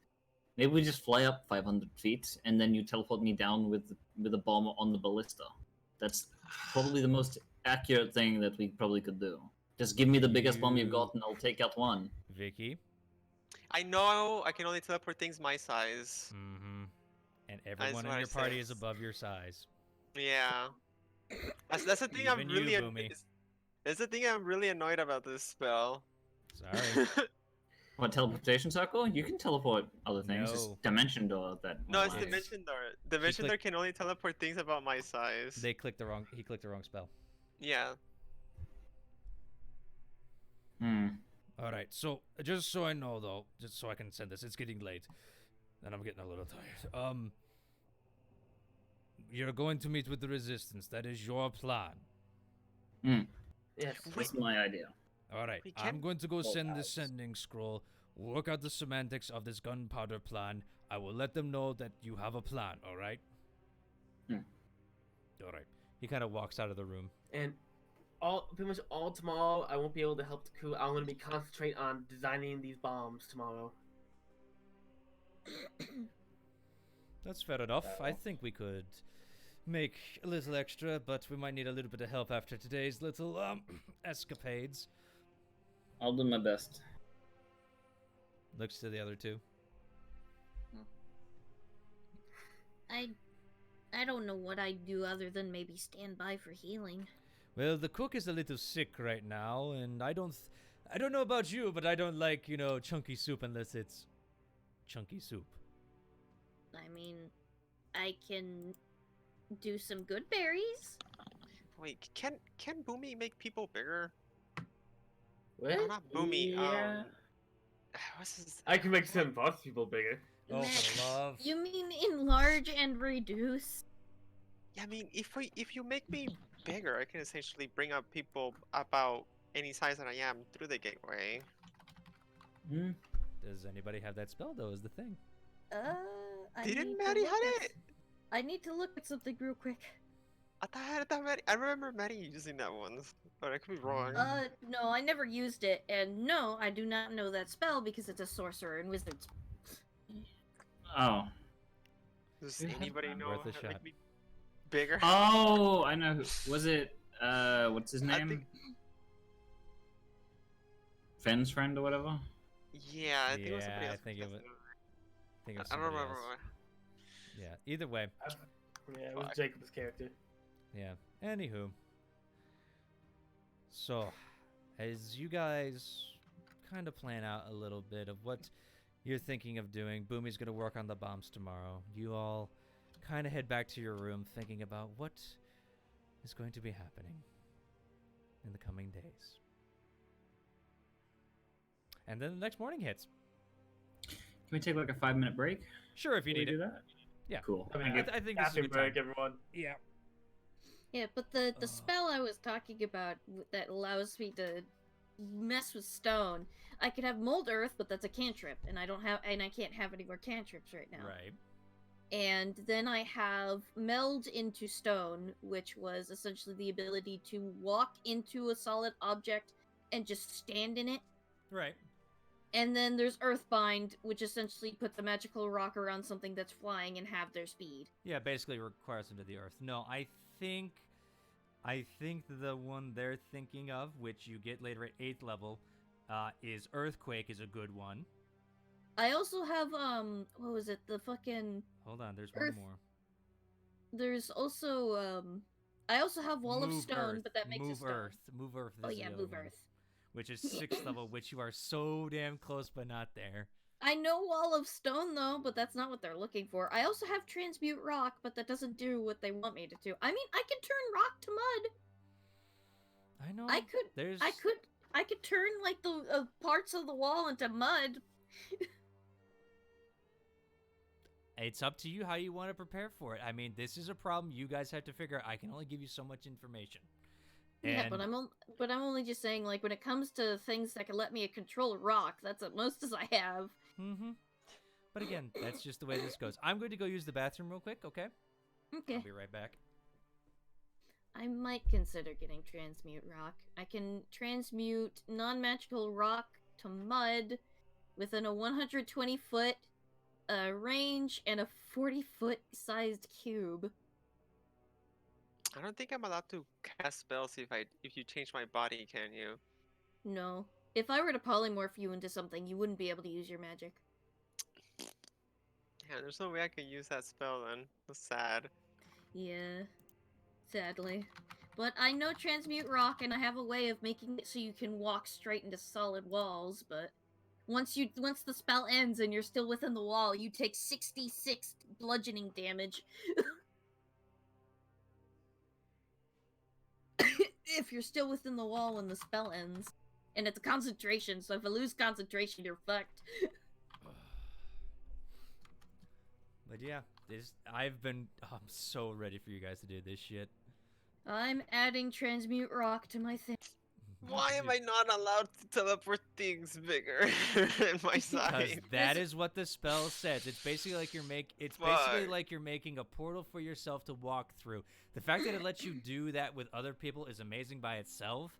maybe we just fly up 500 feet and then you teleport me down with a bomb on the ballista. That's probably the most accurate thing that we probably could do. Just give me the biggest bomb you've got, and I'll take out one. Vicky? I know I can only teleport things my size. And everyone in what your I party said. is above your size. Yeah. That's the thing I'm Even you, really Boomy. That's the thing I'm really annoyed about this spell. Sorry. What, teleportation circle? You can teleport other things. No. It's dimension door that. No, it's allows- Dimension Door. Dimension Door clicked- can only teleport things about my size. He clicked the wrong spell. Yeah. Hmm. All right. So just so I know though, just so I can send this, it's getting late, and I'm getting a little tired. You're going to meet with the resistance. That is your plan. Yes. That's my idea. All right. We I'm can't- going to go send the guys. sending scroll. Work out the semantics of this gunpowder plan. I will let them know that you have a plan. All right. All right. He kind of walks out of the room. And pretty much all tomorrow, I won't be able to help the crew. I'm gonna be concentrate on designing these bombs tomorrow. That's fair enough. I think we could make a little extra, but we might need a little bit of help after today's little escapades. I'll do my best. Looks to the other two. I don't know what I'd do other than maybe stand by for healing. Well, the cook is a little sick right now, and I don't know about you, but I don't like, chunky soup unless it's chunky soup. I mean, I can do some good berries. Wait, can Boomy make people bigger? What? No, not Boomy. Yeah. What's his? I can make some boss people bigger. Oh, for love. You mean enlarge and reduce? Yeah, I mean, if you make me bigger, I can essentially bring up people about any size that I am through the gateway. Hmm. Does anybody have that spell, though, is the thing. I Didn't need to Maddie look had at- it? I need to look at something real quick. I thought Maddie, I remember Maddie using that once, but I could be wrong. No, I never used it, and no, I do not know that spell because it's a sorcerer and wizards. Oh. Does you have anybody one? know Worth a how to shot. make me bigger? Oh, I know. Was it? What's his I name? think- Fenn's friend or whatever. Yeah, I think it was somebody Yeah, I else. think it was- I think it was I don't somebody remember. else. Yeah, either way. Yeah, it was Fuck. Jacob's character. Yeah. Anywho. So, as you guys kind of plan out a little bit of what you're thinking of doing, Boomy's going to work on the bombs tomorrow. You all kind of head back to your room thinking about what is going to be happening in the coming days. And then the next morning hits. Can we take like a 5-minute break? Sure, if you Can we need do it. that? Yeah. Cool. I mean, Thank you. I think this is a Happy good break, time. everyone. Yeah. Yeah, but the spell I was talking about that allows me to mess with stone, I could have mold earth, but that's a cantrip, and I can't have any more cantrips right now. Right. And then I have meld into stone, which was essentially the ability to walk into a solid object and just stand in it. Right. And then there's Earthbind, which essentially puts a magical rock around something that's flying and have their speed. Yeah, basically requires them to the earth. No, I think the one they're thinking of, which you get later at 8th level, is Earthquake is a good one. I also have, what was it? The fucking... Hold on, there's Earth- one more. There's also, I also have Wall of Move Stone, Earth. but that makes Move it stone. Earth. Move Earth. Oh is yeah, the other Move one, Earth. which is 6th level, which you are so damn close but not there. I know Wall of Stone though, but that's not what they're looking for. I also have Transmute Rock, but that doesn't do what they want me to do. I mean, I can turn rock to mud. I know. I could There's. I could turn like the parts of the wall into mud. It's up to you how you want to prepare for it. I mean, this is a problem you guys have to figure out. I can only give you so much information. Yeah, but I'm only just saying, like, when it comes to things that can let me control rock, that's the most as I have. Mm-hmm. But again, that's just the way this goes. I'm going to go use the bathroom real quick, okay? Okay. I'll be right back. I might consider getting Transmute Rock. I can transmute non-magical rock to mud within a 120-foot range and a 40-foot sized cube. I don't think I'm allowed to cast spells if you change my body, can you? No. If I were to polymorph you into something, you wouldn't be able to use your magic. Yeah, there's no way I can use that spell then. That's sad. Yeah. Sadly. But I know Transmute Rock, and I have a way of making it so you can walk straight into solid walls, but once the spell ends and you're still within the wall, you take 66 bludgeoning damage. If you're still within the wall when the spell ends. And it's a concentration, so if I lose concentration, you're fucked. But yeah, I'm so ready for you guys to do this shit. I'm adding Transmute Rock to my thing. Why am I not allowed to teleport things bigger in my Because side? that is what the spell says. It's basically like you're making a portal for yourself to walk through. The fact that it lets you do that with other people is amazing by itself.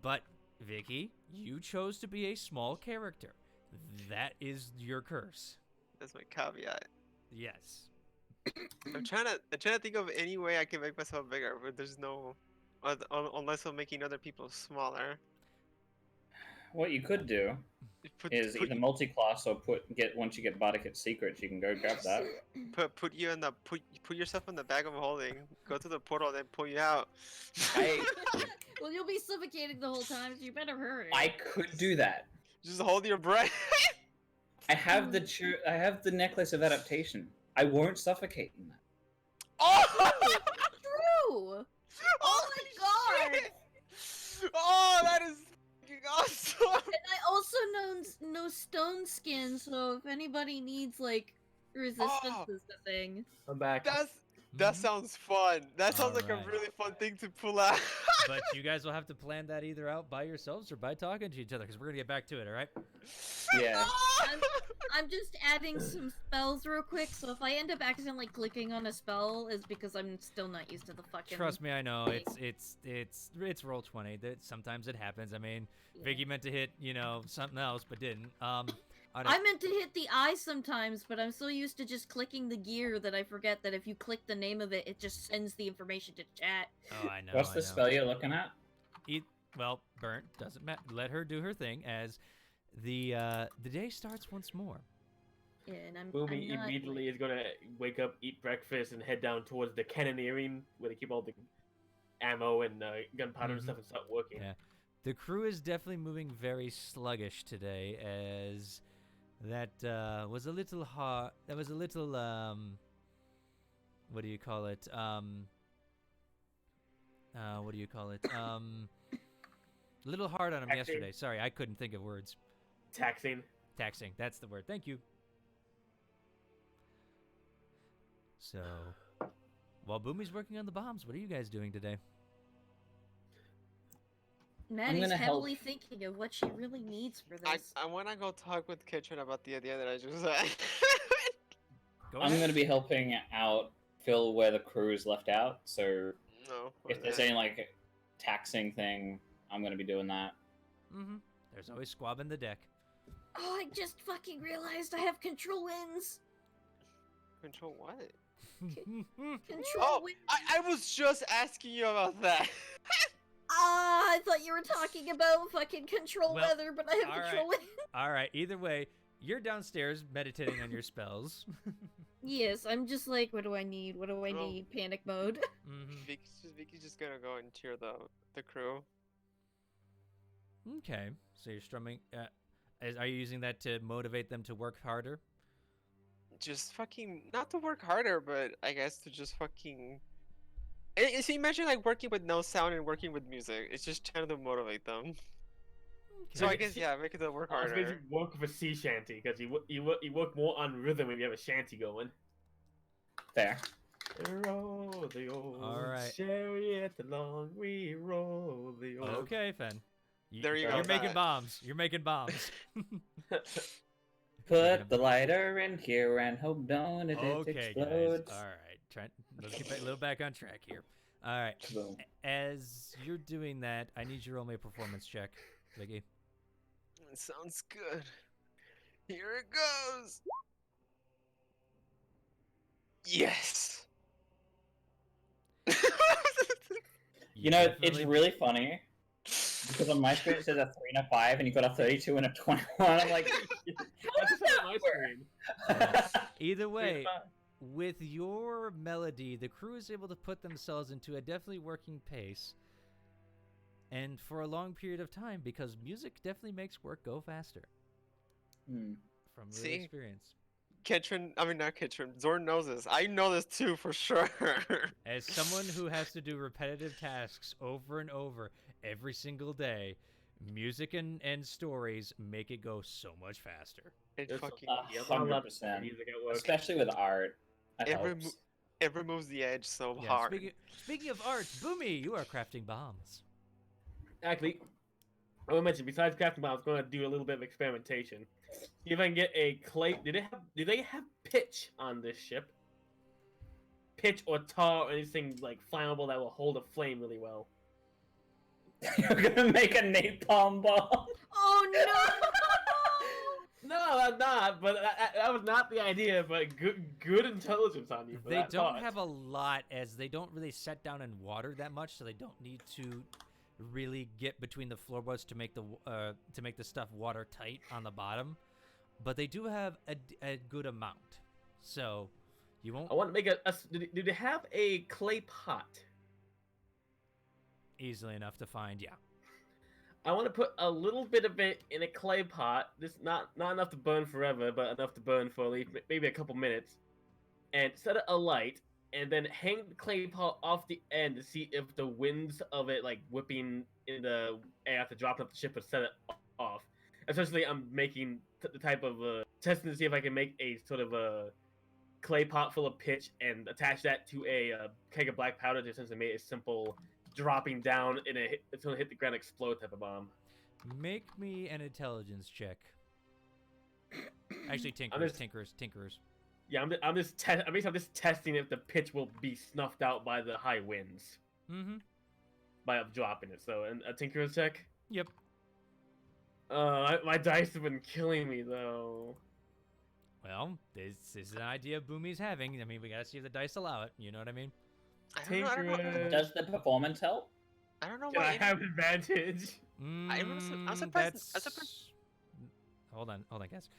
But Vicky, you chose to be a small character. That is your curse. That's my caveat. Yes. I'm trying to think of any way I can make myself bigger, but there's no, unless I'm making other people smaller. What you could do is either multi-class or once you get Bardic's secrets, you can go grab that. Put yourself in the bag of holding. Go to the portal, then pull you out. Well, you'll be suffocating the whole time, so you better hurry. I could do that. Just hold your breath. I have the necklace of adaptation. I won't suffocate in that. Oh! True! Oh my god! Shit! Oh, that is fucking awesome! And I also know stone skin, so if anybody needs, like, resistance is the thing. I'm back. That sounds fun. That sounds like Alright. a really fun thing to pull out. But you guys will have to plan that either out by yourselves or by talking to each other, because we're going to get back to it, alright? Yeah. I'm just adding some spells real quick, so if I end up accidentally clicking on a spell, is because I'm still not used to the fucking... Trust me, I know. It's roll 20. Sometimes it happens. I mean, Yeah. Vicky meant to hit, something else, but didn't. I meant to hit the eye sometimes, but I'm so used to just clicking the gear that I forget that if you click the name of it, it just sends the information to chat. Oh, I know. What's the spell you're looking at? Well, Burnt, doesn't matter. Let her do her thing as the day starts once more. Yeah, and I'm Boomy not, immediately is gonna wake up, eat breakfast, and head down towards the cannoneering where they keep all the ammo and gunpowder and stuff and start working. Yeah. The crew is definitely moving very sluggish today, as that was a little hard. That was a little what do you call it? What do you call it? A little hard on him Taxing. yesterday. Sorry, I couldn't think of words. Taxing. Taxing. That's the word. Thank you. So, while Boomy's working on the bombs, what are you guys doing today? Maddie's gonna help. heavily thinking of what she really needs for this. I want to go talk with Kitchen about the idea that I just said. Go I'm ahead. going to be helping out Phil where the crew is left out, so No. if there's any, taxing thing, I'm going to be doing that. Mm-hmm. There's always squab in the deck. Oh, I just fucking realized I have control winds. Control what? Control Oh, winds. I was just asking you about that. Ah, I thought you were talking about fucking control Well, weather, but I have all control winds. All right. Either way, you're downstairs meditating on your spells. Yes, I'm just like, what do I need? What do I Oh. need? Panic mode. Mm-hmm. Vicky's just gonna go and cheer the crew. Okay. So you're strumming. Are you using that to motivate them to work harder? Just fucking not to work harder, but I guess to just fucking. So imagine working with no sound and working with music. It's just trying to motivate them. So I guess make it work I was harder. basically work with a sea shanty because you work more on rhythm if you have a shanty going. There. Roll the old All right. chariot along, we roll the old. Okay, Fen. There you go, You're making that. bombs. You're making bombs. Put the lighter in here and hope don't it Okay, explodes. guys. All right. Let's get a little back on track here. All right. Boom. As you're doing that, I need you to roll me a performance check, Vicky. It sounds good. Here it goes. Yes. You know, it's definitely- really funny because on my screen it says a 3 and a 5, and you got a 32 and a 21. I'm like, That's just on my screen. Either way, with your melody, the crew is able to put themselves into a definitely working pace, and for a long period of time, because music definitely makes work go faster. Hmm. From real See? experience. Not Kitchen. Zorn knows this. I know this too for sure. As someone who has to do repetitive tasks over and over every single day, music and stories make it go so much faster. It There's fucking 100%. music at work. Especially with art. That it helps. removes the edge so Yeah, hard. speaking of art, Boomy, you are crafting bombs. Actually, I want to mention, besides crafting bombs, I'm going to do a little bit of experimentation. See if I can get a clay. Do they have pitch on this ship? Pitch or tar or anything like flammable that will hold a flame really well. You're gonna make a napalm bomb. Oh no! No, I'm not. But that was not the idea. But good intelligence on you. For They that don't thought. have a lot, as they don't really set down in water that much, so they don't need to really get between the floorboards to make the stuff watertight on the bottom. But they do have a good amount, so you won't I want to make do they have a clay pot? easily enough to find. Yeah. I want to put a little bit of it in a clay pot. This not enough to burn forever, but enough to burn for at least maybe a couple minutes. And set it alight, and then hang the clay pot off the end to see if the winds of it like whipping in the air after dropping off the ship would set it off. Essentially, I'm making the type of testing to see if I can make a sort of a clay pot full of pitch and attach that to a keg of black powder to essentially make a simple dropping down in it's gonna hit the ground, explode type of bomb. Make me an intelligence check. Actually, tinkerers. Yeah, I'm just testing if the pitch will be snuffed out by the high winds Mm-hmm. by dropping it. So, and a tinkerer's check. Yep. My dice have been killing me though. Well, this is an idea Boomy's having. I mean, we gotta see if the dice allow it. You know what I mean? I don't know. Does the performance help? I don't know Can I why. have advantage? I'm surprised. Hold on, guys.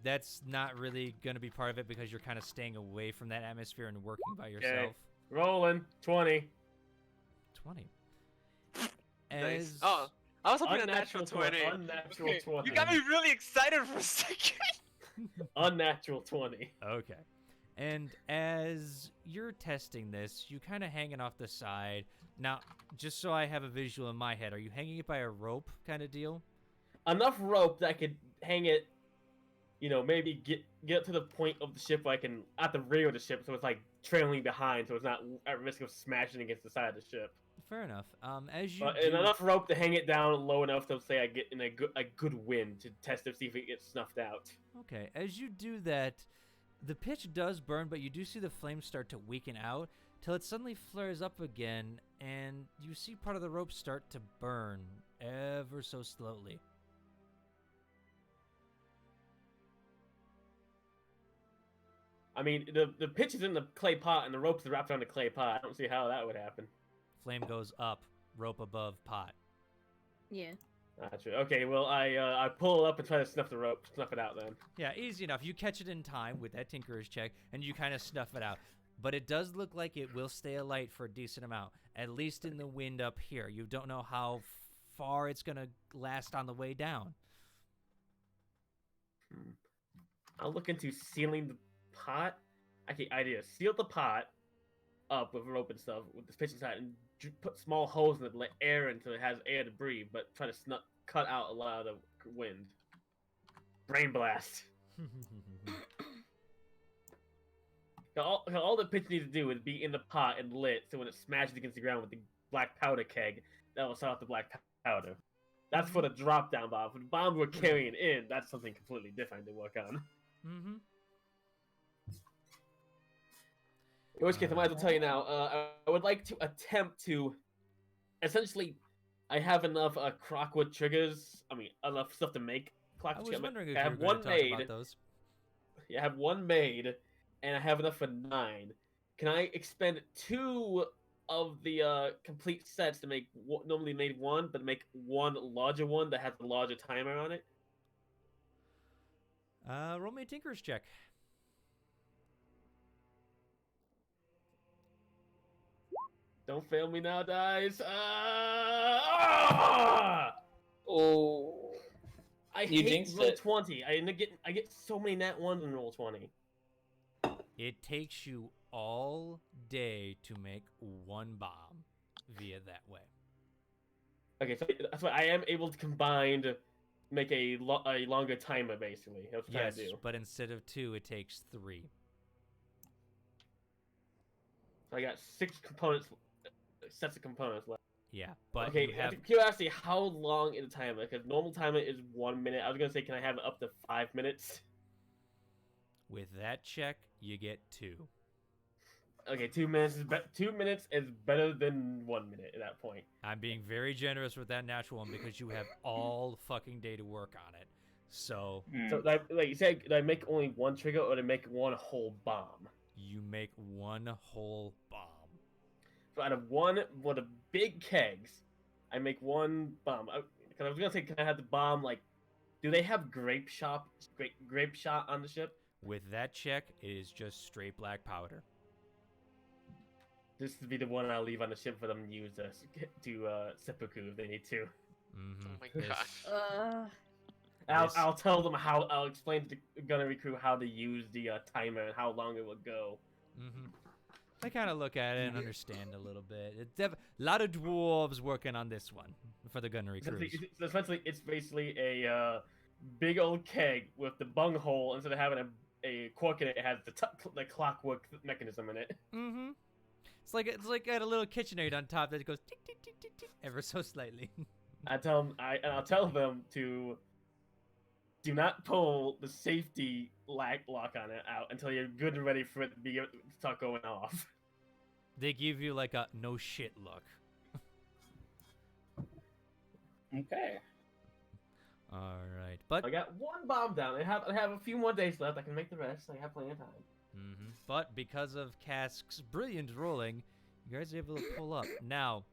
That's not really gonna be part of it because you're kind of staying away from that atmosphere and working by yourself. Rolling 20. 20. Nice. Oh, I was hoping a natural 20. Unnatural 20. You got me really excited for a second. Unnatural 20. Okay. And as you're testing this, you kind of hanging off the side. Now, just so I have a visual in my head, are you hanging it by a rope kind of deal? Enough rope that I could hang it, maybe get up to the point of the ship where I can, at the rear of the ship, so it's like trailing behind, so it's not at risk of smashing against the side of the ship. Fair enough. As you And enough rope to hang it down low enough to say I get in a good wind to test to see if it gets snuffed out. Okay, as you do that, the pitch does burn, but you do see the flames start to weaken out till it suddenly flares up again, and you see part of the rope start to burn ever so slowly. I mean, the pitch is in the clay pot and the rope's wrapped around the clay pot. I don't see how that would happen. Flame goes up, rope above pot. Yeah. That's true. Okay, well, I pull it up and try to snuff it out then. Yeah, easy enough. You catch it in time with that Tinkerer's check, and you kind of snuff it out. But it does look like it will stay alight for a decent amount, at least in the wind up here. You don't know how far it's going to last on the way down. I'll look into sealing the pot. Okay, idea. Seal the pot up with rope and stuff with the pitch inside and put small holes in it to let air until it has air to breathe, but try to cut out a lot of the wind. Brain blast. All the pitch needs to do is be in the pot and lit, so when it smashes against the ground with the black powder keg, that will set off the black powder. That's for the drop down bomb. For the bombs we're carrying in, that's something completely different to work on. Mm-hmm. In which case, I might as well tell you now. I would like to attempt to, essentially, I have enough clockwood triggers. I mean, enough stuff to make clockwood triggers. I was wondering if you were going to talk about those. Yeah, I have one made, and I have enough for 9. Can I expend 2 of the complete sets to make normally made 1, but make 1 larger one that has a larger timer on it? Roll me a Tinker's check. Don't fail me now, dice. Oh. I You hate jinxed roll it. 20. I get so many nat ones in roll 20. It takes you all day to make one bomb via that way. Okay, so that's why I am able to combine to make a longer timer, basically. That's what Yes, I do. but instead of 2, it takes 3. So I got 6 components, sets of components left. Yeah, but Okay, you have... curiosity, how long is the timer? Because normal timer is 1 minute. I was gonna say, can I have it up to 5 minutes? With that check, you get 2. Okay, 2 minutes is 2 minutes is better than 1 minute at that point. I'm being very generous with that natural one because you have all fucking day to work on it. So So, like you said, did I make only one trigger, or did I make one whole bomb? you make one whole bomb. So out of one of big kegs, I make one bomb. Because I was gonna say, can I have the bomb like? Do they have grape shot on the ship? With that check, it is just straight black powder. This would be the one I'll leave on the ship for them to use to seppuku if they need to. Mm-hmm. Oh my gosh. I'll tell them how. I'll explain to the gunnery crew how to use the timer and how long it will go. Mm-hmm. I kind of look at it and understand a little bit. It's a lot of dwarves working on this one for the gunnery crews. Essentially, it's basically a big old keg with the bung hole. Instead of having a cork in it, it has the clockwork mechanism in it. Mm-hmm. It's like at a little KitchenAid on top that goes tick tick tick tick tick ever so slightly. I'll tell them to do not pull the safety lock on it out until you're good and ready for it to start going off. They give you like a no shit look. Okay. All right, but I got one bomb down. I have a few more days left. I can make the rest. I have plenty of time. mm-hmm. But because of Cask's brilliant rolling, you guys are able to pull up. Now,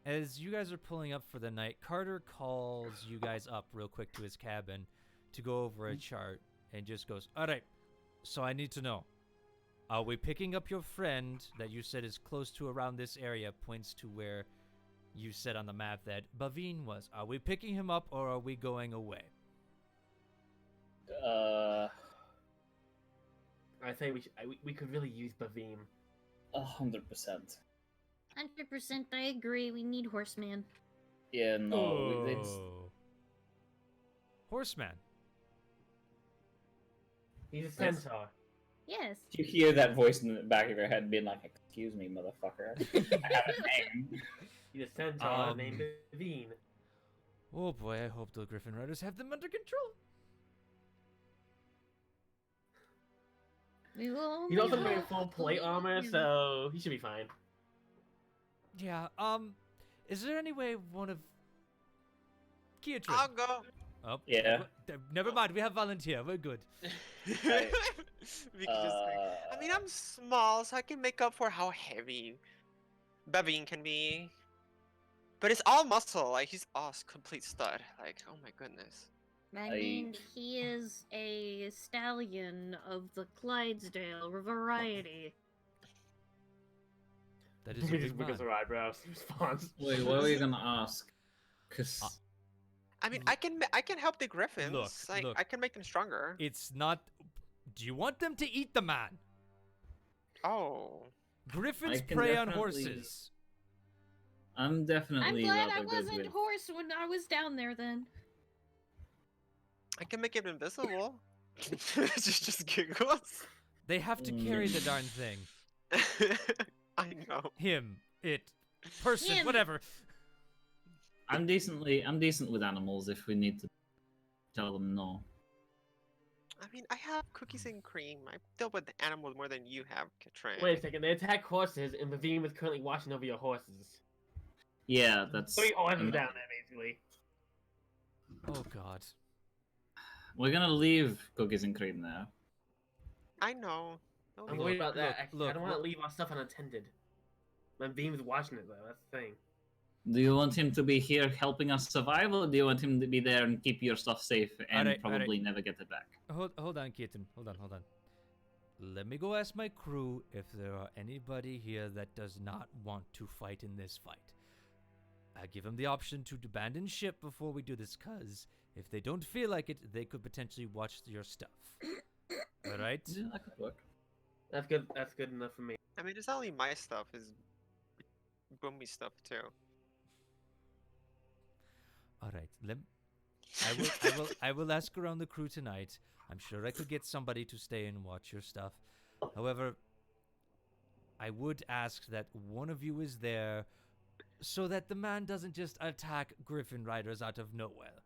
as you guys are pulling up for the night, Carter calls you guys up real quick to his cabin to go over a chart and just goes, all right, so I need to know, are we picking up your friend that you said is close to around this area, points to where you said on the map that Bavine was. Are we picking him up or are we going away? I think we could really use Bavim. 100%. 100%, I agree. We need Horseman. Yeah, no. Horseman. He's a centaur. Yes. You hear that voice in the back of your head being like, excuse me, motherfucker. I have a name. He's a centaur named Bavine. Oh boy, I hope the Griffin Riders have them under control. We will. He's also wearing full plate armor, so he should be fine. Yeah, is there any way one of... Kiatrin. I'll go. Oh, Yeah. Never mind, we have volunteer, we're good. We can just I mean, I'm small, so I can make up for how heavy Bavine can be. But it's all muscle, like he's all complete stud. Like, oh my goodness. I mean, he is a stallion of the Clydesdale variety. That is a He just big wiggles man. her eyebrows. Response. Wait, what were you gonna ask? Cause I mean, I can help the griffins. Look. I can make them stronger. It's not... Do you want them to eat the man? Oh. Griffins I can prey on definitely- horses. I'm I'm definitely glad I rather good wasn't with. horse when I was down there then. I can make him invisible. just giggles. They have to carry the darn thing. I know. Him, it, person, Him. whatever. I'm decent with animals if we need to tell them no. I mean, I have cookies and cream. I deal with animals more than you have, Katrin. Wait a second. They attack horses, and Bavim is currently watching over your horses. Yeah, that's. 3 horses down there, basically. Oh god. We're gonna leave cookies and cream there. I know. No I'm big worried deal. about that. look, I don't want to leave our stuff unattended. Bavim is watching it, though. That's the thing. Do you want him to be here helping us survive, or do you want him to be there and keep your stuff safe and Alright, probably never get it back? Hold on, Keaton. Hold on. Let me go ask my crew if there are anybody here that does not want to fight in this fight. I give them the option to abandon ship before we do this, cause if they don't feel like it, they could potentially watch your stuff. All right? Yeah, that could work. That's good. That's good enough for me. I mean, it's not only my stuff; it's Boomy stuff too. All right. I will ask around the crew tonight. I'm sure I could get somebody to stay and watch your stuff. However, I would ask that one of you is there so that the man doesn't just attack Griffin Riders out of nowhere.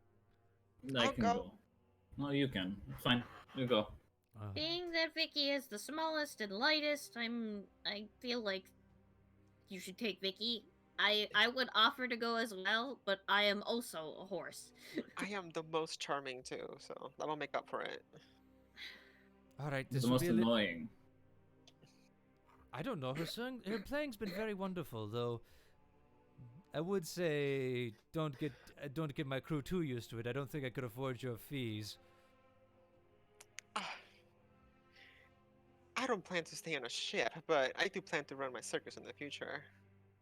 I I'll can go. go. No, you can. It's fine. You go. Being that Vicky is the smallest and lightest, I feel like you should take Vicky. I would offer to go as well, but I am also a horse. I am the most charming too, so that'll make up for it. All right, It's this the will most be annoying. I don't know. Her playing's been very wonderful, though. I would say don't get my crew too used to it. I don't think I could afford your fees. I don't plan to stay on a ship, but I do plan to run my circus in the future.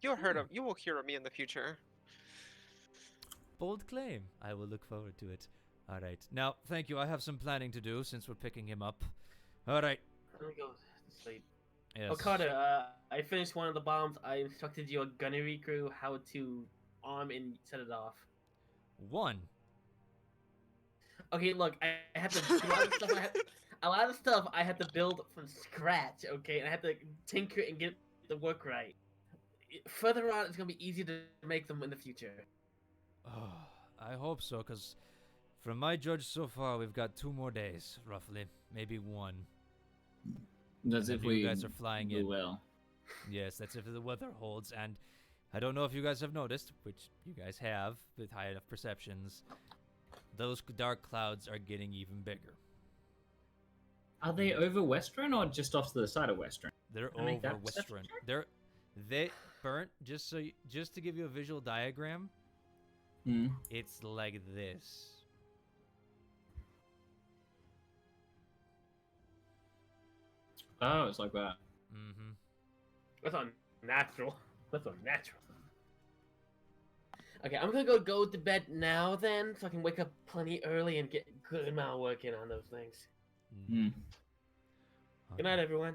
You will hear of me in the future. Bold claim. I will look forward to it. All right. Now, thank you. I have some planning to do since we're picking him up. All right. Let me go to sleep. Yes. Oh, Carter, I finished one of the bombs. I instructed your gunnery crew how to arm and set it off. One. Okay, look, I had to do a lot of stuff I had to build from scratch. Okay, and I had to tinker and get the work right. Further on, it's gonna be easier to make them in the future. Oh, I hope so, because from my judge so far, we've got 2 more days, roughly. Maybe 1. That's And if you we guys are flying do in. well. Yes, that's if the weather holds. And I don't know if you guys have noticed, which you guys have with high enough perceptions, those dark clouds are getting even bigger. Are they over Western or just off to the side of Western? They're Can I make over that perception Western. They burnt just to give you a visual diagram. Hmm. It's like this. Oh, it's like that. Mm-hmm. That's unnatural. That's unnatural. Okay, I'm gonna go to bed now then, so I can wake up plenty early and get a good amount of work in on those things. Hmm. Good night, everyone.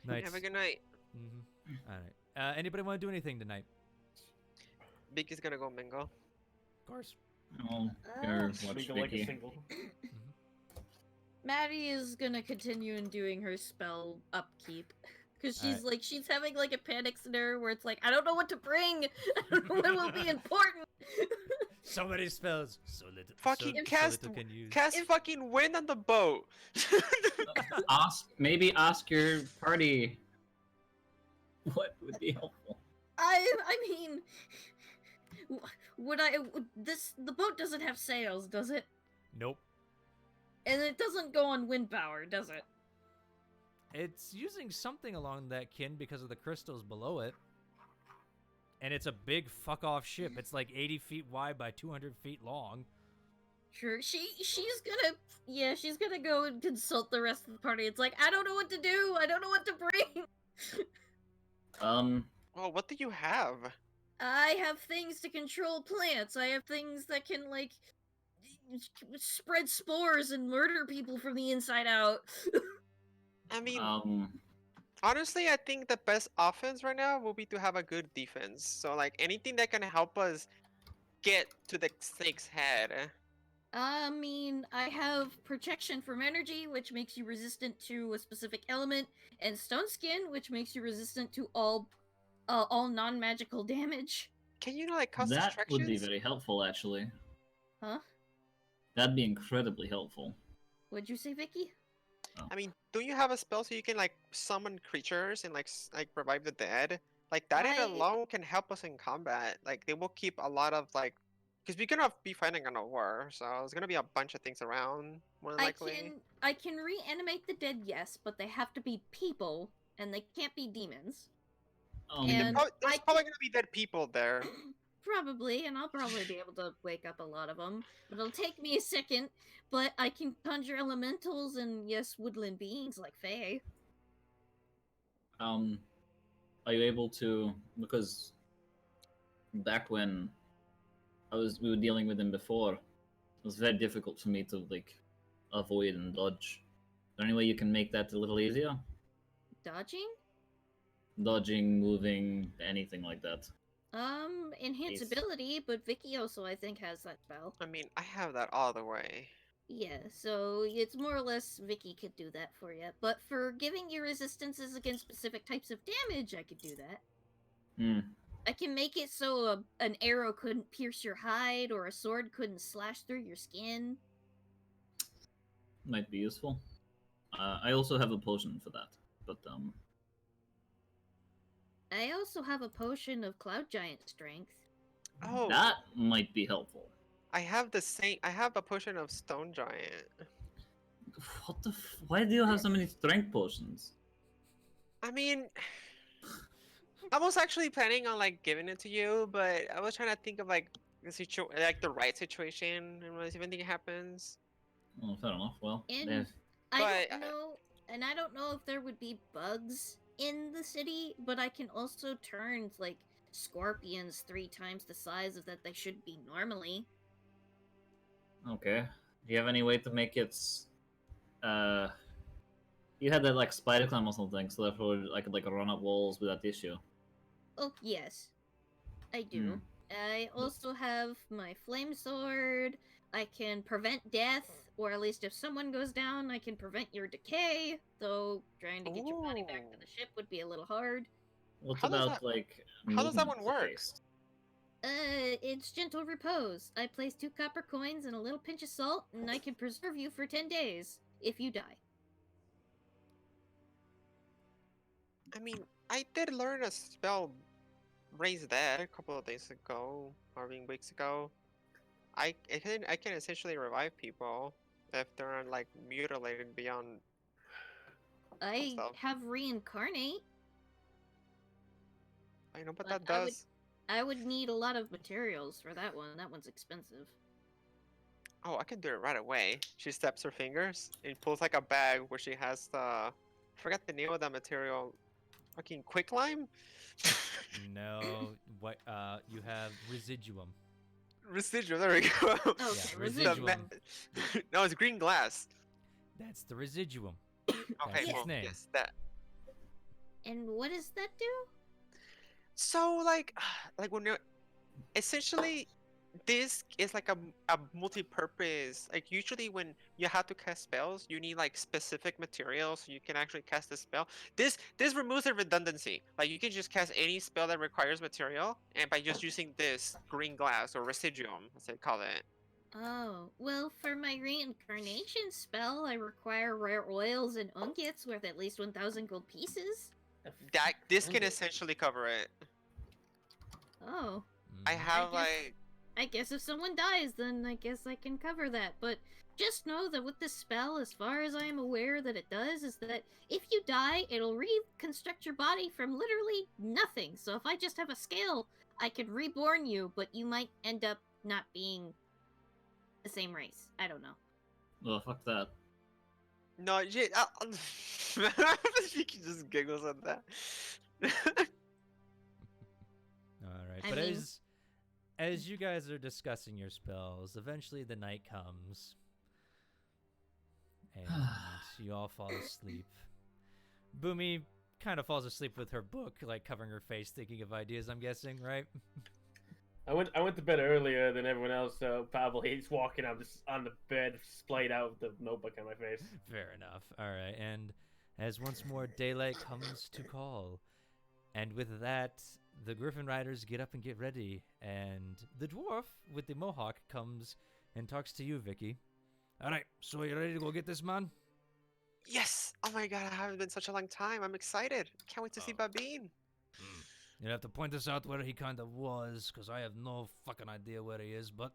Night. Have a good night. Mm-hmm. All right. Anybody want to do anything tonight? Biggie's gonna go mingle. Of course. I'll go watch Legal like a Vicky. single. Maddie is gonna continue in doing her spell upkeep. Because she's Alright. like, she's having like a panic scenario where it's like, I don't know what to bring. I don't know what will be important. So many spells. So little. Fucking so cast- little can use. Cast fucking wind on the boat. Maybe ask your party what would be helpful. I mean, the boat doesn't have sails, does it? Nope. And it doesn't go on wind power, does it? It's using something along that kin because of the crystals below it. And it's a big fuck off ship. It's like 80 feet wide by 200 feet long. Sure, she's gonna go and consult the rest of the party. It's like, I don't know what to do. I don't know what to bring. Well, what do you have? I have things to control plants. I have things that can like spread spores and murder people from the inside out. I mean, Um, honestly, I think the best offense right now will be to have a good defense. So, like, anything that can help us get to the snake's head. I mean, I have protection from energy, which makes you resistant to a specific element, and stone skin, which makes you resistant to all non-magical damage. Can you, like, cause that distractions? would be very helpful, actually. Huh? That'd be incredibly helpful. What'd you say, Vicky? I mean, don't you have a spell so you can, like, summon creatures and, like, revive the dead? Like, that in alone can help us in combat. Like, they will keep a lot of, like... Because we're gonna be fighting on a war, so there's gonna be a bunch of things around, more than likely. I can reanimate the dead, yes, but they have to be people, and they can't be demons. Um, And There's I probably gonna be dead people there. Probably, and I'll probably be able to wake up a lot of them. But it'll take me a second. But I can conjure elementals and, yes, woodland beings like Fae. Are you able to? Because back when we were dealing with him before, it was very difficult for me to like avoid and dodge. Is there any way you can make that a little easier? Dodging? Dodging, moving, anything like that. Enhance Please. ability, but Vicky also, I think, has that spell. I mean, I have that all the way. Yeah, so it's more or less Vicky could do that for you. But for giving you resistances against specific types of damage, I could do that. Hmm. I can make it so an arrow couldn't pierce your hide or a sword couldn't slash through your skin. Might be useful. I also have a potion for that, but I also have a potion of Cloud Giant Strength. Oh, that might be helpful. I have the same. I have a potion of Stone Giant. What the? Why do you have so many strength potions? I mean, I was actually planning on like giving it to you, but I was trying to think of like the right situation, and when anything happens. Oh, fair enough. Well, And I But- don't know, and I don't know if there would be bugs in the city, but I can also turn like scorpions 3 times the size of that they should be normally. okay. Do you have any way to make it? You had that like spider climb or something, so therefore I could like run up walls without issue. Oh, yes. I do. I also have my flame sword. I can prevent death, or at least if someone goes down, I can prevent your decay, though trying to get your body back to the ship would be a little hard. What How does about that- like? how does that one movement work? haste? It's gentle repose. I place 2 copper coins and a little pinch of salt, and I can preserve you for 10 days, if you die. I mean, I did learn a spell, Raise Dead, a couple of days ago, or weeks ago. I can essentially revive people if they're like mutilated beyond. I stuff. have reincarnate. I know, but But that does. I would need a lot of materials for that one. That one's expensive. Oh, I can do it right away. She steps her fingers and pulls like a bag where she has the. I forgot the name of that material. Fucking quicklime. No, what? You have residuum. Residual. There we go. Okay, Yeah, The residuum. no, it's green glass. That's the residuum. Okay, its well, name. yes, that. And what does that do? So like when you're essentially this is like a multi-purpose, like usually when you have to cast spells you need like specific materials so you can actually cast the spell. This removes the redundancy, like you can just cast any spell that requires material and by just using this green glass or residuum as they call it. Oh, well, for my reincarnation spell, I require rare oils and unguents worth at least 1,000 gold pieces. That this can essentially cover it. Oh, I Mhm. have guess- I guess if someone dies, then I guess I can cover that. But just know that with this spell, as far as I am aware that it does, is that if you die, it'll reconstruct your body from literally nothing. So if I just have a scale, I could reborn you, but you might end up not being the same race. I don't know. Oh, fuck that. No, she just giggles at that. All right, I but mean- as you guys are discussing your spells, eventually the night comes, and you all fall asleep. Boomy kind of falls asleep with her book, like covering her face, thinking of ideas. I'm guessing, right? I went to bed earlier than everyone else, so probably he's walking. I'm just on the bed, splayed out with the notebook on my face. Fair enough. All right, and as once more daylight comes to call, and with that, the Griffin Riders get up and get ready, and the dwarf with the mohawk comes and talks to you, Vicky. All right, so you ready to go get this man? Yes! Oh my god, I haven't been such a long time. I'm excited. Can't wait to see Oh. Babine. You'll have to point us out where he kind of was, because I have no fucking idea where he is, but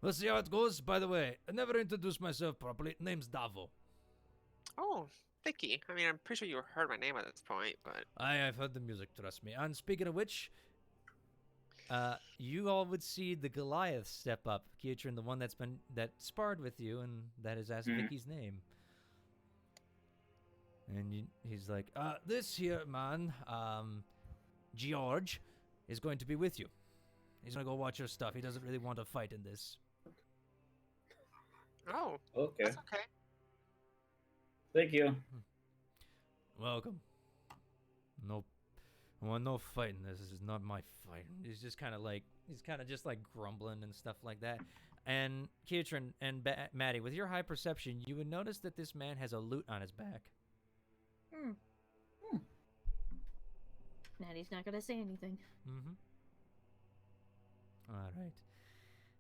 we'll see how it goes. By the way, I never introduced myself properly. Name's Davo. Oh, Vicky. I mean, I'm pretty sure you heard my name at this point, but I've heard the music, trust me. And speaking of which, You all would see the Goliath step up. Kietran, the one that sparred with you and that has asked Vicky's name. And he's like, this here man, George, is going to be with you. He's gonna go watch your stuff. He doesn't really want to fight in this. Oh, Okay. that's okay. Thank you. Welcome. Nope. Well, no fighting. This is not my fight. He's kind of just like grumbling and stuff like that. And Kietran and Maddie, with your high perception, you would notice that this man has a lute on his back. Natty's not gonna say anything. All right.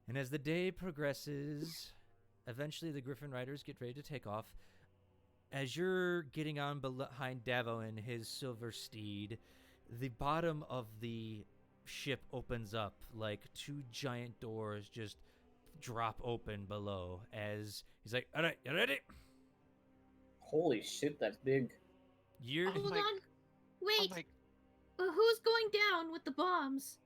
And as the day progresses, eventually the Griffin Riders get ready to take off. As you're getting on behind Davo and his silver steed, the bottom of the ship opens up like two giant doors just drop open below as he's like, all right, you ready? Holy shit, that's big. You're Hold my- on. Wait. Oh my- Who's going down with the bombs?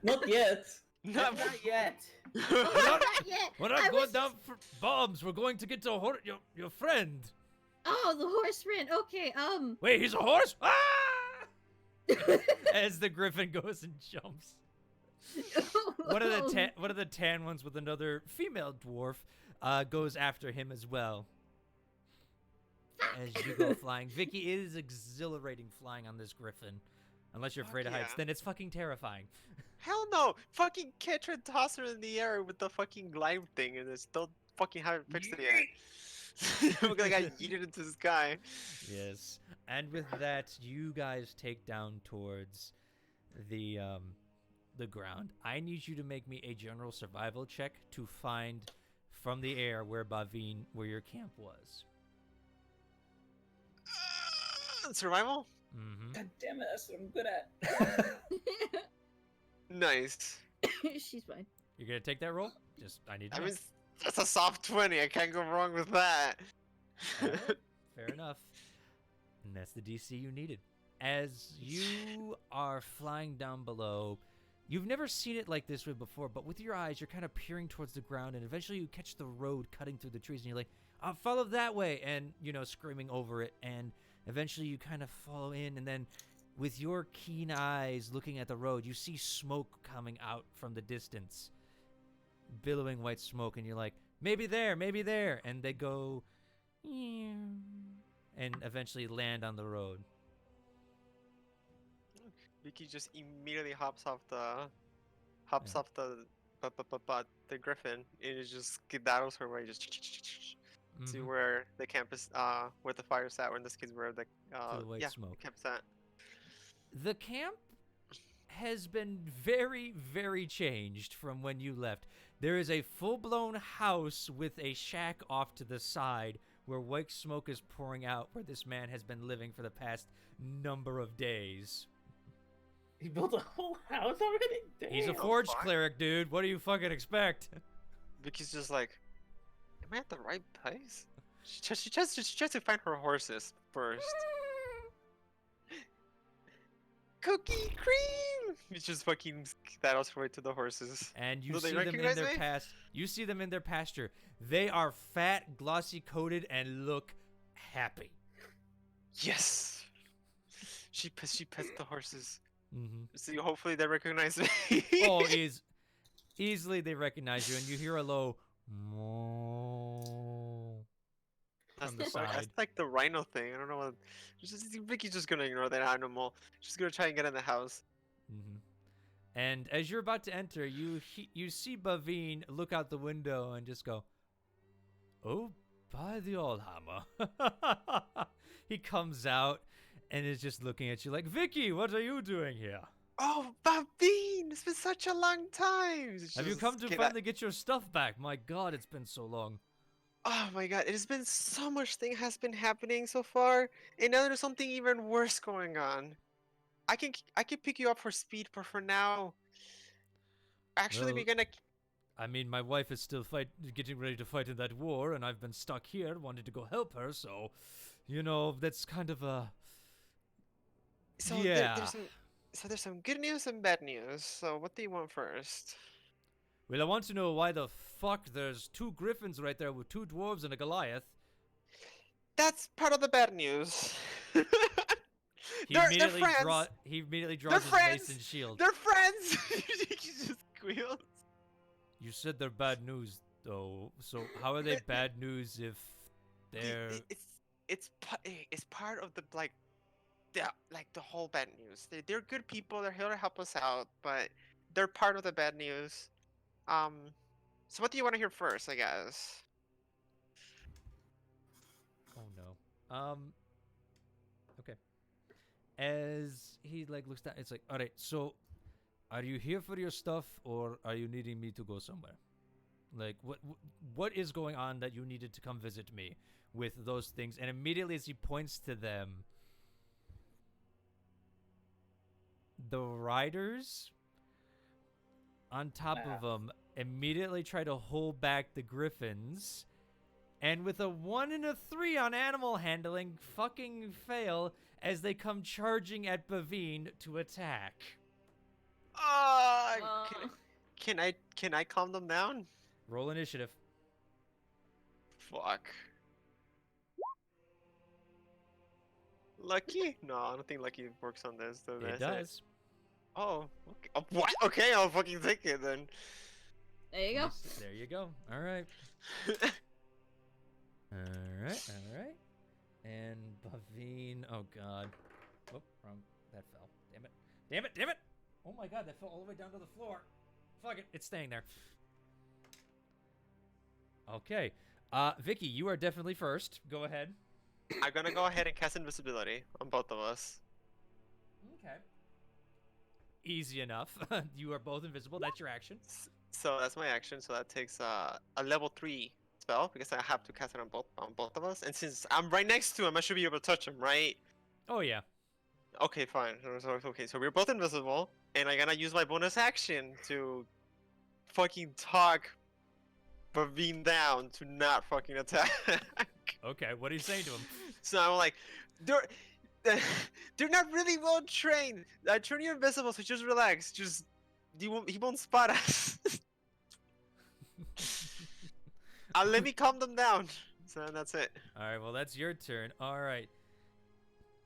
Not yet. Not Not yet. Not yet. we're I not going was down for bombs. We're going to get to your friend. Oh, the horse friend. Okay. Wait, he's a horse? Ah! As the Griffin goes and jumps. One of the tan ones with another female dwarf goes after him as well. As you go flying. Vicky, it is exhilarating flying on this Griffin. Unless you're afraid of heights, yeah. then it's fucking terrifying. Hell no! Fucking catch her and toss her in the air with the fucking glide thing and it's still fucking haven't fixed it yet. Look like I yeeted into the sky. Yes. And with that, you guys take down towards the ground. I need you to make me a general survival check to find from the air where your camp was. Survival? Mm-hmm. God damn it, that's what I'm good at. Nice. She's fine. You're gonna take that roll? I need to I know. mean, that's a soft 20. I can't go wrong with that. Alright, fair enough. And that's the DC you needed. As you are flying down below, you've never seen it like this way before, but with your eyes, you're kind of peering towards the ground, and eventually you catch the road cutting through the trees, and you're like, I'll follow that way, and, screaming over it, and eventually you kind of follow in, and then with your keen eyes looking at the road, you see smoke coming out from the distance. Billowing white smoke, and you're like, maybe there, and they go, and eventually land on the road. Vicky just immediately hops off the griffin and it just skedaddles her way just to Mhm. where the campus where the fire's at, where in this case where the To the white smoke. camp's at. The camp has been very, very changed from when you left. There is a full-blown house with a shack off to the side where white smoke is pouring out, where this man has been living for the past number of days. He built a whole house already? Damn. He's a Damn. forge Fuck. cleric, dude. What do you fucking expect? Vicky's just like, am I at the right place? She tries to find her horses first. Cookie cream! It's just fucking skedaddles her way to the horses. And you Do they see them in recognize their me? You see them in their pasture. They are fat, glossy coated, and look happy. Yes! She pets the horses. Mm-hmm. So hopefully they recognize me. Oh, easily they recognize you, and you hear a low moo That's, from the that's side. like the rhino thing. I don't know what. Vicky's just gonna ignore that animal. She's gonna try and get in the house. Mm-hmm. And as you're about to enter, you see Bavine look out the window and just go, "Oh, by the old hammer!" He comes out and is just looking at you like, "Vicky, what are you doing here? Oh, Babine! It's been such a long time. Have you come to finally get your stuff back? My God, it's been so long." Oh my God! It has been so much thing has been happening so far, and now there's something even worse going on. I can pick you up for speed, but for now, actually, Well, we're gonna. I mean, my wife is still getting ready to fight in that war, and I've been stuck here, wanting to go help her. So, that's kind of a So yeah. there's So there's some good news and bad news. So what do you want first? Well, I want to know why the fuck there's 2 griffins right there with 2 dwarves and a Goliath. That's part of the bad news. He they're immediately friends. He immediately They're draws his friends. mace and shield. They're friends. He just squeals. You said they're bad news, though. So how are they bad news if they're? It's part of the the whole bad news. They're good people. They're here to help us out, but they're part of the bad news. So what do you want to hear first? I guess. Oh no. Okay. As he looks down, it's like, all right. So, are you here for your stuff, or are you needing me to go somewhere? Like, what is going on that you needed to come visit me with those things? And immediately, as he points to them, the riders on top of them immediately try to hold back the griffins, and with a 1 and a 3 on animal handling, fucking fail as they come charging at Bavine to attack. Can I calm them down? Roll initiative. Fuck. Lucky? No, I don't think Lucky works on this. It does. Oh, okay. What? Okay, I'll fucking take it then. There you go. There you go. All right. All right. And Bavine. Oh god. Oh, wrong. That fell. Damn it. Oh my god, that fell all the way down to the floor. Fuck it. It's staying there. Okay. Vicky, you are definitely first. Go ahead. I'm gonna go ahead and cast invisibility on both of us. Okay. Easy enough. You are both invisible. That's your action. So that's my action. So that takes a level 3 spell because I have to cast it on both of us. And since I'm right next to him, I should be able to touch him, right? Oh yeah. Okay, fine. Okay, so we're both invisible, and I'm gonna use my bonus action to fucking talk Bavine down to not fucking attack. Okay, what are you saying to him? So I'm like, they're not really well trained. I turn you invisible, so just relax. He won't spot us. Let me calm them down. So that's it. All right, well that's your turn. All right.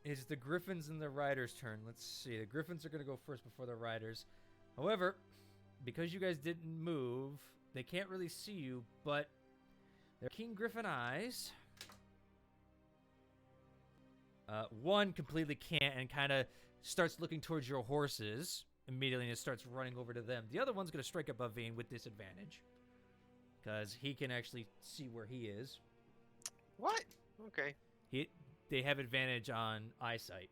It's the Griffins and the Riders' turn. Let's see. The Griffins are going to go first before the Riders. However, because you guys didn't move, they can't really see you, but their King Griffin eyes. One completely can't and kind of starts looking towards your horses immediately and it starts running over to them. The other one's going to strike at Bavine with disadvantage because he can actually see where he is. What? Okay. They have advantage on eyesight.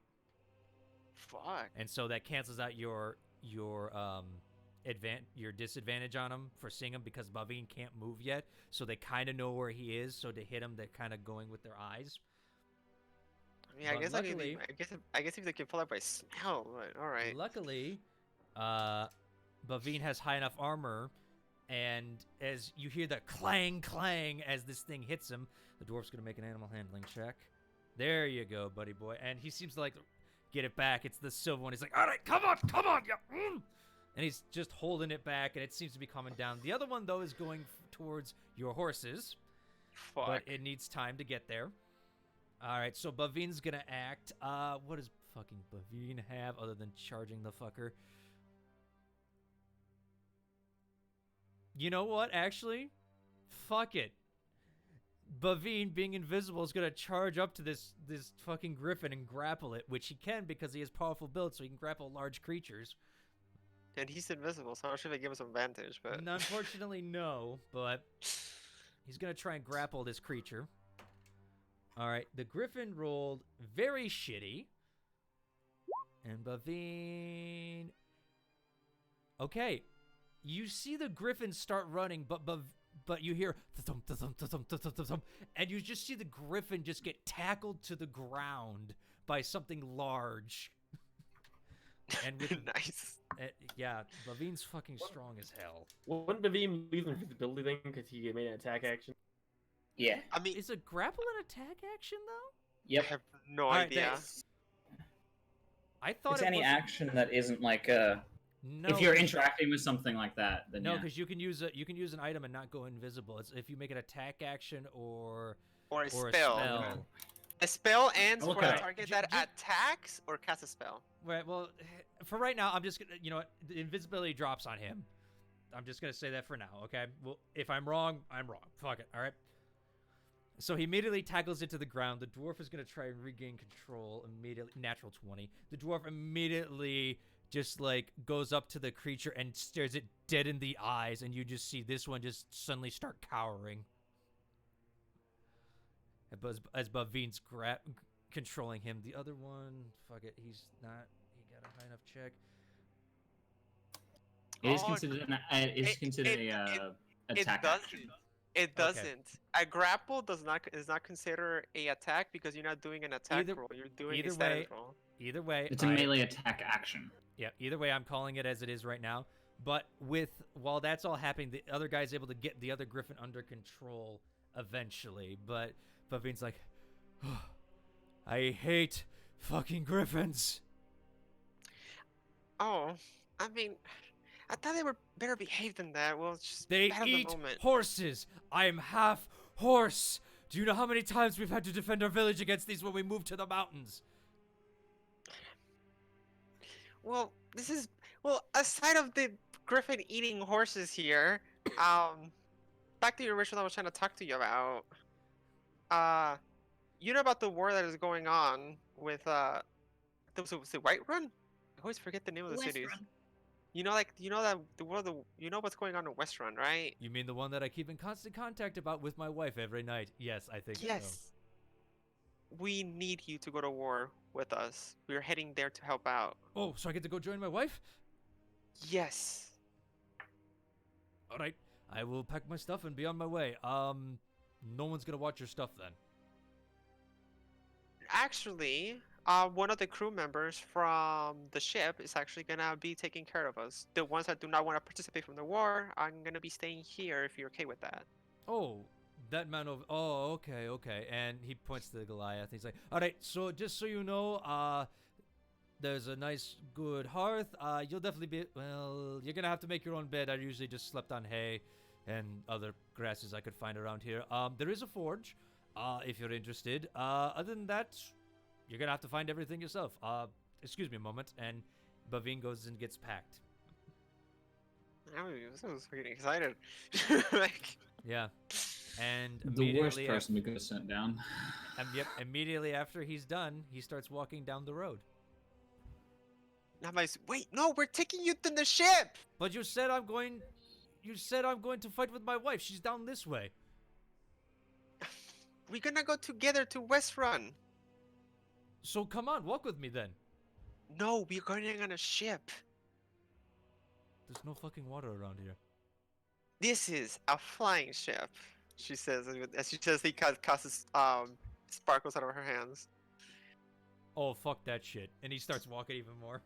Fuck. And so that cancels out your disadvantage on him for seeing him because Bavine can't move yet. So they kind of know where he is. So to hit him, they're kind of going with their eyes. I mean, I guess if they can pull up by smell, but all right. Luckily, Bavine has high enough armor, and as you hear that clang as this thing hits him, the dwarf's gonna make an animal handling check. There you go, buddy boy. And he seems to get it back. It's the silver one. He's like, all right, come on, yeah. And he's just holding it back, and it seems to be calming down. The other one, though, is going towards your horses. Fuck. But it needs time to get there. All right, so Bavine's going to act. What does fucking Bavine have other than charging the fucker? You know what, actually? Fuck it. Bavine, being invisible, is going to charge up to this fucking griffin and grapple it, which he can because he has powerful build, so he can grapple large creatures. And he's invisible, so I'm not sure if they give us an advantage, but... And unfortunately, no, but he's going to try and grapple this creature. All right, the griffin rolled very shitty. And Bavine... Okay, you see the griffin start running, but you hear thump, thump, thump, thump, thump, thump, and you just see the griffin just get tackled to the ground by something large. And with, nice. Yeah, Bavine's fucking strong as hell. Wouldn't Bavine lose an invisibility thing because he made an attack action? Yeah. I mean, Is a grapple an attack action though? Yep. I have no All right, idea. I thought It's it any was... action that isn't like No, if you're interacting with something like that, then no, yeah. because you can use an item and not go invisible. It's if you make an attack action or Or a a spell. spell. A spell ends I'll for look a at it. target that attacks or casts a spell. Right. Well, for right now, I'm just gonna. You know what? The invisibility drops on him. I'm just gonna say that for now. Okay. Well, if I'm wrong, I'm wrong. Fuck it. All right. So he immediately tackles it to the ground. The dwarf is going to try and regain control immediately. Natural 20. The dwarf immediately just, like, goes up to the creature and stares it dead in the eyes, and you just see this one just suddenly start cowering. As Bavin's controlling him. The other one, fuck it, he got a high enough check. It is considered a attack action. It doesn't. A grapple is not considered a attack because you're not doing an attack roll. You're doing a status roll. Either way, It's a melee attack action. Yeah. Either way, I'm calling it as it is right now. But while that's all happening, the other guy's able to get the other griffin under control eventually. But Vin's like, oh, I hate fucking griffins. Oh, I mean, I thought they were better behaved than that. Well, it's just They bad eat the moment. horses. I'm half horse. Do you know how many times we've had to defend our village against these when we moved to the mountains? Well, aside of the griffin eating horses here, back to the original I was trying to talk to you about. You know about the war that is going on with was it Whiterun? I always forget the name of the cities. Westrun. You know what's going on in Westrun, right? You mean the one that I keep in constant contact about with my wife every night? Yes, I think so. Yes. We need you to go to war with us. We're heading there to help out. Oh, so I get to go join my wife? Yes. All right. I will pack my stuff and be on my way. No one's gonna watch your stuff then. Actually, one of the crew members from the ship is actually gonna be taking care of us. The ones that do not want to participate from the war, I'm gonna be staying here if you're okay with that. Oh, that man over... Oh, okay. And he points to the Goliath. He's like, all right, so just so you know, there's a nice, good hearth. You'll definitely be... Well, you're gonna have to make your own bed. I usually just slept on hay and other grasses I could find around here. There is a forge, if you're interested. Other than that, you're gonna have to find everything yourself. Excuse me a moment, and Bavine goes and gets packed. I was freaking excited. Yeah. And The worst person we could have sent down. Yep, immediately after he's done, he starts walking down the road. Wait, no, we're taking you to the ship! But you said I'm going to fight with my wife. She's down this way. We're gonna go together to Westrun. So come on, walk with me then. No, we're going on a ship. There's no fucking water around here. This is a flying ship, she says, as she says he causes sparkles out of her hands. Oh, fuck that shit. And he starts walking even more.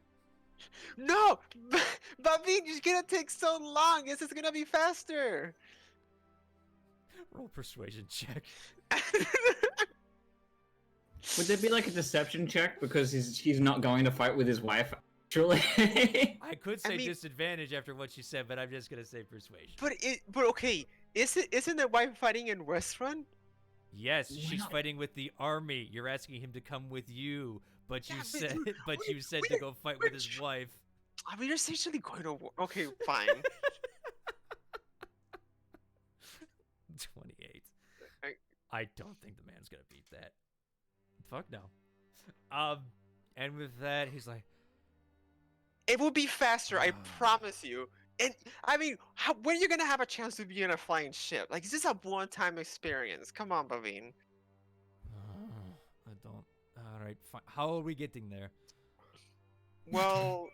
No! Bobby, you're gonna take so long! This is gonna be faster! Roll persuasion check. Would there be like a deception check because he's not going to fight with his wife? Actually, I could say disadvantage after what she said, but I'm just gonna say persuasion. But okay, isn't the wife fighting in Westrun? Yes, she's fighting with the army. You're asking him to come with you, but you said to go fight with his wife. I mean, you're essentially going to war. Okay, fine. 28. I don't think the man's gonna beat that. Fuck no. And with that, he's like, it will be faster, I promise you. And I mean, when are you gonna have a chance to be in a flying ship? Like, is this a one-time experience? Come on, Bavine. I don't. All right, fine. How are we getting there? Well,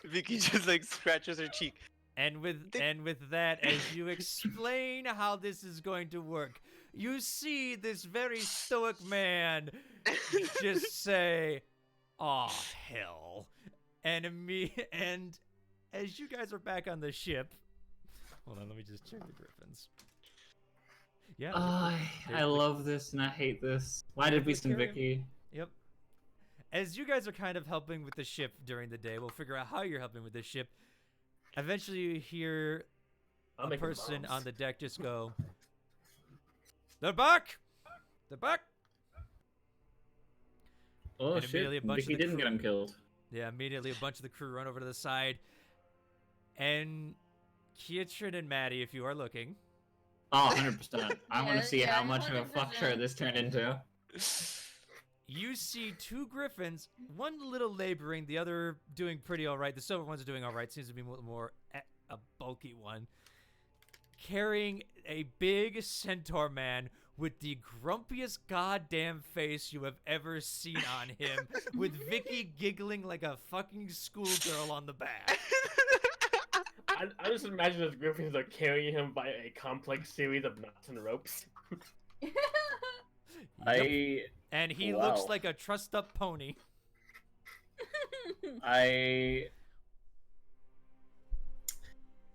Vicky just like scratches her cheek. And with that, as you explain how this is going to work, you see this very stoic man just say, "Oh hell," and as you guys are back on the ship, hold on, let me just check the griffins. Yeah. I love this and I hate this. Why did we send Vicky? Yep. as you guys are kind of helping with the ship during the day, we'll figure out how you're helping with the ship. Eventually, you hear I'll a make person bombs. on the deck just go, "They're back! They're back!" Oh And immediately shit! a bunch of Vicky the didn't get crew- him killed. Yeah, immediately a bunch of the crew run over to the side. And Kietrin and Maddie, if you are looking, Oh, 100%. I want Yeah, to see yeah, how much of a fuck 100%. shirt this turned into. you see two griffins, one a little laboring, the other doing pretty all right. The silver one's doing all right, seems to be more a bulky one, carrying a big centaur man with the grumpiest goddamn face you have ever seen on him, with Vicky giggling like a fucking schoolgirl on the back. I just imagine those griffins are carrying him by a complex series of knots and ropes. Yep. And he looks like a trussed up pony.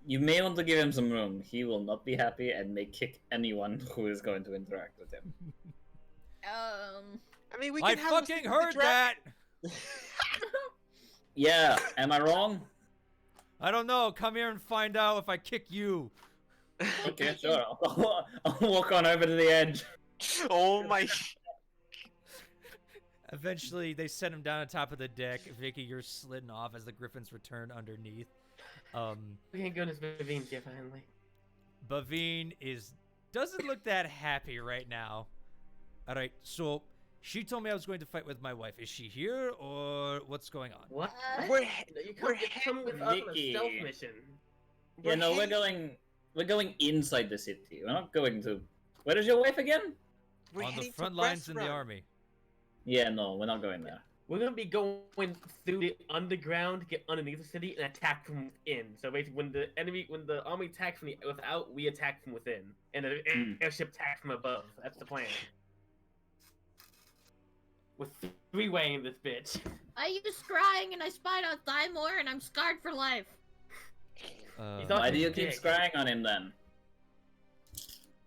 You may want to give him some room. He will not be happy and may kick anyone who is going to interact with him. I mean, we I can have him fucking stick with the heard dragon. that! Yeah, am I wrong? I don't know. Come here and find out if I kick you. Okay, sure. I'll walk on over to the edge. Oh my! Eventually, they set him down on top of the deck. Vicky, you're slidden off as the griffins return underneath. Thank goodness Vivine's here finally. Bavine doesn't look that happy right now. All right, so she told me I was going to fight with my wife. Is she here or what's going on? What? We're No, you come with us on a Vicky. stealth mission. Yeah, no, we're going inside the city. We're not going to. Where is your wife again? We're On the heading to front lines in the West Run. army. Yeah, no, we're not going there. We're gonna be going through the underground to get underneath the city and attack from within. So basically, when the army attacks from the without, we attack from within, and the airship attacks from above. That's the plan. We're three-waying this bitch. I used scrying and I spied on Thymore and I'm scarred for life. He's not- Why do you Dick. keep scrying on him then?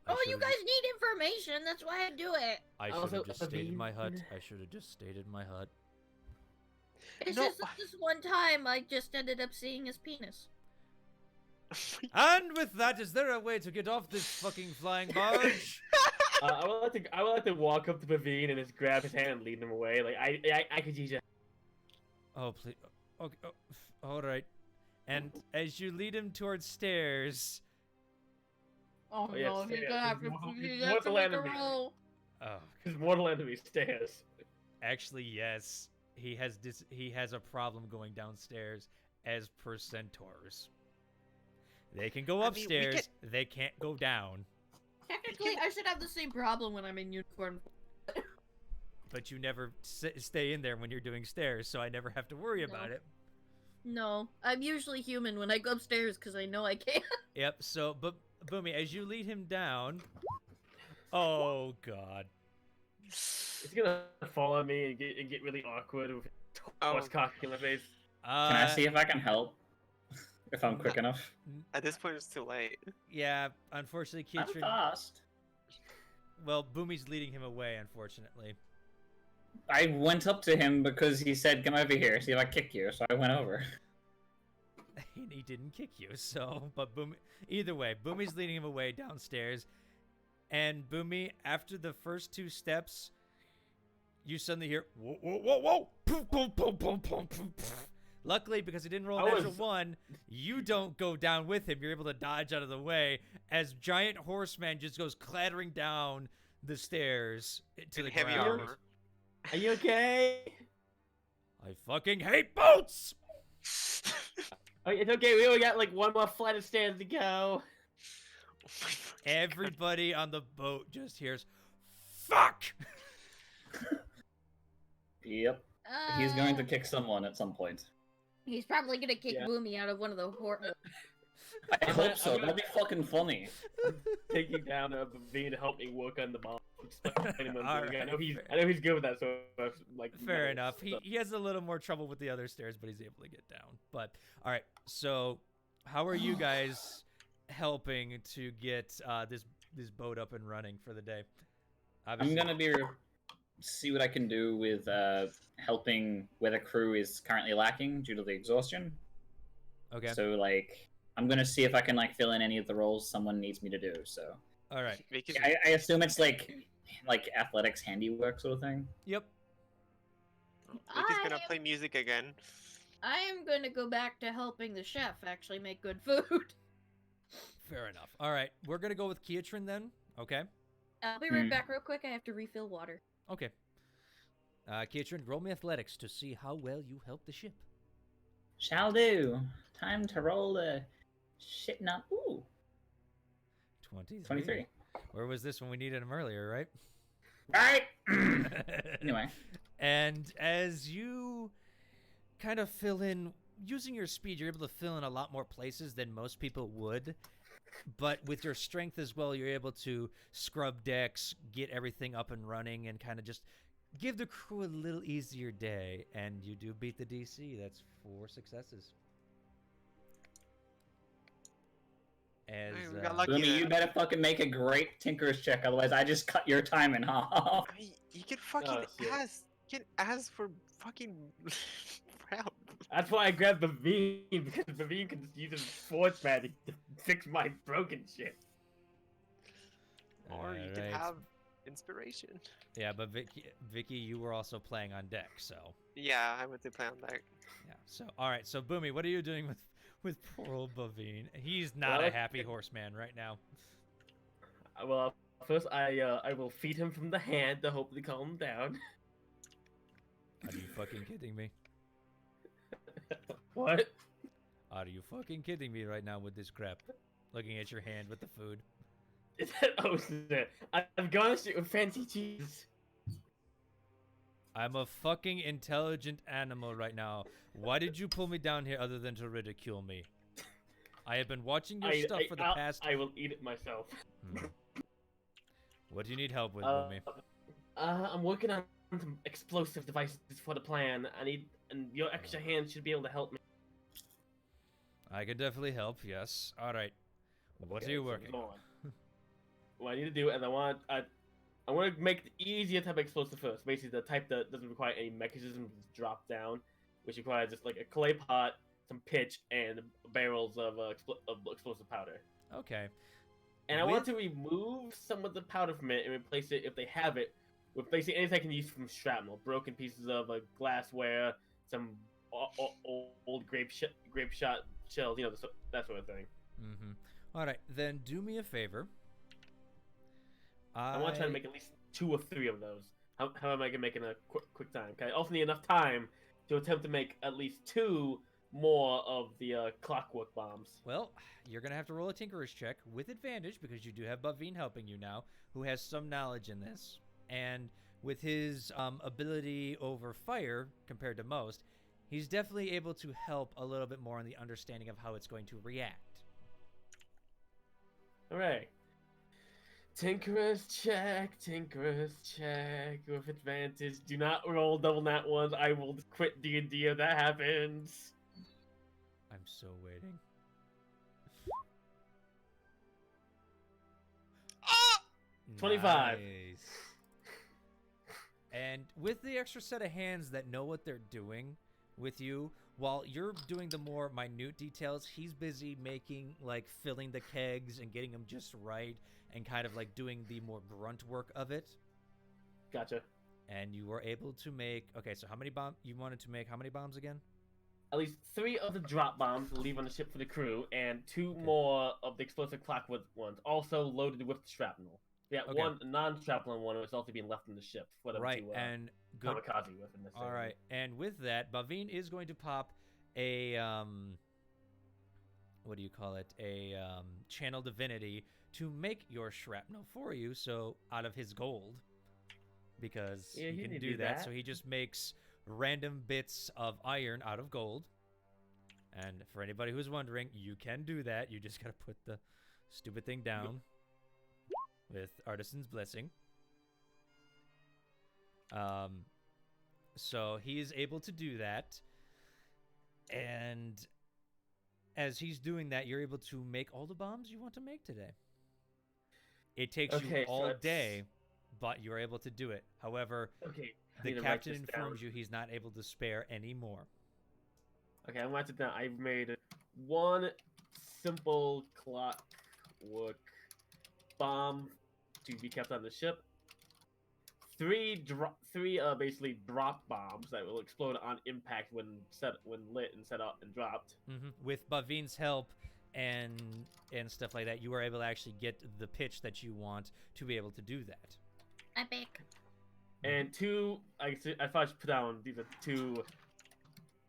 I Oh, you should've guys need information. That's why I do it. I should Also, have just stayed in my hut. Bavine. I should have just stayed in my hut. It's No, just that this one time I just ended up seeing his penis. And with that, is there a way to get off this fucking flying barge? I would like to walk up to Bavine and just grab his hand and lead him away. Like I could use it. Oh, please. Okay. Oh, all right. And as you lead him towards stairs. Oh, Oh, yeah, no, he's stairs. gonna have to, He's he's more gonna have to the make land a of me. roll. Oh, His mortal enemy stairs. actually, yes. He has a problem going downstairs as per centaurs. They can go I mean, we upstairs. They can't go down. Technically, I should have the same problem when I'm in uniform. But you never stay in there when you're doing stairs, so I never have to worry about No. it. No, I'm usually human when I go upstairs because I know I can't. Yep. So, but Boomy, as you lead him down. Oh God. It's gonna fall on me and get really awkward with horse cock in my face. Can I see if I can help? If I'm quick enough. At this point, it's too late. Yeah, unfortunately, I'm Kietrin. fast. Well, Boomy's leading him away, unfortunately. I went up to him because he said, "Come over here, see if I kick you." So I went over. He didn't kick you, so. But Boomy. Either way, Boomy's leading him away downstairs. And Boomy, after the first two steps, you suddenly hear, whoa, whoa, whoa, whoa! Poof, poof, poof, poof, poof, poof, poof. Luckily, because he didn't roll a natural one, you don't go down with him. You're able to dodge out of the way as giant horseman just goes clattering down the stairs to the Heavy ground. armor. Are you okay? I fucking hate boats! Oh, it's okay. We only got like one more flight of stairs to go. Everybody on the boat just hears, fuck! Yep. He's going to kick someone at some point. He's probably gonna kick Yeah. Boomy out of one of the I hope so. That'd be fucking funny. Taking down a Bavine to help me work on the bomb. Alright, I know he's good with that. So like Fair metal enough. stuff. He has a little more trouble with the other stairs, but he's able to get down. But all right, so how are you guys helping to get this boat up and running for the day? I'm gonna be see what I can do with helping where the crew is currently lacking due to the exhaustion. Okay. So like, I'm gonna see if I can like fill in any of the roles someone needs me to do. So. All right. I assume it's like athletics, handiwork sort of thing. Yep. Vicky's gonna play music again. I am going to go back to helping the chef actually make good food. Fair enough. All right, we're gonna go with Keatrin then. Okay. I'll be right back real quick. I have to refill water. Okay. Keatrin, roll me athletics to see how well you help the ship. Shall do. Time to roll the shit now. Ooh. 23. Where was this when we needed him earlier, right? Right. Anyway. And as you kind of fill in, using your speed, you're able to fill in a lot more places than most people would. But with your strength as well, you're able to scrub decks, get everything up and running, and kind of just give the crew a little easier day. And you do beat the DC. That's 4 successes. As, Hey, we got lucky Boomy, there. you better fucking make a great Tinker's check, otherwise I just cut your time in half. I mean, you can fucking Oh, shit. ask for fucking help. That's why I grabbed Bavine, because Bavine can just use his force magic to fix my broken shit. Or you can Alright. have inspiration. Yeah, but Vicky, you were also playing on deck, so Yeah, I went to play on that. yeah. So all right, so Boomy, what are you doing with poor old Bavine? He's not a Well, happy horseman right now. Well, first I will feed him from the hand to hopefully calm him down. Are you fucking kidding me? What? Are you fucking kidding me right now with this crap? Looking at your hand with the food. Is that, oh, shit. I've garnished it with fancy cheese. I'm a fucking intelligent animal right now. Why did you pull me down here other than to ridicule me? I have been watching your stuff for the past... I will eat it myself. What do you need help with, Boomy? I'm working on some explosive devices for the plan. And your extra hand should be able to help me. I can definitely help, yes. Alright. What are you working on? What I need to do, and I want to make the easier type of explosive first. Basically, the type that doesn't require any mechanism to drop down, which requires just like a clay pot, some pitch, and barrels of explosive powder. Okay. And I want to remove some of the powder from it and replace it, if they have it, with basically anything I can use from shrapnel, broken pieces of glassware, some old grape shot shells, that sort of thing. All right, then do me a favor. I want to try to make at least 2 or 3 of those. How am I gonna make it in a quick time? Okay, I also need enough time to attempt to make at least 2 more of the clockwork bombs. Well, you're gonna have to roll a Tinkerer's check with advantage because you do have Bavine helping you now, who has some knowledge in this, and with his ability over fire compared to most, he's definitely able to help a little bit more on the understanding of how it's going to react. Alright. Tinkerer's check with advantage. Do not roll double nat ones. I will quit D&D if that happens. I'm so waiting. 25. Nice. And with the extra set of hands that know what they're doing with you, while you're doing the more minute details, he's busy filling the kegs and getting them just right and kind of like doing the more grunt work of it. Gotcha. And you were able to make... Okay, so how many bombs... You wanted to make how many bombs again? At least 3 of the drop bombs to leave on the ship for the crew, and 2 more of the explosive clockwork ones, also loaded with shrapnel. Yeah, Okay. one non-shrapnel one was also being left on the ship for them Right, to and good. kamikaze with in this All right, and with that, Bavine is going to pop a what do you call it? A channel divinity to make your shrapnel for you. So out of his gold, because Yeah, he he can can do do that. that. So he just makes random bits of iron out of gold. And for anybody who's wondering, you can do that. You just gotta put the stupid thing down with Artisan's Blessing. So he is able to do that, and as he's doing that, you're able to make all the bombs you want to make today. It takes you Okay, so all it's- day, but you were able to do it. However, Okay. I the need to write captain this down. informs you he's not able to spare any more. Okay, I'm writing it down. I've made one simple clockwork bomb to be kept on the ship. Three basically drop bombs that will explode on impact when lit and set up and dropped. With Bavin's help and stuff like that, you were able to actually get the pitch that you want to be able to do that. Epic. And two, I thought I should put down these are two,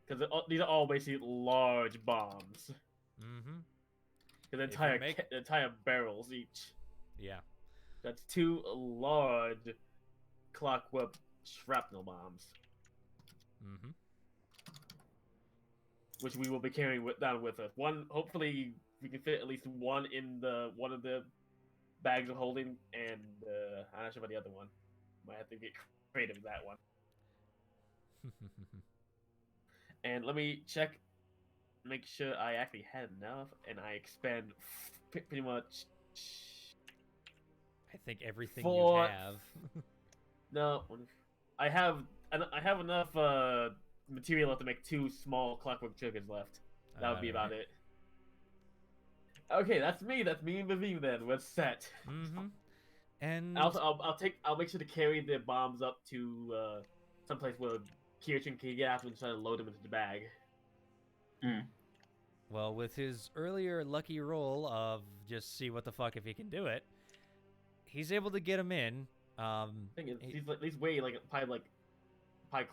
because these are all basically large bombs. The entire barrels each. Yeah. That's two large clockwork shrapnel bombs. Which we will be carrying down with us. One, hopefully, we can fit at least one in one of the bags of holding, and I'm not sure about the other one. Might have to get creative with that one. And let me check, make sure I actually had enough, and I expend pretty much. I think everything you have. No, I have enough material left to make two small clockwork triggers left. That would be about it. Okay, that's me. That's me and Bavine then. We're set. And I'll make sure to carry the bombs up to someplace where Kirchen can get after and try to load them into the bag. Well, with his earlier lucky roll of just see what the fuck if he can do it, he's able to get them in. Thing is, these weigh probably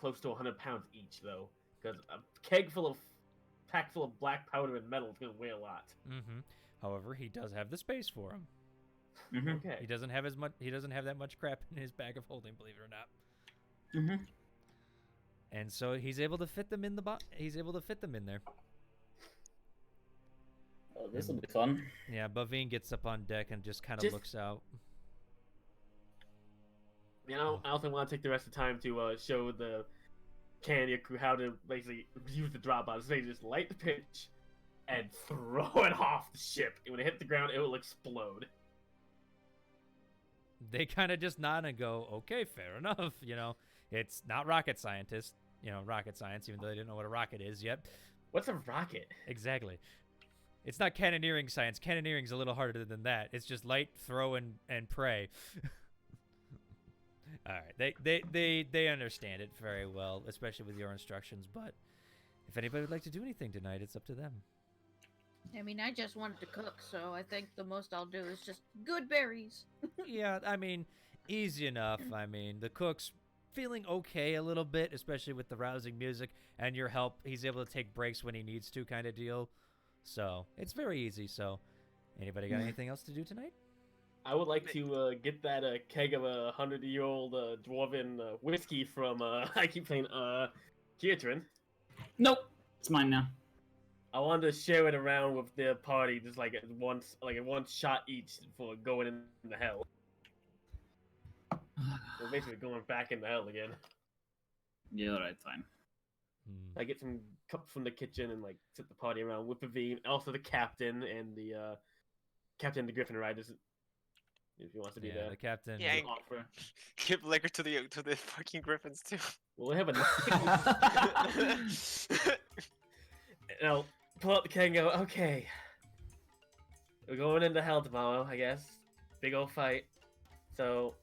close to 100 pounds each, though, because a pack full of black powder and metal is gonna weigh a lot. However, he does have the space for him. Okay. He doesn't have as much. He doesn't have that much crap in his bag of holding, believe it or not. And so he's able to fit them in he's able to fit them in there. Oh, this will be fun. Yeah, Bavine gets up on deck and just kind of looks out. You know, I also want to take the rest of the time to show the Canada crew how to basically use the drop bombs. They just light the pitch and throw it off the ship. And when it hits the ground, it will explode. They kind of just nod and go, "Okay, fair enough." You know, it's not rocket science, even though they didn't know what a rocket is yet. What's a rocket? Exactly. It's not cannoneering science. Cannoneering's a little harder than that. It's just light, throw, and pray. All right, they understand it very well, especially with your instructions. But if anybody would like to do anything tonight, it's up to them. I mean, I just wanted to cook, so I think the most I'll do is just good berries. Yeah, I mean, easy enough. I mean, the cook's feeling okay a little bit, especially with the rousing music and your help. He's able to take breaks when he needs to, kind of deal. So it's very easy. So, anybody got anything else to do tonight? I would like to get that keg of 100-year-old dwarven whiskey from I keep saying Kirchen. Nope, it's mine now. I wanted to share it around with the party, just like one shot each for going into hell. We're basically going back into hell again. Yeah, alright, fine. I get some cups from the kitchen and sit the party around with Pavine, also the captain and the captain of the Griffin Riders. If he wants to be there. The captain. Yeah, give liquor to the fucking griffins too. Well, we have and I'll pull out the keg and go, okay. We're going into hell tomorrow, I guess. Big old fight. So,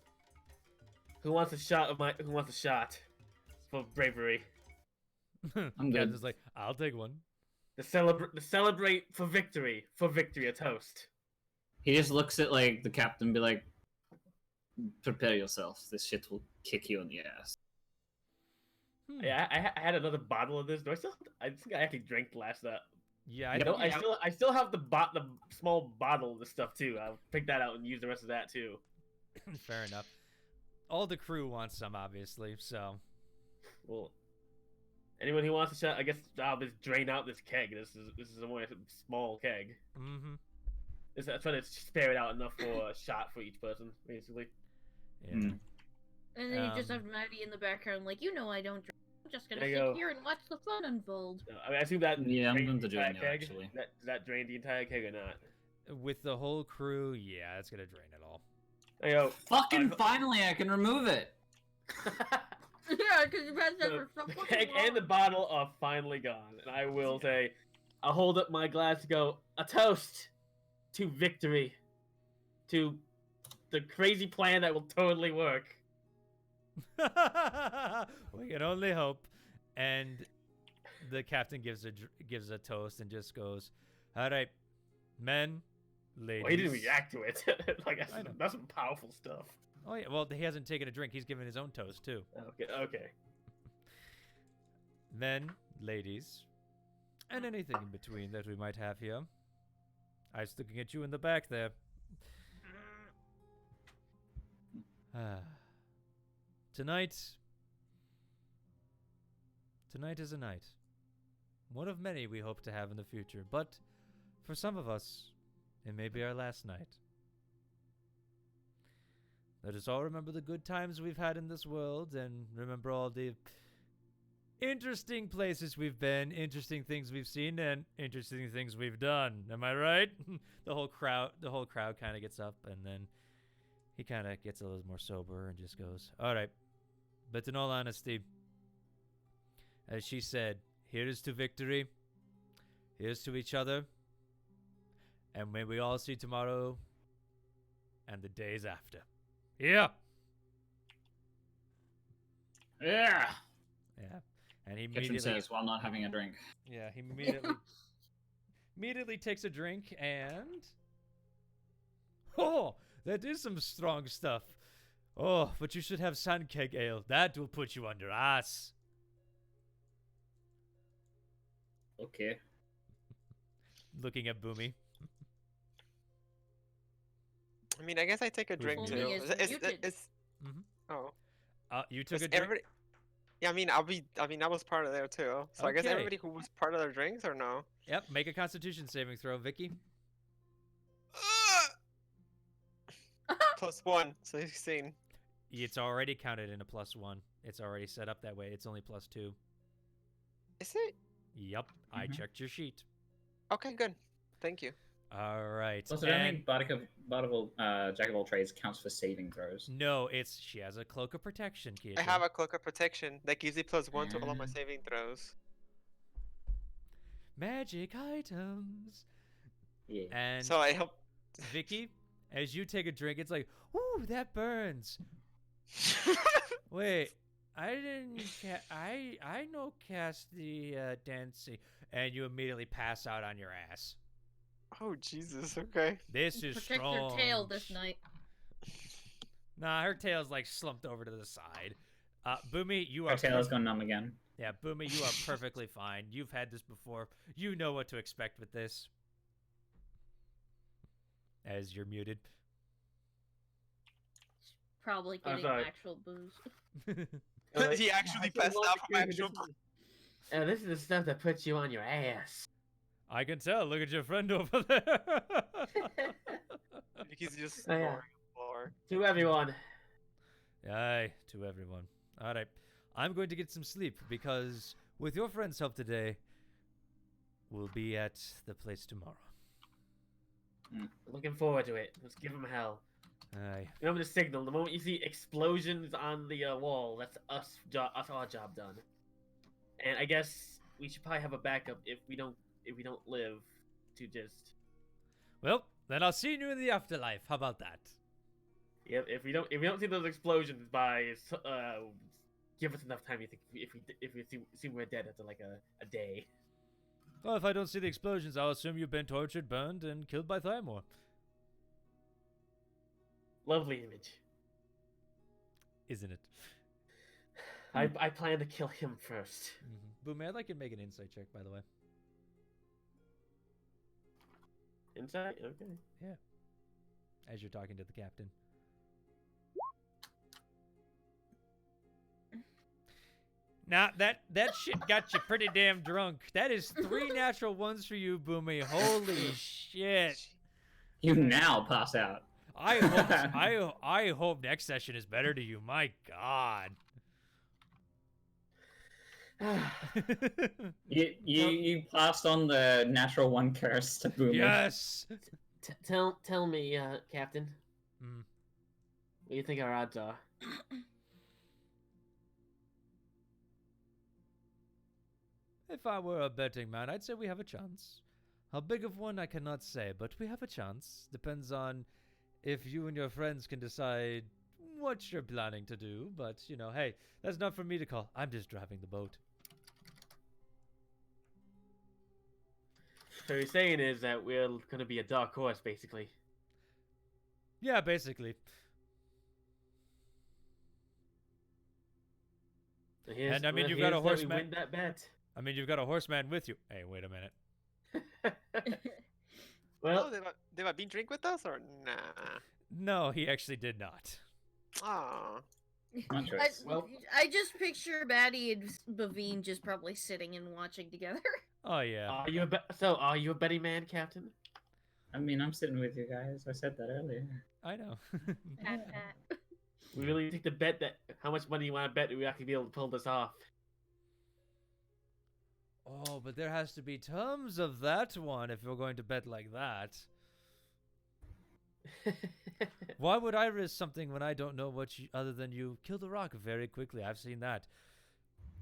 who wants a shot for bravery? I'm good. Captain's like, I'll take one. To celebrate for victory. For victory, a toast. He just looks at the captain and be like, prepare yourself. This shit will kick you in the ass. Yeah, I had another bottle of this. I think I actually drank last night. Yeah, I still have the small bottle of this stuff too. I'll pick that out and use the rest of that too. Fair enough. All the crew wants some, obviously. So, well, anyone who wants a shot, I guess I'll just drain out this keg. This is a more small keg. I'm trying to spare it out enough for a shot for each person, basically. Yeah. And then you just have Maddie in the background, I don't drink. I'm just gonna sit here and watch the fun unfold. I mean, I assume that. Yeah, I'm going to join you, actually. Does that drain the entire keg or not? With the whole crew, yeah, it's gonna drain it all. I go, Fucking finally, I can remove it. Yeah, because you've had that the for so fucking keg long. and the bottle are finally gone. And I will say, I'll hold up my glass to go, a toast to victory. To the crazy plan that will totally work. We can only hope. And the captain gives a toast and just goes, "All right, men, ladies." Well, he didn't react to it. Like I know. that's some powerful stuff. Oh yeah, well he hasn't taken a drink. He's given his own toast too. Okay. Men, ladies, and anything in between that we might have here. I was looking at you in the back there. Tonight is a night. One of many we hope to have in the future, but for some of us, it may be our last night. Let us all remember the good times we've had in this world and remember all the interesting places we've been, interesting things we've seen, and interesting things we've done. Am I right? The whole crowd kind of gets up, and then he kind of gets a little more sober and just goes, "All right, but in all honesty, as she said, here is to victory, here's to each other, and may we all see tomorrow and the days after." Yeah. Yeah. Yeah. And he Kitchen immediately says while not having a drink. Yeah, he immediately takes a drink and oh, that is some strong stuff. Oh, but you should have sandkeg ale. That will put you under ice. Okay. Looking at Boomy. I mean, I guess I take a drink Only too. is muted. Mhm. Oh. You took Is a drink. everybody... Yeah, I mean, I was part of there too. So I guess Okay. everybody who was part of their drinks or no? Yep, make a Constitution saving throw, Vicky. +1, so 16. It's already counted in a +1. It's already set up that way. It's only +2. Is it? Yep, I checked your sheet. Okay, good. Thank you. All right. Also, I don't think Jack of all trades counts for saving throws. No, she has a cloak of protection, Keisha. I have a cloak of protection that gives me +1 to all of my saving throws. Magic items. Yeah. And So I help. Vicky, as you take a drink, it's like, ooh, that burns. Wait, I didn't. I know cast the dancing, and you immediately pass out on your ass. Oh Jesus. Okay. This is Protect strong. your tail this night. Nah, her tail's like slumped over to the side. Boomy, you Her are. tail has gone numb again. Yeah, Boomy, you are perfectly fine. You've had this before. You know what to expect with this. As you're muted. Probably I'm getting sorry. actual booze. He actually passed out from actual. This is the stuff that puts you on your ass. I can tell. Look at your friend over there. He's just Oh, yeah. snoring on the floor. To everyone. Aye, to everyone. All right. I'm going to get some sleep because with your friend's help today, we'll be at the place tomorrow. Looking forward to it. Let's give him hell. Aye. Remember the signal. The moment you see explosions on the wall, that's us our job done. And I guess we should probably have a backup if we don't live to just. Well, then I'll see you in the afterlife. How about that? Yep. If we don't see those explosions by give us enough time. You think if we see we're dead after like a day. Well, if I don't see the explosions, I'll assume you've been tortured, burned, and killed by Thymor. Lovely image. Isn't it? I plan to kill him first. Boomy, I'd like you to make an insight check, by the way. Insight? Okay. Yeah. As you're talking to the captain. Now, that shit got you pretty damn drunk. That is 3 natural ones for you, Boomy. Holy shit. You now pass out. I hope next session is better to you. My God. You passed on the natural 1 curse to Boomy. Yes. Tell me, Captain. do you think our odds are? If I were a betting man, I'd say we have a chance. How big of one, I cannot say, but we have a chance. Depends on if you and your friends can decide what you're planning to do. But, you know, hey, that's not for me to call. I'm just driving the boat. So you're saying is that we're gonna be a dark horse, basically. Yeah, basically. And I mean, you've got a horseman. Win that bet. I mean, you've got a horseman with you. Hey, wait a minute. Well, Oh, did my bean drink with us or nah? No, he actually did not. Aw. Not choice. Well- I just picture Maddie and Bavine just probably sitting and watching together. Oh, yeah. are you a betting man, Captain? I mean, I'm sitting with you guys. I said that earlier. I know. Pat, pat. We really take the bet that how much money you want to bet that we actually be able to pull this off. Oh, but there has to be terms of that one if you're going to bet like that. Why would I risk something when I don't know what you, other than you kill the rock very quickly? I've seen that.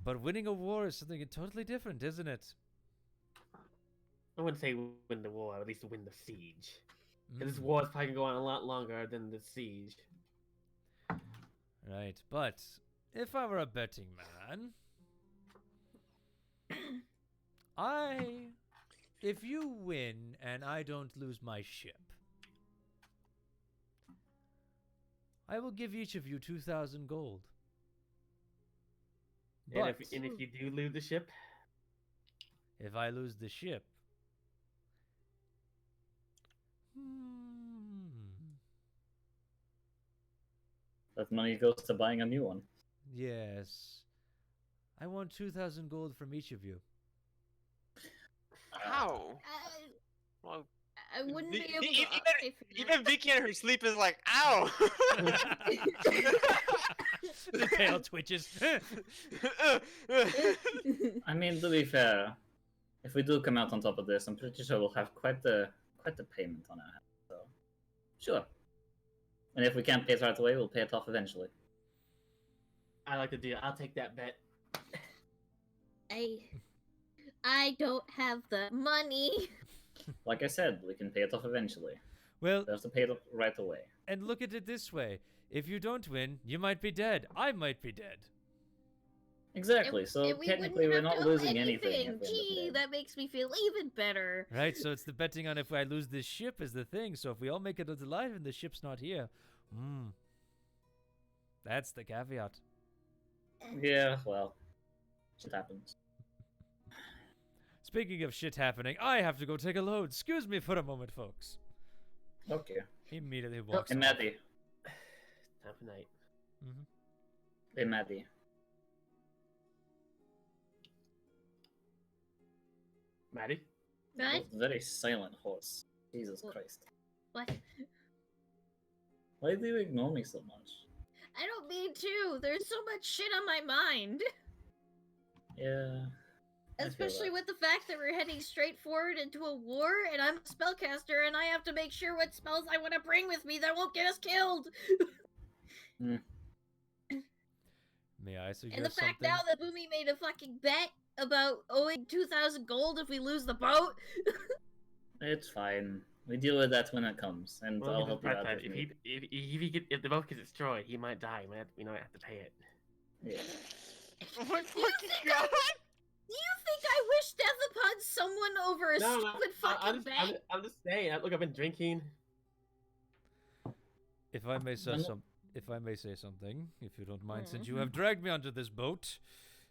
But winning a war is something totally different, isn't it? I wouldn't say win the war, at least win the siege. Because this Mm, war is probably going to go on a lot longer than the siege. right, but if I were a betting man, if you win and I don't lose my ship, I will give each of you 2,000 gold. And But if you do lose the ship, if I lose the ship, That money goes to buying a new one. yes, I want 2,000 gold from each of you. How? Well, I wouldn't be The- able e- to even- pay for that. even Vicky in her sleep is like, ow! The tail twitches. I mean, to be fair, if we do come out on top of this, I'm pretty sure we'll have quite the payment on our hands. So, sure. And if we can't pay it right away, we'll pay it off eventually. I like the deal. I'll take that bet. I don't have the money. Like I said, we can pay it off eventually. Well, We have to pay it off right away. and look at it this way. If you don't win, you might be dead. I might be dead. Exactly. So And we technically, we're wouldn't not have to owe losing anything. anything. at the end of the Gee, day. that makes me feel even better. Right? So it's the betting on if I lose this ship is the thing. So if we all make it alive and the ship's not here, that's the caveat. Yeah, well, shit happens. Speaking of shit happening, I have to go take a load. Excuse me for a moment, folks. Okay. He immediately walks Hey, off. Maddie. Time for night. Mhm. Hey, Maddie. Maddie? What? Very silent horse. Jesus What? Christ. What? Why do you ignore me so much? I don't mean to. There's so much shit on my mind. Yeah. I feel Especially that. with the fact that we're heading straight forward into a war, and I'm a spellcaster, and I have to make sure what spells I want to bring with me that won't get us killed. May I suggest And the fact something? now that Boomy made a fucking bet about owing 2,000 gold if we lose the boat. It's fine. We deal with that when it comes, and Well, I'll help you out if, if he, need. if the boat gets destroyed, he might die. We don't have to pay it. Yeah. Oh my You fucking think god! Do you think I wish death upon someone over a stupid fucking bet? I'm just saying. Look, I've been drinking. If I may say Well, no- say something, if you don't mind, since you Mhm. have dragged me onto this boat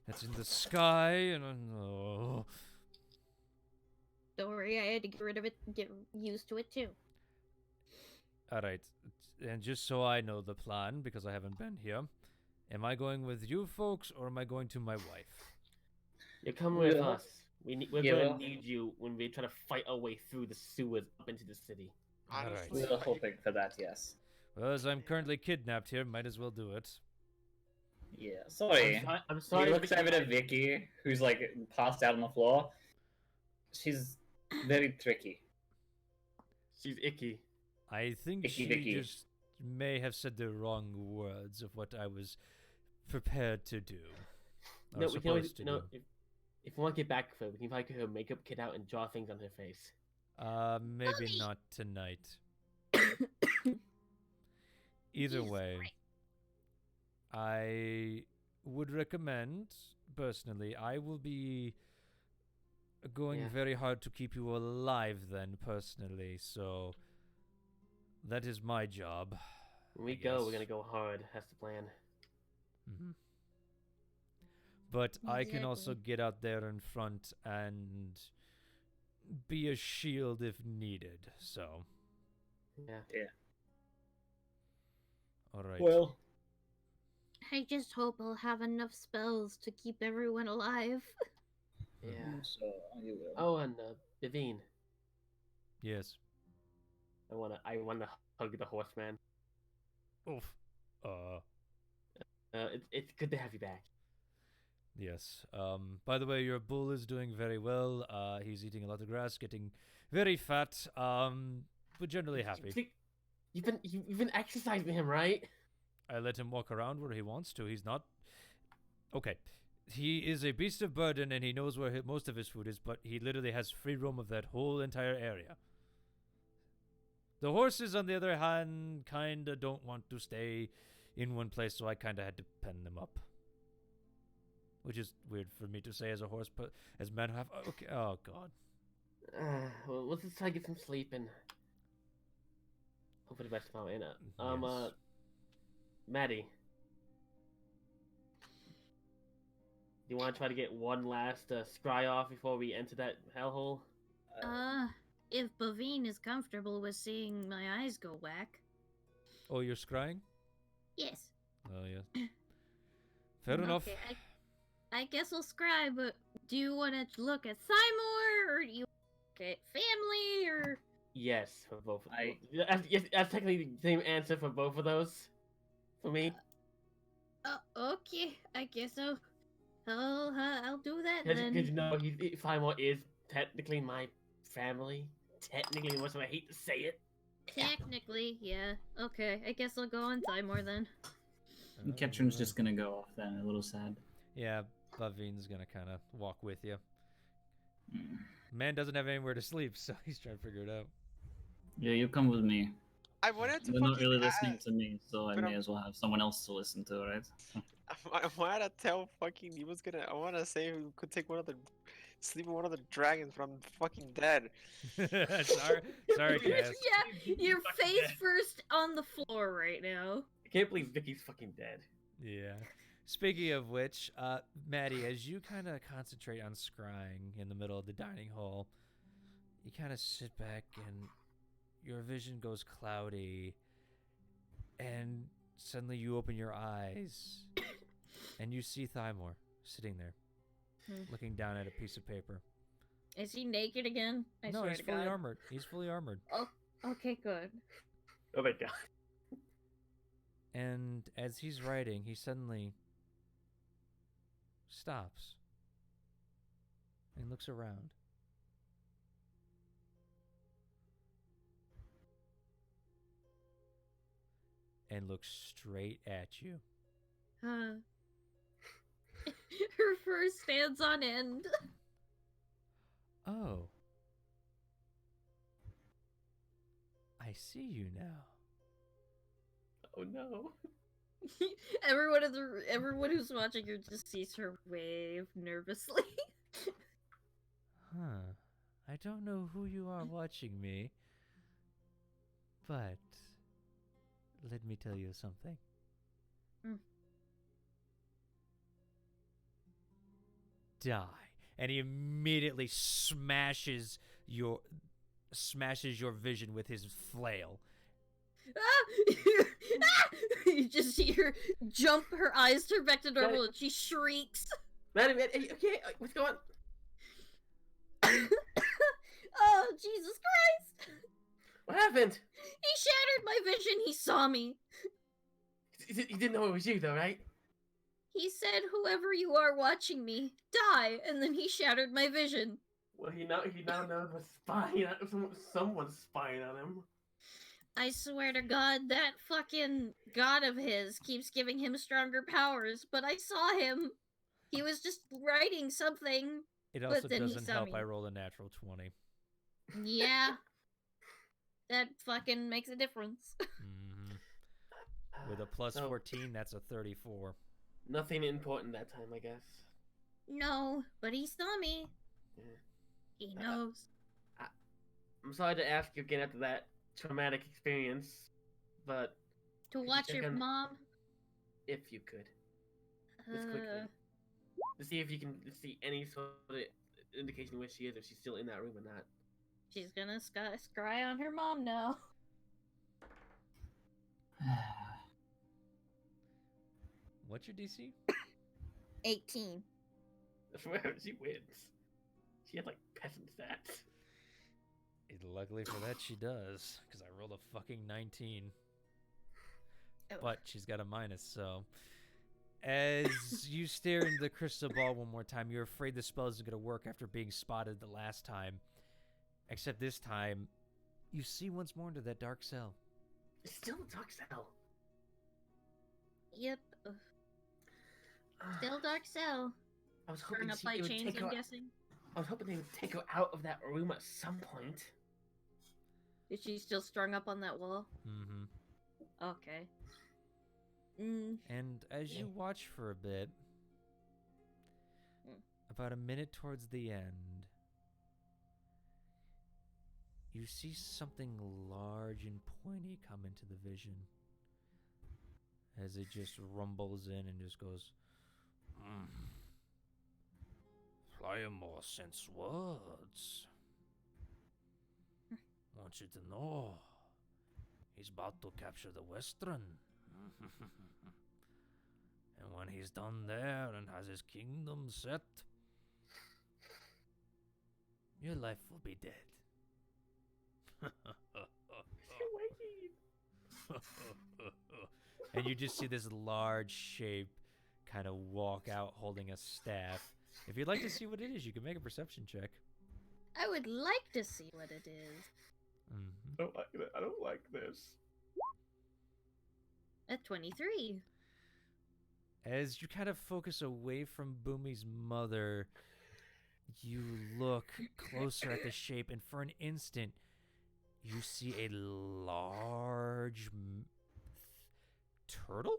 that's in the sky, and oh, Don't worry, I had to get rid of it and get used to it too. all right. And just so I know the plan, because I haven't been here, am I going with you folks or am I going to my wife? You come with Yeah. us. We're Yeah. gonna need you when we try to fight our way through the sewers up into the city. Honestly, We were hoping for that, yes. Well, as I'm currently kidnapped here, might as well do it. Yeah, sorry. I'm sorry. He looks over to Vicky, who's like passed out on the floor. She's very tricky. She's icky. I think Icky she Vicky. just may have said the wrong words of what I was prepared to do. Or No, we can always, supposed to no, do. if we want to get back for it, we can probably get her makeup kit out and draw things on her face. Maybe Mommy! not tonight. Either Jesus way, Christ. I would recommend, personally, I will be going Yeah. very hard to keep you alive then, personally, so that is my job. When we I go, we're guess. gonna go hard. That's the plan. Hmm. But I can also Exactly. get out there in front and be a shield if needed, so. Yeah. Alright. Well, I just hope I'll have enough spells to keep everyone alive. yeah. So you will. Oh, and Bivine, Yes. I wanna hug the horseman. Oof. It's good to have you back. Yes. By the way, your bull is doing very well. He's eating a lot of grass, getting very fat, but generally happy. You've been exercising him, right? I let him walk around where he wants to. He's not... Okay. He is a beast of burden, and he knows where most of his food is, but he literally has free roam of that whole entire area. The horses, on the other hand, kinda don't want to stay in one place, so I kinda had to pen them up. Which is weird for me to say as a horse, but as men have... Okay, oh, God. Well, let's just try to get some sleep and hope for the best tomorrow. And Yes. Maddie, do you want to try to get one last scry off before we enter that hellhole? If Bavine is comfortable with seeing my eyes go whack. Oh, you're scrying? Yes. Oh, yes. Fair enough. Okay, I guess I'll scry, but do you want to look at Seymour, or do you look at family, or... Yes, for both. That's technically the same answer for both of those. For me, Okay, I guess I'll do that because then. you know, Seymour is technically my family. Technically, much as I hate to say it. Technically, yeah. Okay, I guess I'll go on Seymour then. Ketchum's just gonna go off then, a little sad. Yeah, Bavine's gonna kind of walk with you. Mm. Man doesn't have anywhere to sleep, so he's trying to figure it out. Yeah, you come with me. I wanted to You're not fucking really listening ask- to me, so I but may I'm- as well have someone else to listen to, right? I wanted to tell fucking he was gonna. I want to say we could take sleep with one of the dragons, but I'm fucking dead. sorry, Cass. Yeah, your Fucking face dead. first on the floor right now. I can't believe Vicky's fucking dead. Yeah. Speaking of which, Maddie, as you kind of concentrate on scrying in the middle of the dining hall, you kind of sit back and your vision goes cloudy, and suddenly you open your eyes and you see Thymore sitting there, looking down at a piece of paper. Is he naked again? I No, swear he's to fully God. armored. He's fully armored. Oh, okay, good. Oh my god. And as he's writing, he suddenly stops and looks around. And looks straight at you. Her fur stands on end. Oh. I see you now. Oh no. Everyone who's watching her just sees her wave nervously. Huh. I don't know who you are watching me, but let me tell you something. Die. And he immediately smashes your vision with his flail. You just see her jump, her eyes turn back to normal, and she shrieks. Maddie, okay, what's going on? Oh, Jesus Christ! What happened? He shattered my vision, he saw me. You didn't know it was you, though, right? He said, whoever you are watching me, die, and then he shattered my vision. Well, he now knows what's spying on someone's spying on him. I swear to God, that fucking god of his keeps giving him stronger powers, but I saw him. He was just writing something, It also but then he doesn't saw help me. I rolled a natural 20. Yeah. That fucking makes a difference. Mm-hmm. With a plus So, 14, that's a 34. Nothing important that time, I guess. No, but he saw me. Yeah. He knows. I'm sorry to ask you again after that traumatic experience, but To could you watch check your on- mom. if you could, just quickly, to see if you can see any sort of indication where she is, if she's still in that room or not. She's gonna scry on her mom now. What's your DC? 18. I swear, she wins. She had like peasant stats. Luckily for that, she does, because I rolled a fucking 19. Oh. But she's got a minus, so. As you stare into the crystal ball one more time, you're afraid the spell isn't going to work after being spotted the last time. Except this time, you see once more into that dark cell. It's still a dark cell. Yep. Still dark cell. I was hoping Burn up by it would chains, take her. I'm guessing. I was hoping they would take her out of that room at some point. Is she still strung up on that wall? Mm-hmm. Okay. Mm. And as you watch for a bit, about a minute towards the end, you see something large and pointy come into the vision. As it just rumbles in and just goes, Flyer more sense words. Want you to know, he's about to capture the Western. And when he's done there and has his kingdom set, your life will be dead. And you just see this large shape kind of walk out holding a staff. If you'd like to see what it is, you can make a perception check. I would like to see what it is. Mm-hmm. I don't like this. At 23. As you kind of focus away from Boomy's mother, you look closer at the shape, and for an instant, you see a large turtle?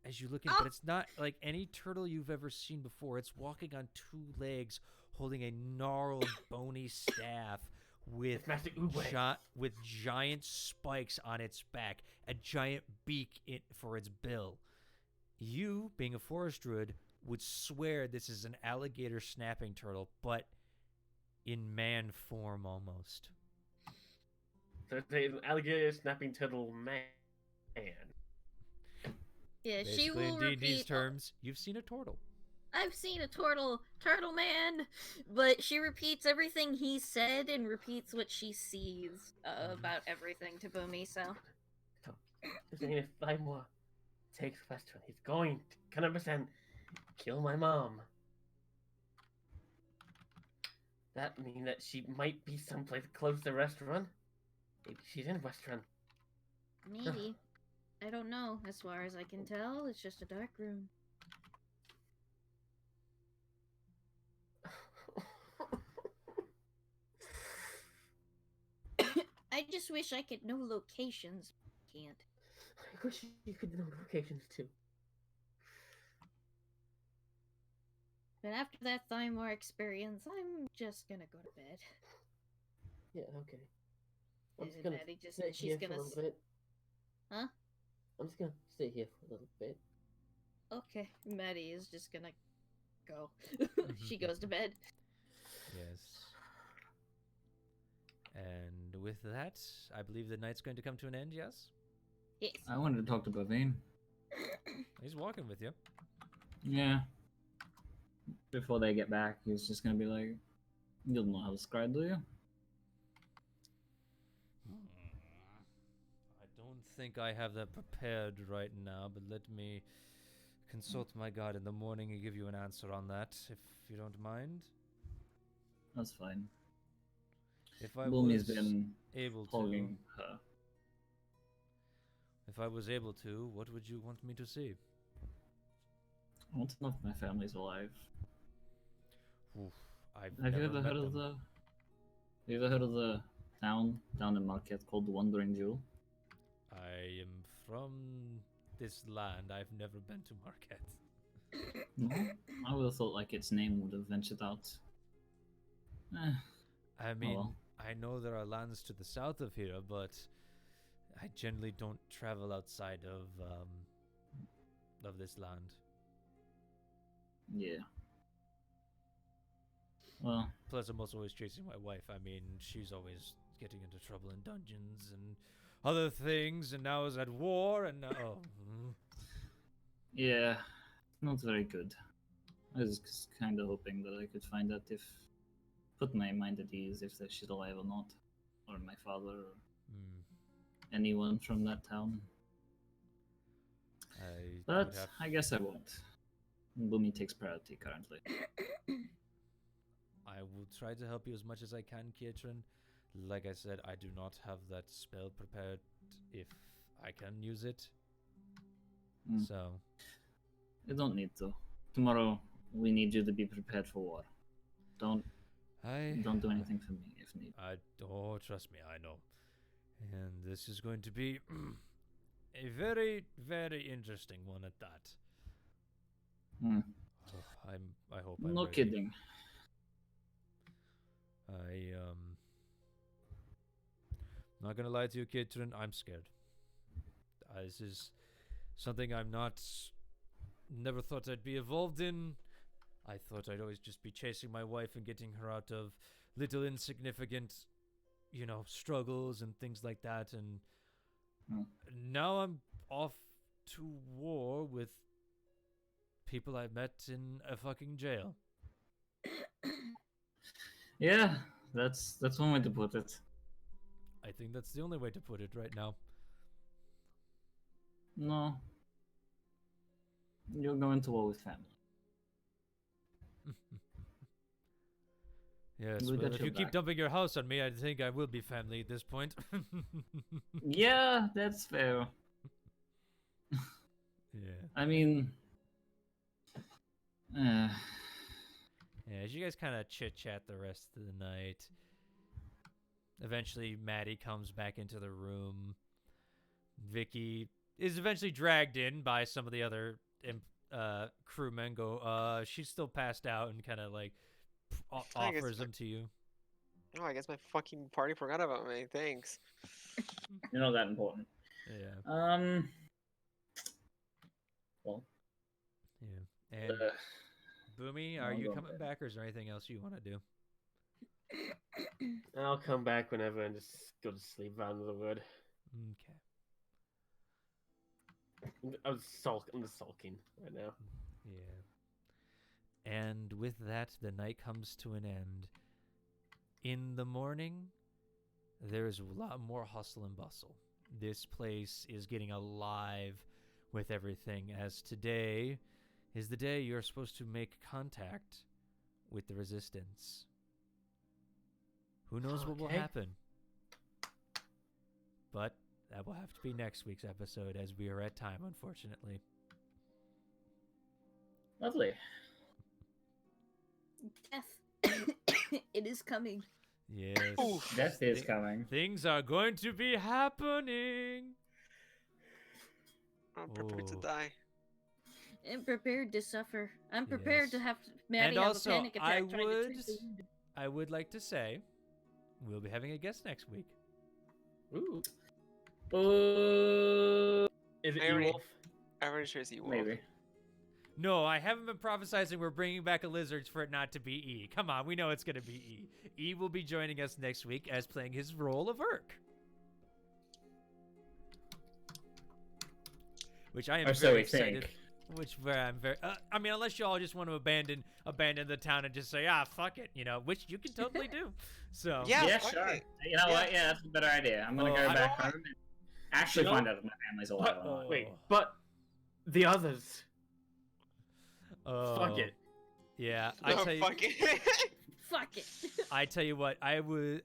As you look in, but it's not like any turtle you've ever seen before. It's walking on two legs, holding a gnarled, bony staff with giant spikes on its back, a giant beak for its bill. You, being a forest druid, would swear this is an alligator snapping turtle, but in man form almost. So it's an alligator snapping turtle man. Yeah, Basically, she will in D&D's repeat. terms, you've seen a turtle. I've seen a turtle man, but she repeats everything he said and repeats what she sees about everything to Boomy. So, Saying if Thymore takes Western, he's going to 100% kill my mom. That means that she might be someplace close to restaurant. Maybe she's in restaurant. maybe. I don't know. As far as I can tell, it's just a dark room. I just wish I could know locations. Can't. I wish you could know locations too. But after that Thymore experience, I'm just gonna go to bed. Yeah, okay. I'm just And gonna Maddie just stay she's here gonna for a little bit. Huh? I'm just gonna stay here for a little bit. Okay, Maddie is just gonna go. She goes to bed. Yes. And with that, I believe the night's going to come to an end, yes? Yes. I wanted to talk to Bavine. He's walking with you. Yeah. Before they get back, he's just gonna be like, "You don't know how to scribe, do you?" I don't think I have that prepared right now, but let me consult my god in the morning and give you an answer on that, if you don't mind. That's fine. If I Blumi's was been able to, hogging her. if I was able to, what would you want me to see? I want to know if my family's alive. Oof, I've Have you never ever met heard of them. the? Have you ever heard of the town down in Marquette called the Wandering Jewel? I am from this land. I've never been to Marquette. No, I would have thought like its name would have ventured out. I mean, well. I know there are lands to the south of here, but I generally don't travel outside of this land. Yeah. Well, Plus, I'm also always chasing my wife. I mean, she's always getting into trouble in dungeons and other things, and now is at war, and now... yeah, not very good. I was kind of hoping that I could find out if, put my mind at ease if she's alive or not, or my father, or anyone from that town. But I guess I won't. Boomy takes priority currently. I will try to help you as much as I can, Kietran. Like I said, I do not have that spell prepared if I can use it. So... You don't need to. Tomorrow, we need you to be prepared for war. Don't do anything for me if need. Oh, trust me, I know. And this is going to be a very, very interesting one at that. Oh, I hope I'm No ready. kidding. Not gonna lie to you, Kitrin, I'm scared. This is something never thought I'd be involved in. I thought I'd always just be chasing my wife and getting her out of little insignificant, struggles and things like that. And now I'm off to war with people I met in a fucking jail. Yeah, that's one way to put it. I think that's the only way to put it right now. No. You're going to war with family. Yes, We well, got if your you keep back. dumping your house on me, I think I will be family at this point. Yeah, that's fair. Yeah. I mean... Yeah, as you guys kind of chit-chat the rest of the night, eventually Maddie comes back into the room. Vicky is eventually dragged in by some of the other crewmen. She's still passed out and kind of like offers them to you. Oh, I guess my fucking party forgot about me. Thanks. You're not that important. Yeah. Well. Yeah. And Boomy, are you coming back, or is there anything else you want to do? I'll come back whenever and just go to sleep out in the wood. Okay. I'm just sulking right now. Yeah. And with that, the night comes to an end. In the morning, there is a lot more hustle and bustle. This place is getting alive with everything, as today is the day you're supposed to make contact with the Resistance. Who knows what will happen? But that will have to be next week's episode, as we are at time, unfortunately. Lovely. Death. It is coming. Yes. Death is coming. Things are going to be happening. I'm prepared to die. I'm prepared to suffer. I'm prepared to have Maddie And have also, a panic attack trying to treat the wounded. I would like to say, we'll be having a guest next week. Ooh. Is it Ewolf? I'm pretty sure it's Ewolf. Maybe. No, I haven't been prophesizing we're bringing back a lizard for it not to be E. Come on, we know it's going to be E. E will be joining us next week as playing his role of Urk. Which I am very excited. Which I'm very. I mean, unless y'all just want to abandon the town and just say, fuck it, which you can totally do. So yeah, sure. It. You know what? Yeah, that's a better idea. I'm gonna go back home and actually find out if my family's alive or not. Wait, but the others. Oh, Fuck it. Yeah, I tell you. Fuck it. fuck it. I tell you what, I would.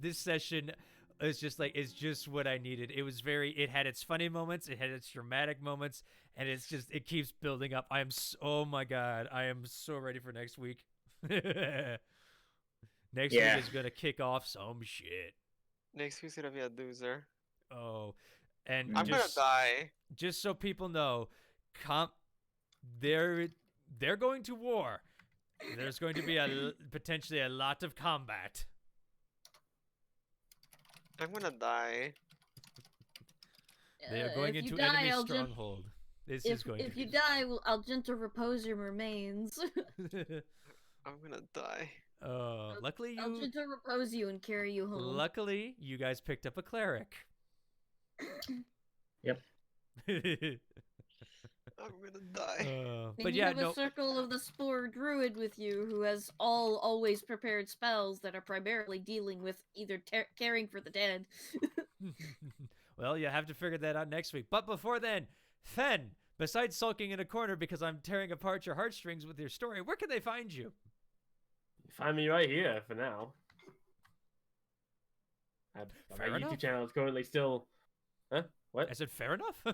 This session is it's just what I needed. It had its funny moments, it had its dramatic moments, and it keeps building up. Oh my god, I am so ready for next week. Next week is gonna kick off some shit. Next week's gonna be a loser. Oh, and I'm gonna die. Just so people know, they're going to war. There's going to be potentially a lot of combat. I'm gonna die. They are going into enemy stronghold. If you die, I'll gentle repose your remains. I'm gonna die. Luckily I'll gentle repose you and carry you home. Luckily, you guys picked up a cleric. Yep. I'm gonna die. But you have a circle of the Spore Druid with you who has always prepared spells that are primarily dealing with either caring for the dead. Well, you have to figure that out next week. But before then, Fen, besides sulking in a corner because I'm tearing apart your heartstrings with your story, where can they find you? Find me right here for now. My enough. YouTube channel is currently still... Huh? What? I said fair enough.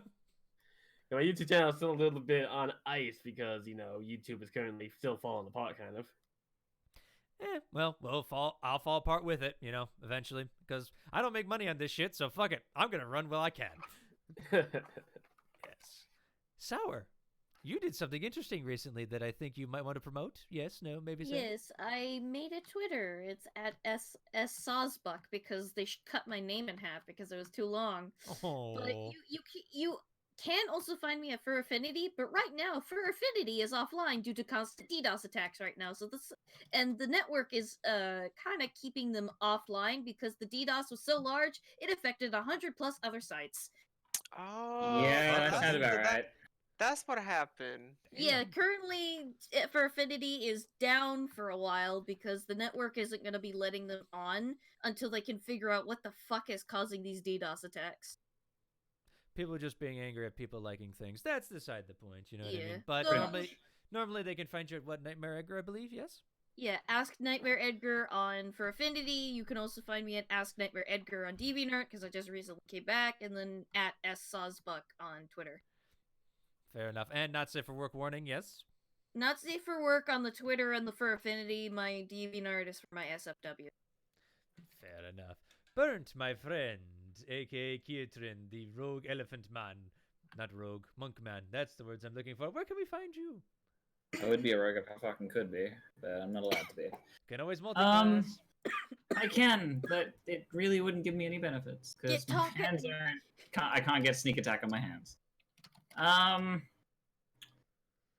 My YouTube channel is still a little bit on ice because, YouTube is currently still falling apart, kind of. Well, I'll fall apart with it, eventually, because I don't make money on this shit, so fuck it. I'm gonna run while I can. Yes. Sour, you did something interesting recently that I think you might want to promote. Yes, no, maybe so. Yes, I made a Twitter. It's at Sawsbuck because they cut my name in half because it was too long. Oh. But you can also find me at Fur Affinity, but right now Fur Affinity is offline due to constant DDoS attacks right now. So the network is kind of keeping them offline because the DDoS was so large it affected 100 plus other sites. Oh, yeah, that sounds about right. That's what happened. Yeah, currently Fur Affinity is down for a while because the network isn't going to be letting them on until they can figure out what the fuck is causing these DDoS attacks. People just being angry at people liking things. That's beside the point, you know what I Yeah. mean? But So- normally they can find you at what, Nightmare Edgar, I believe, yes? Yeah, Ask Nightmare Edgar on For Affinity. You can also find me at Ask Nightmare Edgar on DeviantArt because I just recently came back, and then at SSawsbuck on Twitter. Fair enough. And not safe for work warning, yes? Not safe for work on the Twitter and the For Affinity. My DeviantArt is for my SFW. Fair enough. Burnt, my friend, aka Kietrin, the rogue elephant man. Not rogue, monk man. That's the words I'm looking for. Where can we find you? I would be a rogue if I fucking could be, but I'm not allowed to be. Can always multitask. I can, but it really wouldn't give me any benefits because my hands aren't. I can't get sneak attack on my hands.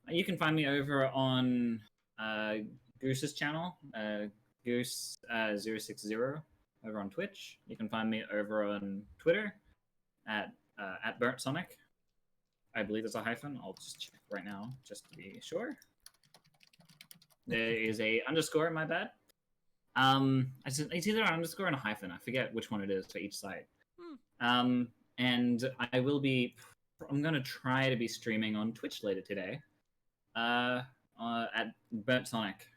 You can find me over on Goose's channel, Goose 060 over on Twitch. You can find me over on Twitter at Burnt Sonic. I believe there's a hyphen. I'll just check right now just to be sure. There is a underscore. My bad. It's either an underscore and a hyphen. I forget which one it is for each site. And I will be. I'm gonna try to be streaming on Twitch later today. At Burnt Sonic,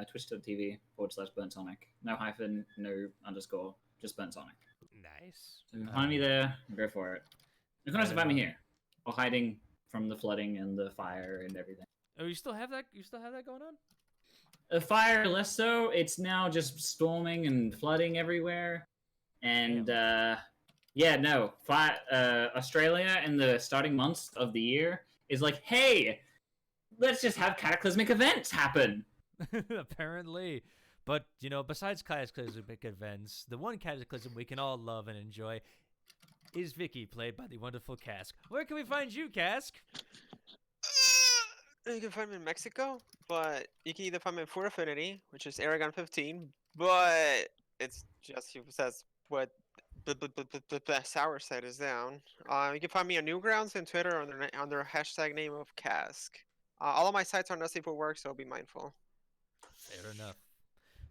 twitch.tv/Burnt Sonic. No hyphen, no underscore, just Burnt Sonic. Nice. So find me there. Go for it. You can also find me here, or hiding from the flooding and the fire and everything. Oh, you still have that? You still have that going on? The fire, less so. It's now just storming and flooding everywhere. And Australia in the starting months of the year is like, hey, let's just have cataclysmic events happen. Apparently. But, besides cataclysmic events, the one cataclysm we can all love and enjoy is Vicky, played by the wonderful Cask. Where can we find you, Cask? You can find me in Mexico, but you can either find me in For Affinity, which is Aragon 15, but it's just who says what the sour side is down. You can find me on Newgrounds and Twitter under hashtag name of Cask. All of my sites are not safe for work, so be mindful. Fair enough.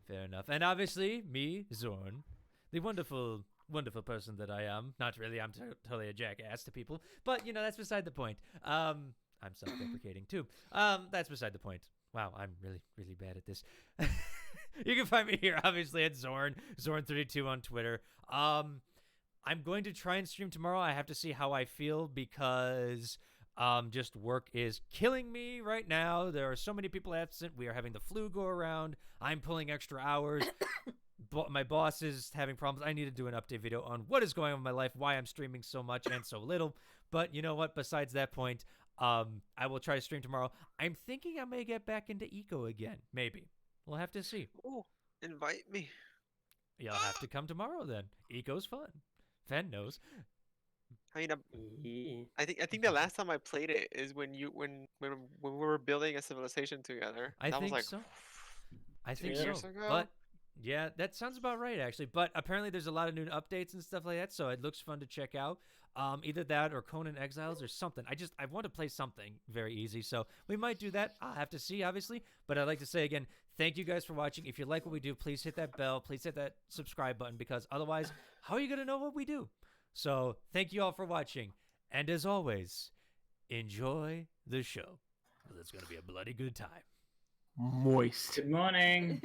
Fair enough. And obviously, me, Zorn, the wonderful, wonderful person that I am. Not really, I'm totally a jackass to people, but, that's beside the point. I'm self-deprecating, too. That's beside the point. Wow, I'm really, really bad at this. You can find me here, obviously, at Zorn, Zorn32 on Twitter. I'm going to try and stream tomorrow. I have to see how I feel because just work is killing me right now. There are so many people absent. We are having the flu go around. I'm pulling extra hours. My boss is having problems. I need to do an update video on what is going on in my life, why I'm streaming so much and so little. But you know what? Besides that point, I will try to stream tomorrow. I'm thinking I may get back into Eco again. Maybe. We'll have to see. Ooh, invite me. You'll have to come tomorrow then. Eco's fun. Fen knows. I mean, Yeah. I think the last time I played it is when we were building a civilization together. I That think was like so. I 2 think years so. ago? But yeah, that sounds about right, actually. But apparently there's a lot of new updates and stuff like that, so it looks fun to check out. Either that or Conan Exiles or something. I want to play something very easy, so we might do that. I'll have to see, obviously. But I'd like to say again, thank you guys for watching. If you like what we do, please hit that bell. Please hit that subscribe button, because otherwise, how are you going to know what we do? So thank you all for watching. And as always, enjoy the show. It's going to be a bloody good time. Moist. Good morning.